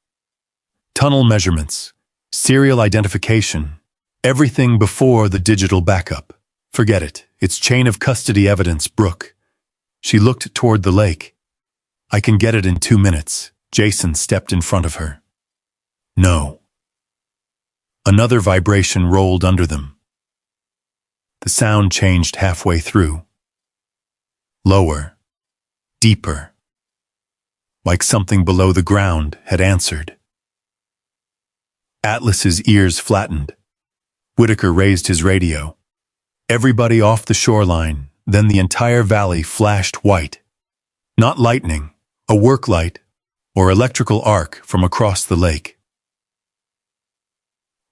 Tunnel measurements, serial identification, everything before the digital backup. Forget it, it's chain of custody evidence, Brooke. She looked toward the lake. I can get it in 2 minutes. Jason stepped in front of her. No. Another vibration rolled under them. The sound changed halfway through. Lower. Deeper. Like something below the ground had answered. Atlas's ears flattened. Whitaker raised his radio. Everybody off the shoreline, then the entire valley flashed white. Not lightning, a work light, or electrical arc from across the lake.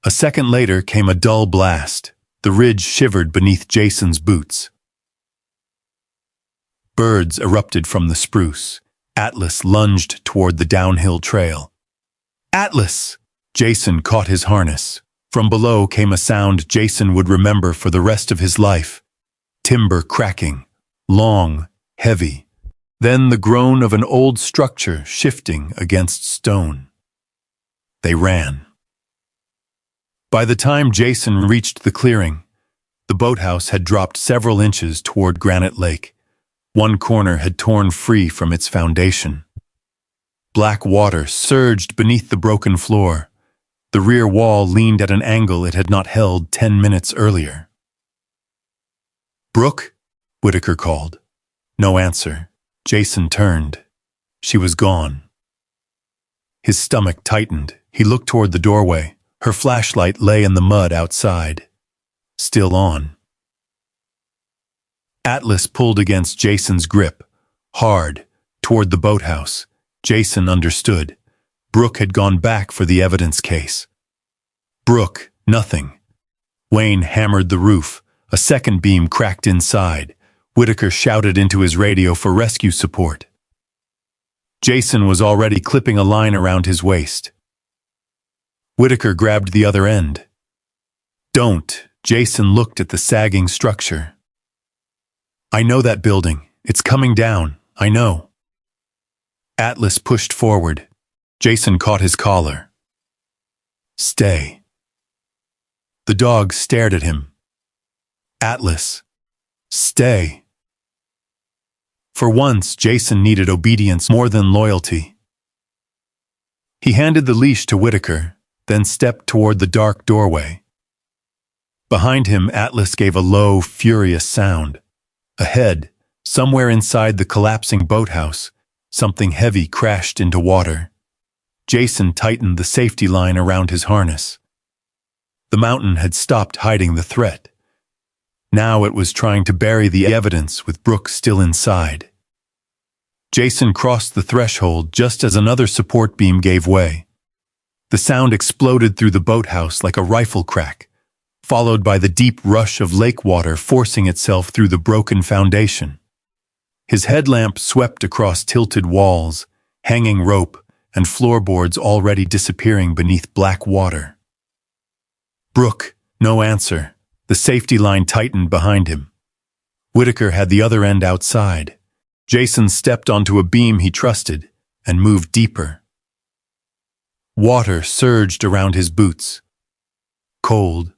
A second later came a dull blast. The ridge shivered beneath Jason's boots. Birds erupted from the spruce. Atlas lunged toward the downhill trail. Atlas! Jason caught his harness. From below came a sound Jason would remember for the rest of his life. Timber cracking, long, heavy. Then the groan of an old structure shifting against stone. They ran. By the time Jason reached the clearing, the boathouse had dropped several inches toward Granite Lake. One corner had torn free from its foundation. Black water surged beneath the broken floor. The rear wall leaned at an angle it had not held 10 minutes earlier. Brooke? Whitaker called. No answer. Jason turned. She was gone. His stomach tightened. He looked toward the doorway. Her flashlight lay in the mud outside. Still on. Atlas pulled against Jason's grip, hard, toward the boathouse. Jason understood. Brooke had gone back for the evidence case. Brooke, nothing. Wayne hammered the roof. A second beam cracked inside. Whitaker shouted into his radio for rescue support. Jason was already clipping a line around his waist. Whitaker grabbed the other end. Don't. Jason looked at the sagging structure. I know that building. It's coming down. I know. Atlas pushed forward. Jason caught his collar. Stay. The dog stared at him. Atlas. Stay. For once, Jason needed obedience more than loyalty. He handed the leash to Whitaker, then stepped toward the dark doorway. Behind him, Atlas gave a low, furious sound. Ahead, somewhere inside the collapsing boathouse, something heavy crashed into water. Jason tightened the safety line around his harness. The mountain had stopped hiding the threat. Now it was trying to bury the evidence with Brooke still inside. Jason crossed the threshold just as another support beam gave way. The sound exploded through the boathouse like a rifle crack, followed by the deep rush of lake water forcing itself through the broken foundation. His headlamp swept across tilted walls, hanging rope, and floorboards already disappearing beneath black water. Brooke, no answer. The safety line tightened behind him. Whitaker had the other end outside. Jason stepped onto a beam he trusted and moved deeper. Water surged around his boots. Cold,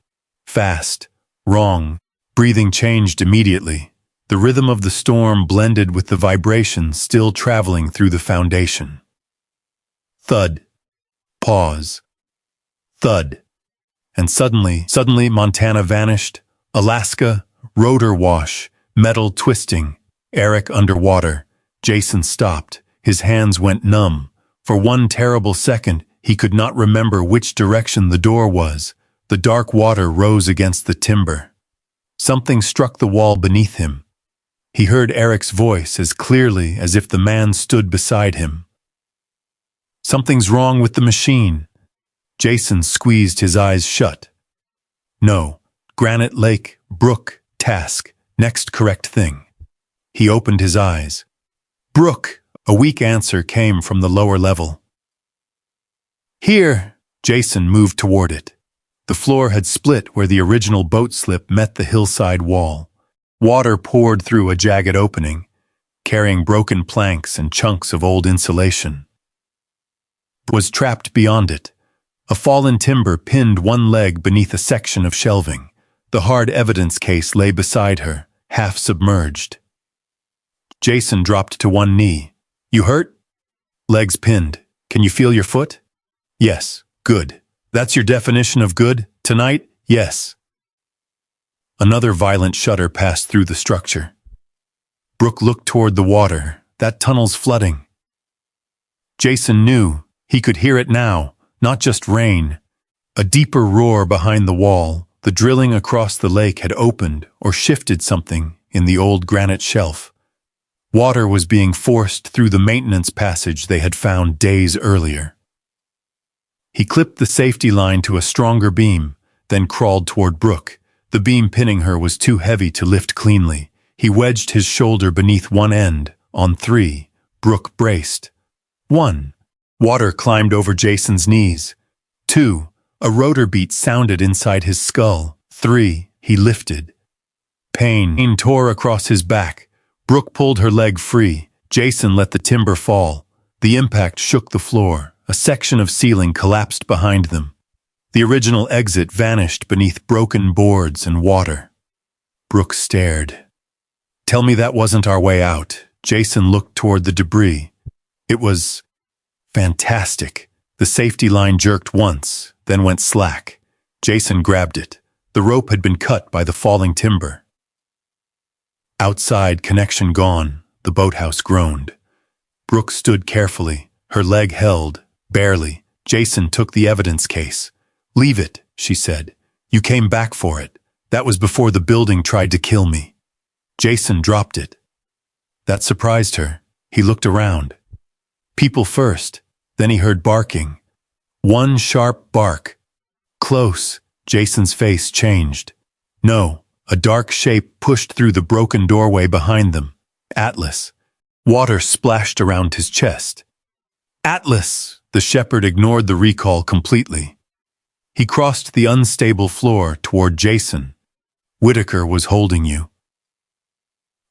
fast, wrong. Breathing changed immediately. The rhythm of the storm blended with the vibration still traveling through the foundation. Thud. Pause. Thud. And suddenly Montana vanished. Alaska, rotor wash, metal twisting, Eric underwater. Jason stopped. His hands went numb. For one terrible second, he could not remember which direction the door was, The dark water rose against the timber. Something struck the wall beneath him. He heard Eric's voice as clearly as if the man stood beside him. "Something's wrong with the machine." Jason squeezed his eyes shut. "No. Granite Lake, Brook, task, next correct thing." He opened his eyes. "Brook," a weak answer came from the lower level. "Here." Jason moved toward it. The floor had split where the original boat slip met the hillside wall. Water poured through a jagged opening, carrying broken planks and chunks of old insulation. Was trapped beyond it. A fallen timber pinned one leg beneath a section of shelving. The hard evidence case lay beside her, half submerged. Jason dropped to one knee. "You hurt?" "Legs pinned. Can you feel your foot?" "Yes." "Good. That's your definition of good? Tonight?" "Yes." Another violent shudder passed through the structure. Brooke looked toward the water. That tunnel's flooding. Jason knew. He could hear it now, not just rain. A deeper roar behind the wall. The drilling across the lake had opened or shifted something in the old granite shelf. Water was being forced through the maintenance passage they had found days earlier. He clipped the safety line to a stronger beam, then crawled toward Brooke. The beam pinning her was too heavy to lift cleanly. He wedged his shoulder beneath one end. On 3, Brooke braced. 1. Water climbed over Jason's knees. 2. A rotor beat sounded inside his skull. 3. He lifted. Pain tore across his back. Brooke pulled her leg free. Jason let the timber fall. The impact shook the floor. A section of ceiling collapsed behind them. The original exit vanished beneath broken boards and water. Brooke stared. "Tell me that wasn't our way out." Jason looked toward the debris. It was fantastic. The safety line jerked once, then went slack. Jason grabbed it. The rope had been cut by the falling timber. Outside, connection gone, the boathouse groaned. Brooke stood carefully, her leg held, barely. Jason took the evidence case. "Leave it," she said. "You came back for it. That was before the building tried to kill me." Jason dropped it. That surprised her. He looked around. People first, then he heard barking. One sharp bark. Close. Jason's face changed. No, a dark shape pushed through the broken doorway behind them. Atlas. Water splashed around his chest. "Atlas!" The shepherd ignored the recall completely. He crossed the unstable floor toward Jason. "Whitaker was holding you."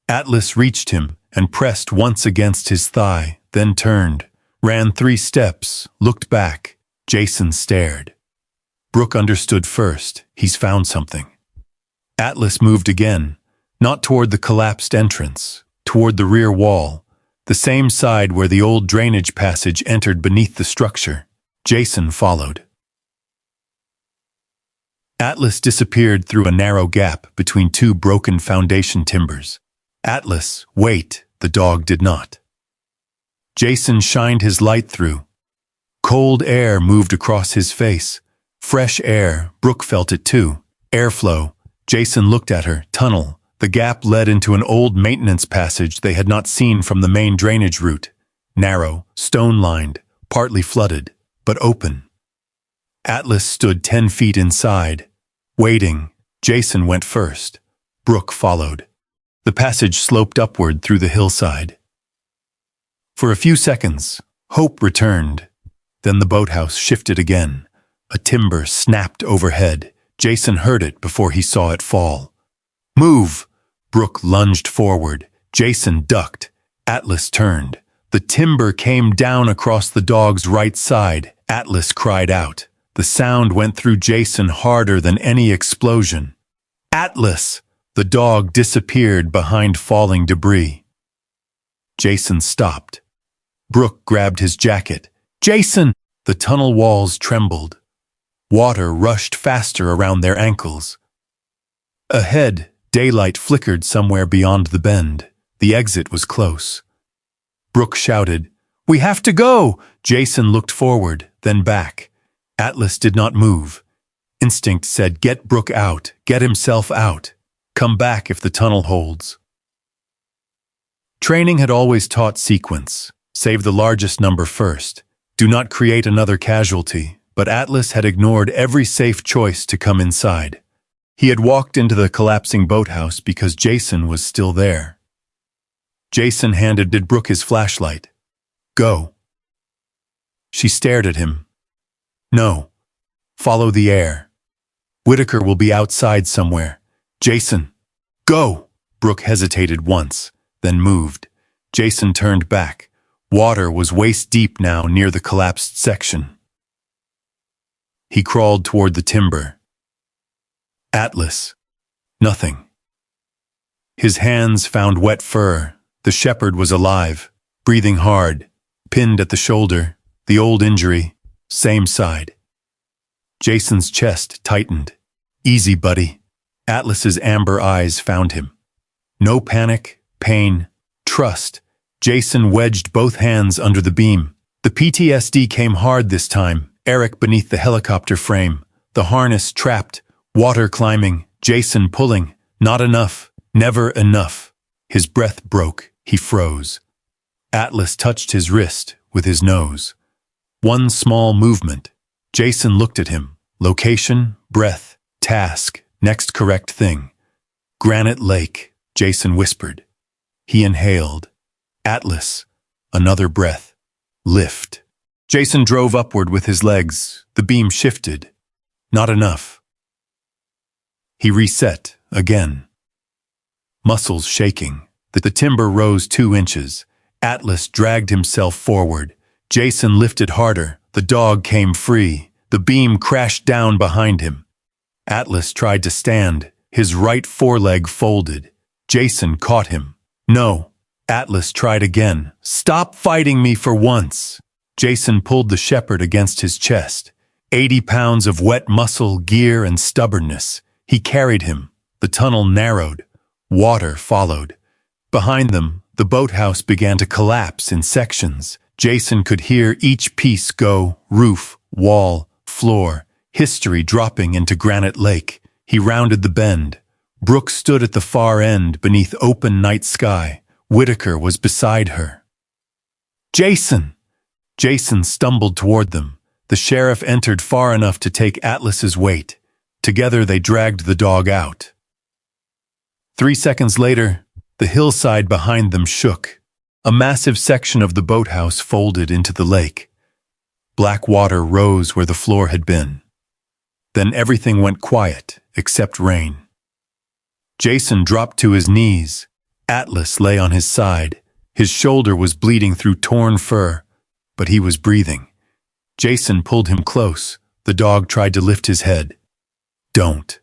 Atlas reached him and pressed once against his thigh, then turned, ran 3 steps, looked back. Jason stared. Brooke understood first. He's found something. Atlas moved again, not toward the collapsed entrance, toward the rear wall, the same side where the old drainage passage entered beneath the structure. Jason followed. Atlas disappeared through a narrow gap between 2 broken foundation timbers. "Atlas, wait!" The dog did not. Jason shined his light through. Cold air moved across his face. Fresh air. Brooke felt it too. Airflow. Jason looked at her. Tunnel. The gap led into an old maintenance passage they had not seen from the main drainage route. Narrow, stone-lined, partly flooded, but open. Atlas stood 10 feet inside. Waiting. Jason went first. Brooke followed. The passage sloped upward through the hillside. For a few seconds, hope returned. Then the boathouse shifted again. A timber snapped overhead. Jason heard it before he saw it fall. "Move!" Brooke lunged forward. Jason ducked. Atlas turned. The timber came down across the dog's right side. Atlas cried out. The sound went through Jason harder than any explosion. "Atlas!" The dog disappeared behind falling debris. Jason stopped. Brooke grabbed his jacket. "Jason!" The tunnel walls trembled. Water rushed faster around their ankles. Ahead, daylight flickered somewhere beyond the bend. The exit was close. Brooke shouted, "We have to go!" Jason looked forward, then back. Atlas did not move. Instinct said, "Get Brooke out, get himself out. Come back if the tunnel holds." Training had always taught sequence. Save the largest number first. Do not create another casualty, but Atlas had ignored every safe choice to come inside. He had walked into the collapsing boathouse because Jason was still there. Jason handed Brooke his flashlight. "Go." She stared at him. "No. Follow the air. Whitaker will be outside somewhere." "Jason, go!" Brooke hesitated once, then moved. Jason turned back. Water was waist-deep now near the collapsed section. He crawled toward the timber. Atlas. Nothing. His hands found wet fur. The shepherd was alive, breathing hard, pinned at the shoulder, the old injury, same side. Jason's chest tightened. "Easy, buddy." Atlas's amber eyes found him. No panic, pain, trust. Jason wedged both hands under the beam. The PTSD came hard this time. Eric beneath the helicopter frame, the harness trapped, water climbing, Jason pulling. Not enough, never enough. His breath broke, he froze. Atlas touched his wrist with his nose. One small movement. Jason looked at him. Location, breath, task, next correct thing. "Granite Lake," Jason whispered. He inhaled. Atlas. Another breath. Lift. Jason drove upward with his legs. The beam shifted. Not enough. He reset again. Muscles shaking. The timber rose 2 inches. Atlas dragged himself forward. Jason lifted harder. The dog came free. The beam crashed down behind him. Atlas tried to stand, his right foreleg folded. Jason caught him. "No." Atlas tried again. "Stop fighting me for once." Jason pulled the shepherd against his chest. 80 pounds of wet muscle, gear, and stubbornness. He carried him. The tunnel narrowed. Water followed. Behind them, the boathouse began to collapse in sections. Jason could hear each piece go, roof, wall, floor, history dropping into Granite Lake. He rounded the bend. Brooke stood at the far end beneath open night sky. Whitaker was beside her. "Jason!" Jason stumbled toward them. The sheriff entered far enough to take Atlas's weight. Together they dragged the dog out. 3 seconds later, the hillside behind them shook. A massive section of the boathouse folded into the lake. Black water rose where the floor had been. Then everything went quiet, except rain. Jason dropped to his knees. Atlas lay on his side. His shoulder was bleeding through torn fur, but he was breathing. Jason pulled him close. The dog tried to lift his head. "Don't."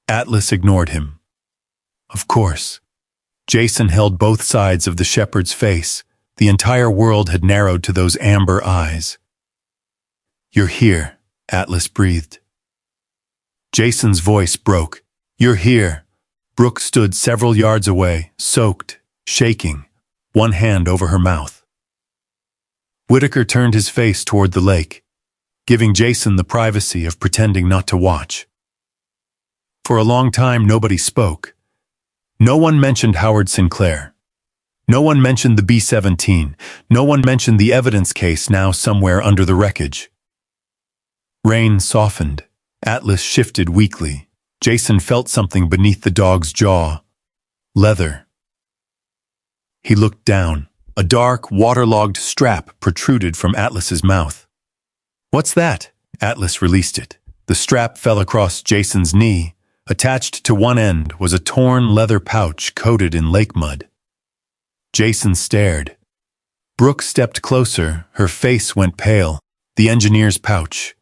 Atlas ignored him. Of course. Jason held both sides of the shepherd's face. The entire world had narrowed to those amber eyes. "You're here," Atlas breathed. Jason's voice broke. "You're here." Brooke stood several yards away, soaked, shaking, one hand over her mouth. Whitaker turned his face toward the lake, giving Jason the privacy of pretending not to watch. For a long time, nobody spoke. No one mentioned Howard Sinclair. No one mentioned the B-17. No one mentioned the evidence case now somewhere under the wreckage. Rain softened. Atlas shifted weakly. Jason felt something beneath the dog's jaw. Leather. He looked down. A dark, waterlogged strap protruded from Atlas's mouth. "What's that?" Atlas released it. The strap fell across Jason's knee. Attached to one end was a torn leather pouch coated in lake mud. Jason stared. Brooke stepped closer. Her face went pale. The engineer's pouch.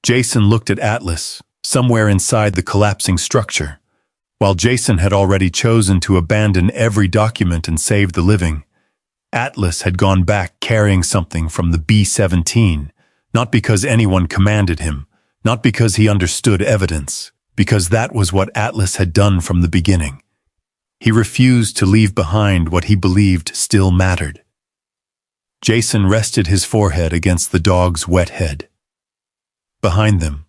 Jason looked at Atlas, somewhere inside the collapsing structure. While Jason had already chosen to abandon every document and save the living, Atlas had gone back carrying something from the B-17, not because anyone commanded him, not because he understood evidence, because that was what Atlas had done from the beginning. He refused to leave behind what he believed still mattered. Jason rested his forehead against the dog's wet head. Behind them,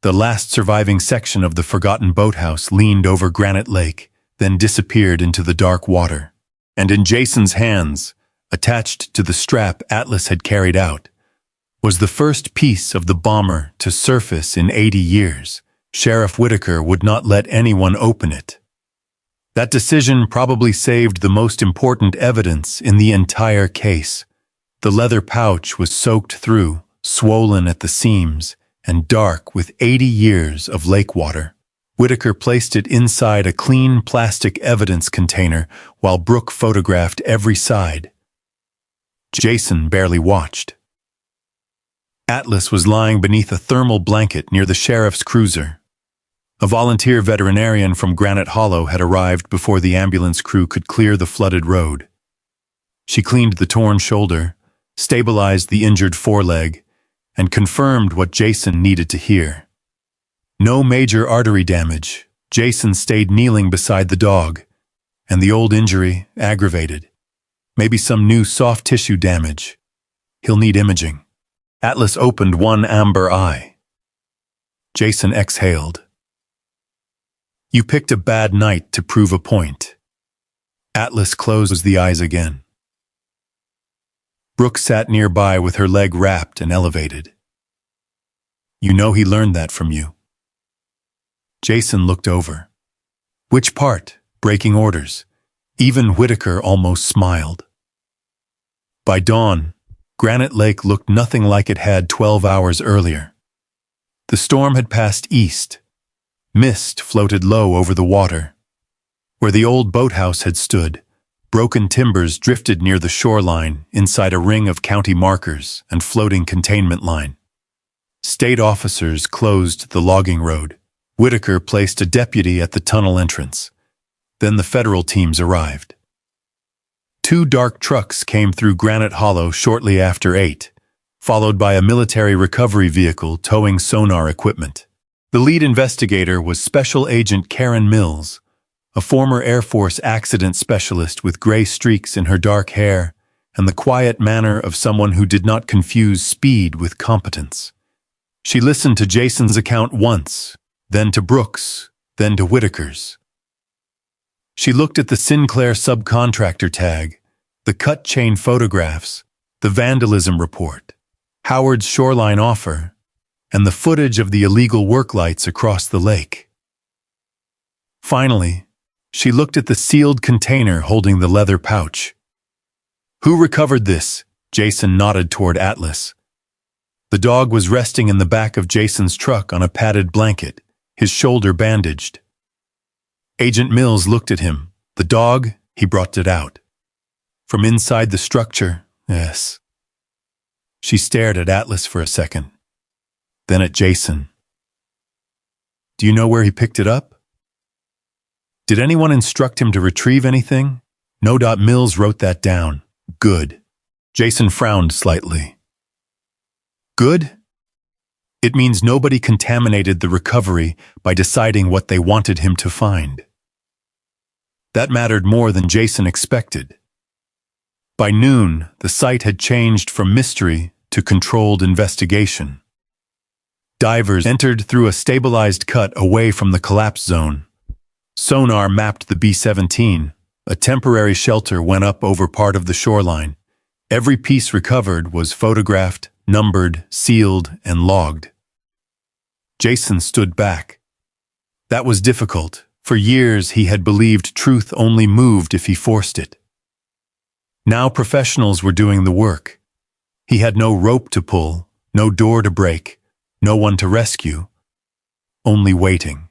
the last surviving section of the forgotten boathouse leaned over Granite Lake, then disappeared into the dark water. And in Jason's hands, attached to the strap Atlas had carried out, was the first piece of the bomber to surface in 80 years. Sheriff Whitaker would not let anyone open it. That decision probably saved the most important evidence in the entire case. The leather pouch was soaked through, swollen at the seams, and dark with 80 years of lake water. Whitaker placed it inside a clean plastic evidence container while Brooke photographed every side. Jason barely watched. Atlas was lying beneath a thermal blanket near the sheriff's cruiser. A volunteer veterinarian from Granite Hollow had arrived before the ambulance crew could clear the flooded road. She cleaned the torn shoulder, stabilized the injured foreleg, and confirmed what Jason needed to hear. No major artery damage. Jason stayed kneeling beside the dog, and the old injury aggravated. Maybe some new soft tissue damage. He'll need imaging. Atlas opened one amber eye. Jason exhaled. You picked a bad night to prove a point. Atlas closed the eyes again. Brooke sat nearby with her leg wrapped and elevated. You know he learned that from you. Jason looked over. Which part? Breaking orders. Even Whitaker almost smiled. By dawn, Granite Lake looked nothing like it had 12 hours earlier. The storm had passed east. Mist floated low over the water. Where the old boathouse had stood, broken timbers drifted near the shoreline inside a ring of county markers and floating containment line. State officers closed the logging road. Whitaker placed a deputy at the tunnel entrance. Then the federal teams arrived. 2 dark trucks came through Granite Hollow shortly after 8, followed by a military recovery vehicle towing sonar equipment. The lead investigator was Special Agent Karen Mills, a former Air Force accident specialist with gray streaks in her dark hair and the quiet manner of someone who did not confuse speed with competence. She listened to Jason's account once, then to Brooke's, then to Whitaker's. She looked at the Sinclair subcontractor tag, the cut chain photographs, the vandalism report, Howard's shoreline offer, and the footage of the illegal work lights across the lake. Finally, she looked at the sealed container holding the leather pouch. Who recovered this? Jason nodded toward Atlas. The dog was resting in the back of Jason's truck on a padded blanket, his shoulder bandaged. Agent Mills looked at him. The dog, he brought it out. From inside the structure, yes. She stared at Atlas for a second, then at Jason. Do you know where he picked it up? Did anyone instruct him to retrieve anything? No. Mills wrote that down. Good. Jason frowned slightly. Good? It means nobody contaminated the recovery by deciding what they wanted him to find. That mattered more than Jason expected. By noon, the site had changed from mystery to controlled investigation. Divers entered through a stabilized cut away from the collapse zone. Sonar mapped the B-17. A temporary shelter went up over part of the shoreline. Every piece recovered was photographed, numbered, sealed, and logged. Jason stood back. That was difficult. For years he had believed truth only moved if he forced it. Now professionals were doing the work. He had no rope to pull, no door to break, no one to rescue, only waiting.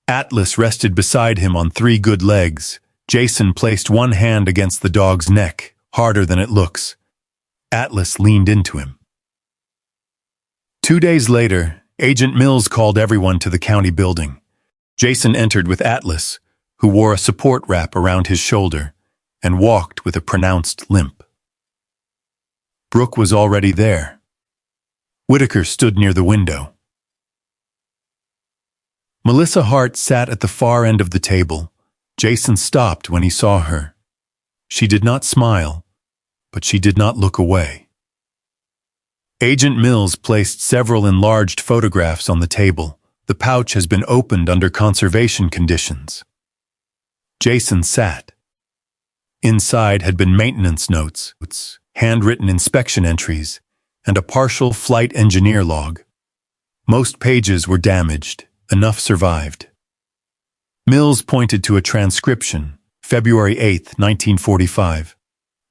Atlas rested beside him on 3 good legs. Jason placed one hand against the dog's neck, harder than it looks. Atlas leaned into him. 2 days later, Agent Mills called everyone to the county building. Jason entered with Atlas, who wore a support wrap around his shoulder and walked with a pronounced limp. Brooke was already there. Whitaker stood near the window. Melissa Hart sat at the far end of the table. Jason stopped when he saw her. She did not smile, but she did not look away. Agent Mills placed several enlarged photographs on the table. The pouch has been opened under conservation conditions. Jason sat. Inside had been maintenance notes, handwritten inspection entries, and a partial flight engineer log. Most pages were damaged, enough survived. Mills pointed to a transcription, February 8, 1945.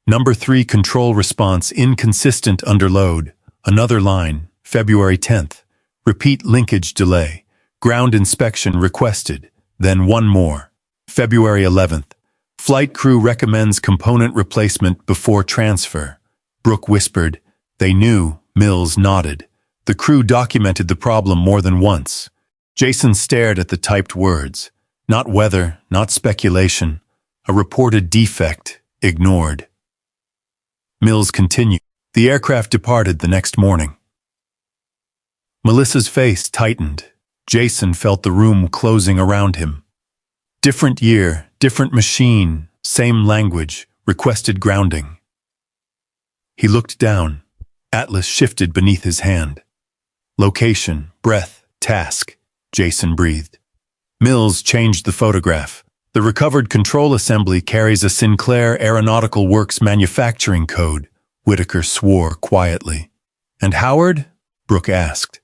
Number 3 control response inconsistent under load. Another line, February 10th. Repeat linkage delay. Ground inspection requested. Then one more. February 11th. Flight crew recommends component replacement before transfer. Brooke whispered. They knew. Mills nodded. The crew documented the problem more than once. Jason stared at the typed words. Not weather, not speculation. A reported defect, ignored. Mills continued. The aircraft departed the next morning. Melissa's face tightened. Jason felt the room closing around him. Different year, different machine, same language, requested grounding. He looked down. Atlas shifted beneath his hand. Location, breath, task, Jason breathed. Mills changed the photograph. The recovered control assembly carries a Sinclair Aeronautical Works manufacturing code. Whitaker swore quietly. And Howard? Brooke asked.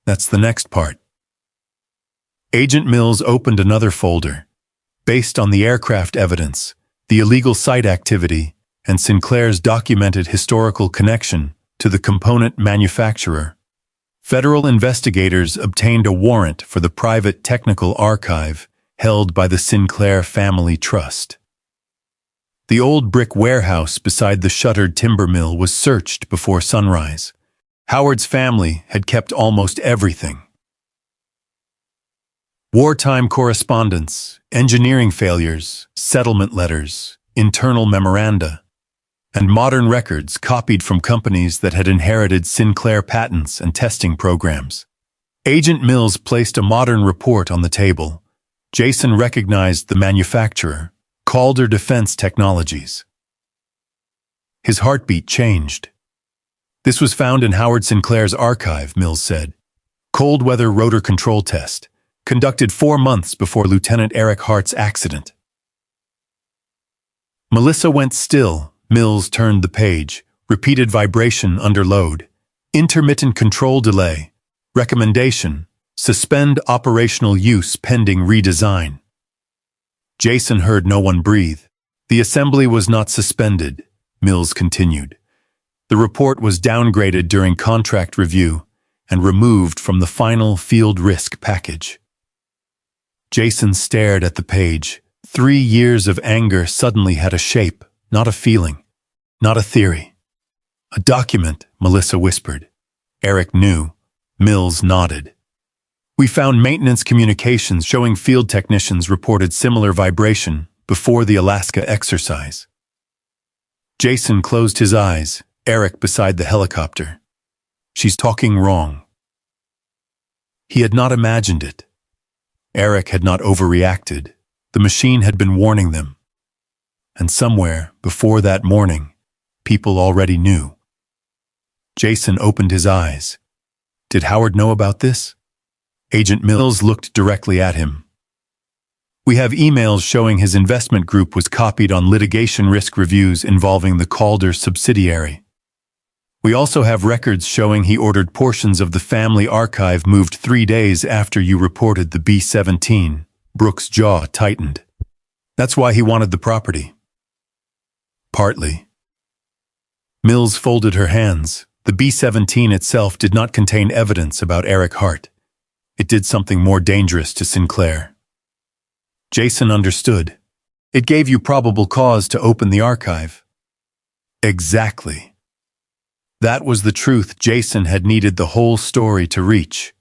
That's the next part. Agent Mills opened another folder. Based on the aircraft evidence, the illegal site activity, and Sinclair's documented historical connection to the component manufacturer, federal investigators obtained a warrant for the private technical archive held by the Sinclair Family Trust. The old brick warehouse beside the shuttered timber mill was searched before sunrise. Howard's family had kept almost everything. Wartime correspondence, engineering failures, settlement letters, internal memoranda, and modern records copied from companies that had inherited Sinclair patents and testing programs. Agent Mills placed a modern report on the table. Jason recognized the manufacturer, Calder Defense Technologies. His heartbeat changed. This was found in Howard Sinclair's archive, Mills said. Cold weather rotor control test, conducted 4 months before Lieutenant Eric Hart's accident. Melissa went still. Mills turned the page. Repeated vibration under load. Intermittent control delay. Recommendation: suspend operational use pending redesign. Jason heard no one breathe. The assembly was not suspended, Mills continued. The report was downgraded during contract review and removed from the final field risk package. Jason stared at the page. 3 years of anger suddenly had a shape, not a feeling, not a theory. A document, Melissa whispered. Eric knew. Mills nodded. We found maintenance communications showing field technicians reported similar vibration before the Alaska exercise. Jason closed his eyes, Eric beside the helicopter. She's talking wrong. He had not imagined it. Eric had not overreacted. The machine had been warning them. And somewhere, before that morning, people already knew. Jason opened his eyes. Did Howard know about this? Agent Mills looked directly at him. We have emails showing his investment group was copied on litigation risk reviews involving the Calder subsidiary. We also have records showing he ordered portions of the family archive moved 3 days after you reported the B-17. Brooke's jaw tightened. That's why he wanted the property. Partly. Mills folded her hands. The B-17 itself did not contain evidence about Eric Hart. It did something more dangerous to Sinclair. Jason understood. It gave you probable cause to open the archive. Exactly. That was the truth Jason had needed the whole story to reach.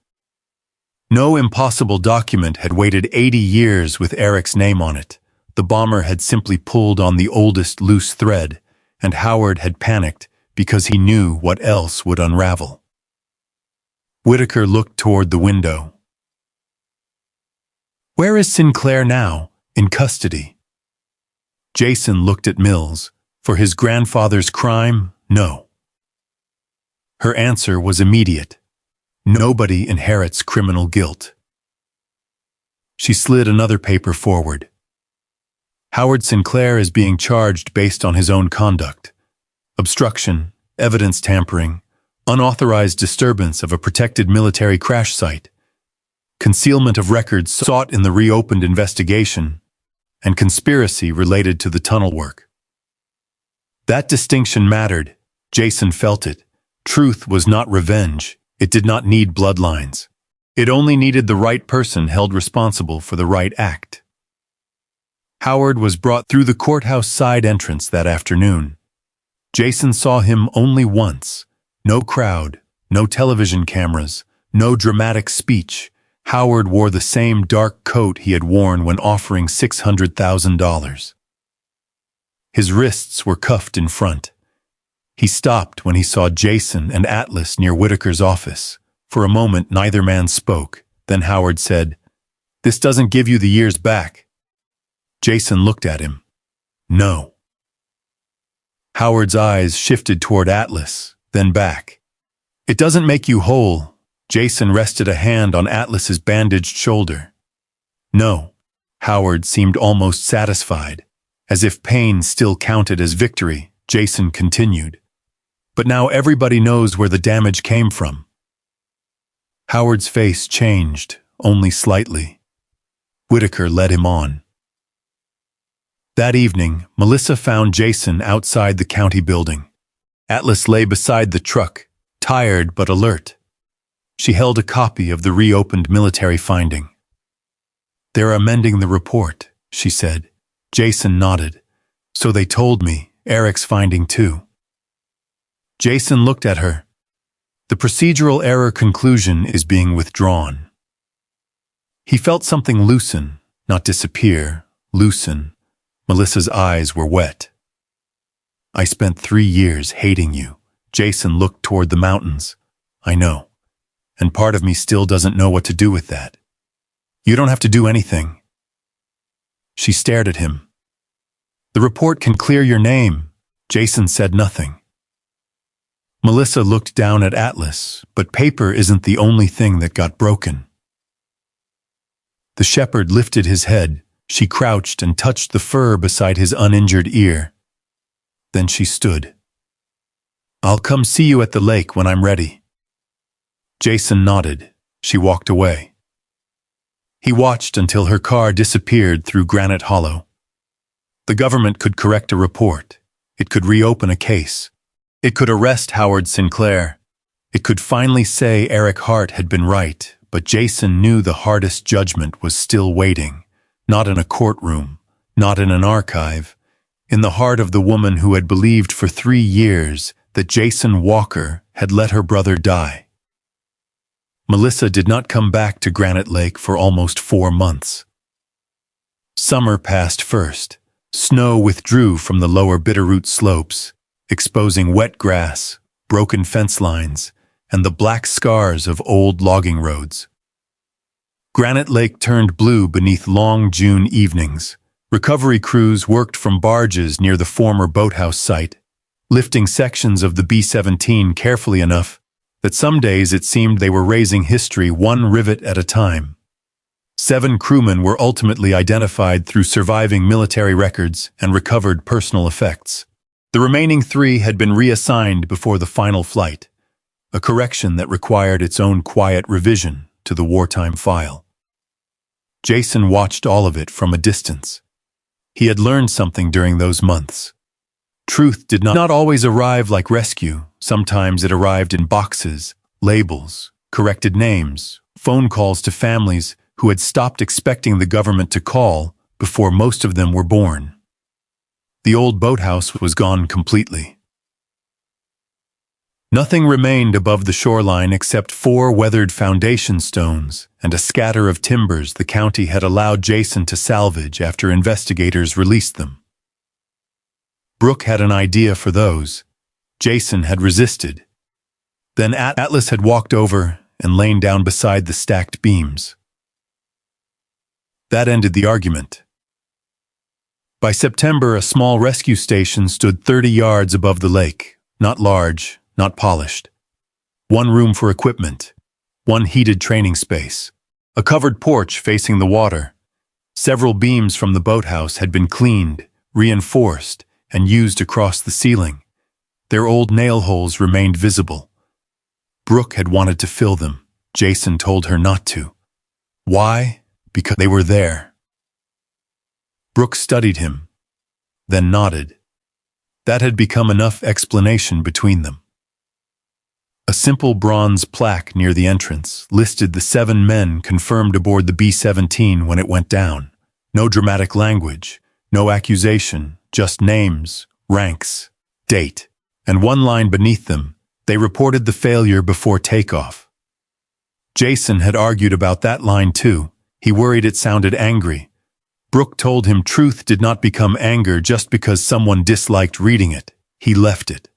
No impossible document had waited 80 years with Eric's name on it. The bomber had simply pulled on the oldest loose thread, and Howard had panicked because he knew what else would unravel. Whitaker looked toward the window. Where is Sinclair now? In custody. Jason looked at Mills. For his grandfather's crime? No. Her answer was immediate. Nobody inherits criminal guilt. She slid another paper forward. Howard Sinclair is being charged based on his own conduct. Obstruction, evidence tampering, unauthorized disturbance of a protected military crash site, concealment of records sought in the reopened investigation, and conspiracy related to the tunnel work. That distinction mattered. Jason felt it. Truth was not revenge. It did not need bloodlines. It only needed the right person held responsible for the right act. Howard was brought through the courthouse side entrance that afternoon. Jason saw him only once. No crowd, no television cameras, no dramatic speech. Howard wore the same dark coat he had worn when offering $600,000. His wrists were cuffed in front. He stopped when he saw Jason and Atlas near Whitaker's office. For a moment, neither man spoke. Then Howard said, "This doesn't give you the years back." Jason looked at him. "No." Howard's eyes shifted toward Atlas, then back. "It doesn't make you whole." Jason rested a hand on Atlas's bandaged shoulder. "No." Howard seemed almost satisfied. As if pain still counted as victory, Jason continued. "But now everybody knows where the damage came from." Howard's face changed, only slightly. Whitaker led him on. That evening, Melissa found Jason outside the county building. Atlas lay beside the truck, tired but alert. She held a copy of the reopened military finding. "They're amending the report," she said. Jason nodded. "So they told me. Eric's finding too." Jason looked at her. "The procedural error conclusion is being withdrawn." He felt something loosen, not disappear, loosen. Melissa's eyes were wet. "I spent 3 years hating you." Jason looked toward the mountains. "I know. And part of me still doesn't know what to do with that." "You don't have to do anything." She stared at him. "The report can clear your name." Jason said nothing. Melissa looked down at Atlas, but paper isn't the only thing that got broken. The shepherd lifted his head. She crouched and touched the fur beside his uninjured ear. Then she stood. "I'll come see you at the lake when I'm ready." Jason nodded. She walked away. He watched until her car disappeared through Granite Hollow. The government could correct a report. It could reopen a case. It could arrest Howard Sinclair. It could finally say Eric Hart had been right, but Jason knew the hardest judgment was still waiting. Not in a courtroom, not in an archive. In the heart of the woman who had believed for 3 years that Jason Walker had let her brother die. Melissa did not come back to Granite Lake for almost 4 months. Summer passed first. Snow withdrew from the lower Bitterroot slopes, exposing wet grass, broken fence lines, and the black scars of old logging roads. Granite Lake turned blue beneath long June evenings. Recovery crews worked from barges near the former Boathouse site, lifting sections of the B-17 carefully enough that some days it seemed they were raising history one rivet at a time. 7 crewmen were ultimately identified through surviving military records and recovered personal effects. The remaining 3 had been reassigned before the final flight, a correction that required its own quiet revision to the wartime file. Jason watched all of it from a distance. He had learned something during those months. Truth did not always arrive like rescue. Sometimes it arrived in boxes, labels, corrected names, phone calls to families who had stopped expecting the government to call before most of them were born. The old boathouse was gone completely. Nothing remained above the shoreline except 4 weathered foundation stones and a scatter of timbers the county had allowed Jason to salvage after investigators released them. Brooke had an idea for those. Jason had resisted. Then Atlas had walked over and lain down beside the stacked beams. That ended the argument. By September, a small rescue station stood 30 yards above the lake, not large, not polished. One room for equipment, one heated training space, a covered porch facing the water. Several beams from the boathouse had been cleaned, reinforced, and used across the ceiling. Their old nail holes remained visible. Brooke had wanted to fill them. Jason told her not to. Why? Because they were there. Brooke studied him, then nodded. That had become enough explanation between them. A simple bronze plaque near the entrance listed the 7 men confirmed aboard the B-17 when it went down. No dramatic language, no accusation, just names, ranks, date, and one line beneath them. They reported the failure before takeoff. Jason had argued about that line too. He worried it sounded angry. Brooke told him truth did not become anger just because someone disliked reading it. He left it.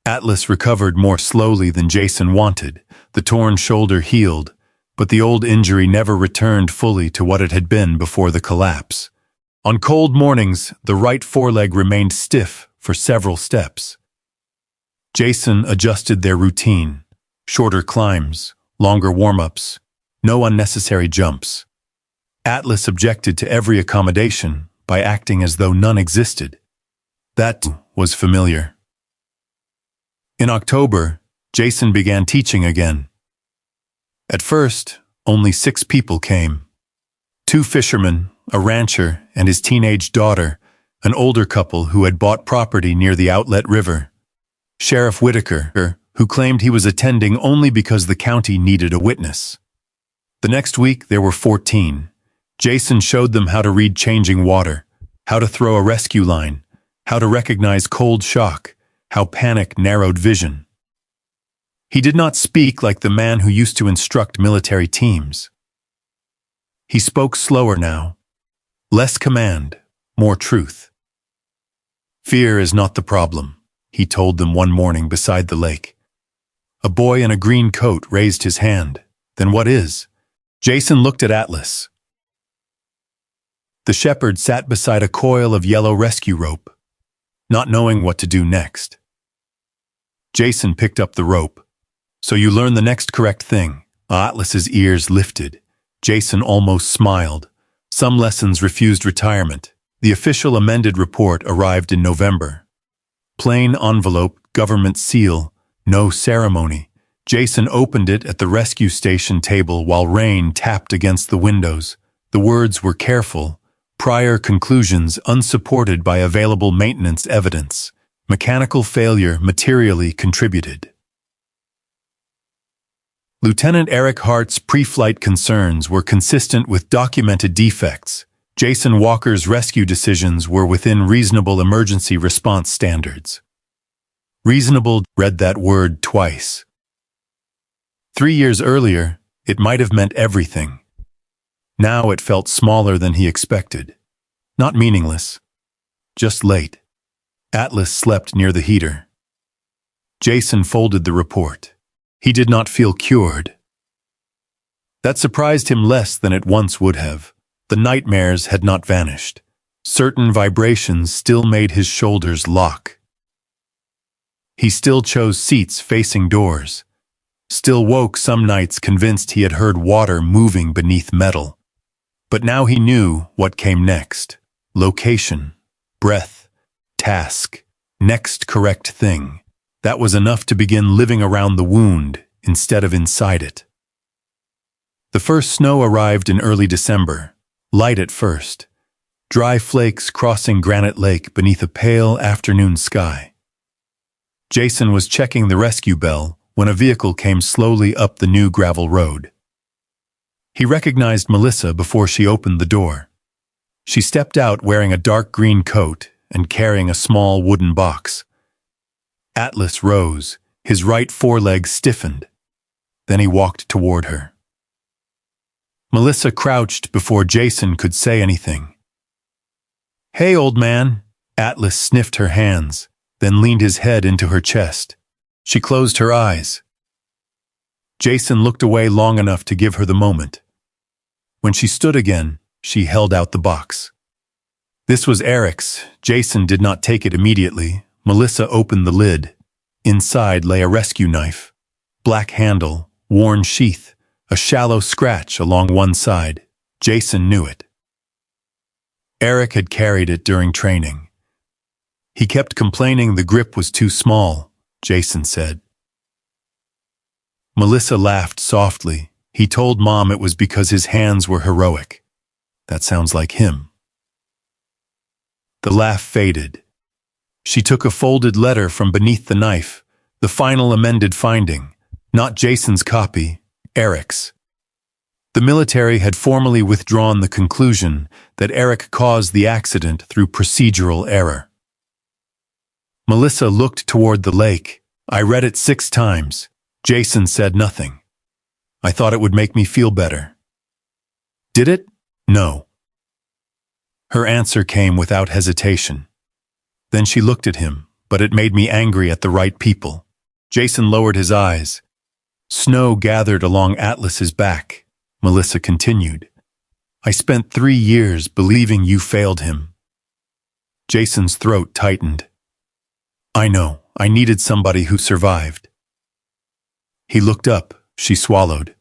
Atlas recovered more slowly than Jason wanted. The torn shoulder healed, but the old injury never returned fully to what it had been before the collapse. On cold mornings, the right foreleg remained stiff for several steps. Jason adjusted their routine. Shorter climbs, longer warm-ups, no unnecessary jumps. Atlas objected to every accommodation by acting as though none existed. That was familiar. In October, Jason began teaching again. At first, only 6 people came. 2 fishermen, a rancher, and his teenage daughter, an older couple who had bought property near the outlet river. Sheriff Whitaker, who claimed he was attending only because the county needed a witness. The next week, there were 14. Jason showed them how to read changing water, how to throw a rescue line, how to recognize cold shock, how panic narrowed vision. He did not speak like the man who used to instruct military teams. He spoke slower now. Less command, more truth. Fear is not the problem, he told them one morning beside the lake. A boy in a green coat raised his hand. Then what is? Jason looked at Atlas. The shepherd sat beside a coil of yellow rescue rope, not knowing what to do next. Jason picked up the rope. So you learn the next correct thing. Atlas's ears lifted. Jason almost smiled. Some lessons refused retirement. The official amended report arrived in November. Plain envelope, government seal, no ceremony. Jason opened it at the rescue station table while rain tapped against the windows. The words were careful. Prior conclusions unsupported by available maintenance evidence. Mechanical failure materially contributed. Lieutenant Eric Hart's pre-flight concerns were consistent with documented defects. Jason Walker's rescue decisions were within reasonable emergency response standards. Reasonable read that word twice. 3 years earlier, it might have meant everything. Now it felt smaller than he expected. Not meaningless, just late. Atlas slept near the heater. Jason folded the report. He did not feel cured. That surprised him less than it once would have. The nightmares had not vanished. Certain vibrations still made his shoulders lock. He still chose seats facing doors. Still woke some nights convinced he had heard water moving beneath metal. But now he knew what came next. Location, breath, task, next correct thing. That was enough to begin living around the wound instead of inside it. The first snow arrived in early December, light at first. Dry flakes crossing Granite Lake beneath a pale afternoon sky. Jason was checking the rescue bell when a vehicle came slowly up the new gravel road. He recognized Melissa before she opened the door. She stepped out wearing a dark green coat and carrying a small wooden box. Atlas rose, his right foreleg stiffened. Then he walked toward her. Melissa crouched before Jason could say anything. "Hey, old man." Atlas sniffed her hands, then leaned his head into her chest. She closed her eyes. Jason looked away long enough to give her the moment. When she stood again, she held out the box. This was Eric's. Jason did not take it immediately. Melissa opened the lid. Inside lay a rescue knife, black handle, worn sheath, a shallow scratch along one side. Jason knew it. Eric had carried it during training. He kept complaining the grip was too small, Jason said. Melissa laughed softly. He told Mom it was because his hands were heroic. That sounds like him. The laugh faded. She took a folded letter from beneath the knife, the final amended finding, not Jason's copy, Eric's. The military had formally withdrawn the conclusion that Eric caused the accident through procedural error. Melissa looked toward the lake. I read it 6 times. Jason said nothing. I thought it would make me feel better. Did it? No. Her answer came without hesitation. Then she looked at him, but it made me angry at the right people. Jason lowered his eyes. Snow gathered along Atlas's back. Melissa continued. I spent 3 years believing you failed him. Jason's throat tightened. I know, I needed somebody who survived. He looked up, she swallowed.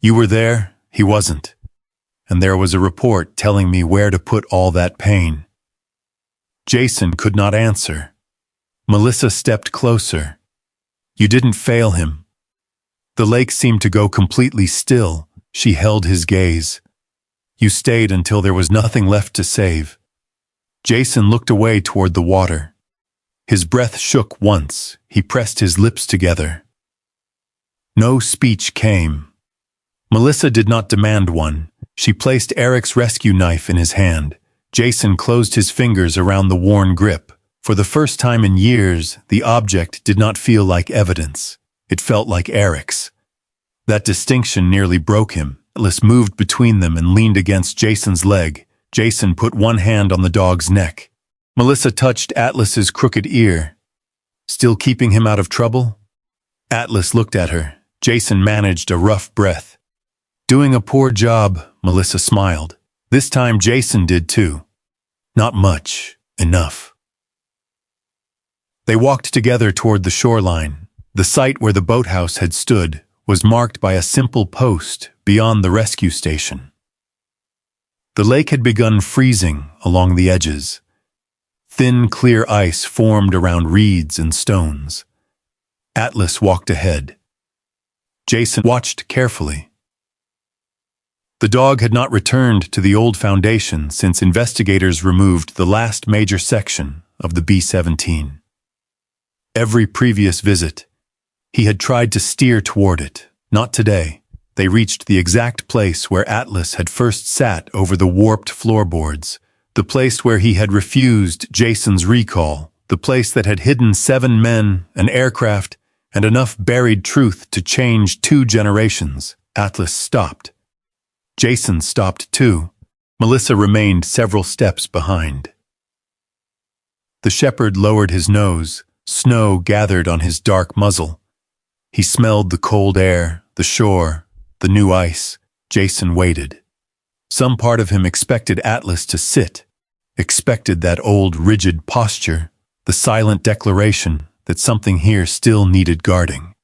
You were there, he wasn't. And there was a report telling me where to put all that pain. Jason could not answer. Melissa stepped closer. You didn't fail him. The lake seemed to go completely still. She held his gaze. You stayed until there was nothing left to save. Jason looked away toward the water. His breath shook once. He pressed his lips together. No speech came. Melissa did not demand one. She placed Eric's rescue knife in his hand. Jason closed his fingers around the worn grip. For the first time in years, the object did not feel like evidence. It felt like Eric's. That distinction nearly broke him. Atlas moved between them and leaned against Jason's leg. Jason put one hand on the dog's neck. Melissa touched Atlas's crooked ear. Still keeping him out of trouble? Atlas looked at her. Jason managed a rough breath. Doing a poor job, Melissa smiled. This time Jason did too. Not much. Enough. They walked together toward the shoreline. The site where the boathouse had stood was marked by a simple post beyond the rescue station. The lake had begun freezing along the edges. Thin, clear ice formed around reeds and stones. Atlas walked ahead. Jason watched carefully. The dog had not returned to the old foundation since investigators removed the last major section of the B-17. Every previous visit, he had tried to steer toward it. Not today. They reached the exact place where Atlas had first sat over the warped floorboards, the place where he had refused Jason's recall, the place that had hidden 7 men, an aircraft, and enough buried truth to change 2 generations. Atlas stopped. Jason stopped too. Melissa remained several steps behind. The shepherd lowered his nose. Snow gathered on his dark muzzle. He smelled the cold air, the shore, the new ice. Jason waited. Some part of him expected Atlas to sit, expected that old rigid posture, the silent declaration that something here still needed guarding.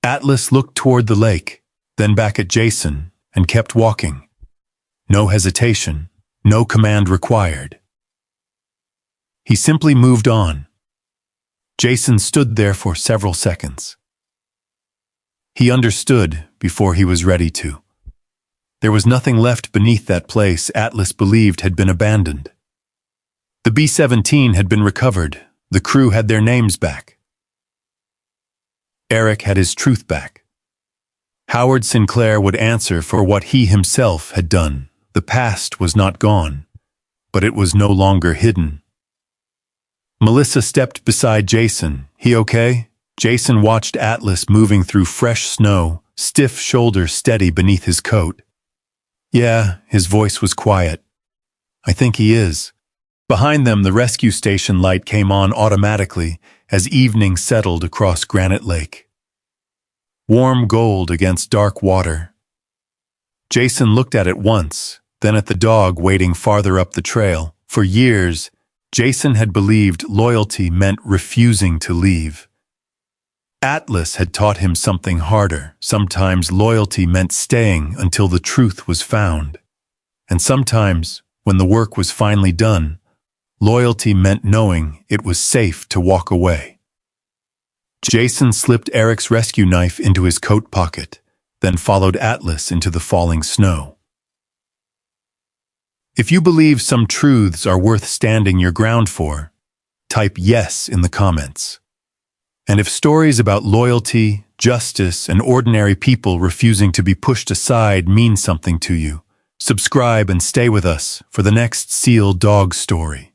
Atlas looked toward the lake, then back at Jason, and kept walking. No hesitation, no command required. He simply moved on. Jason stood there for several seconds. He understood before he was ready to. There was nothing left beneath that place Atlas believed had been abandoned. The B-17 had been recovered. The crew had their names back. Eric had his truth back. Howard Sinclair would answer for what he himself had done. The past was not gone, but it was no longer hidden. Melissa stepped beside Jason. He okay? Jason watched Atlas moving through fresh snow, stiff shoulders steady beneath his coat. Yeah, his voice was quiet. I think he is. Behind them, the rescue station light came on automatically as evening settled across Granite Lake. Warm gold against dark water. Jason looked at it once, then at the dog waiting farther up the trail. For years, Jason had believed loyalty meant refusing to leave. Atlas had taught him something harder. Sometimes loyalty meant staying until the truth was found. And sometimes, when the work was finally done, loyalty meant knowing it was safe to walk away. Jason slipped Eric's rescue knife into his coat pocket, then followed Atlas into the falling snow. If you believe some truths are worth standing your ground for, type yes in the comments. And if stories about loyalty, justice, and ordinary people refusing to be pushed aside mean something to you, subscribe and stay with us for the next Seal Dog story.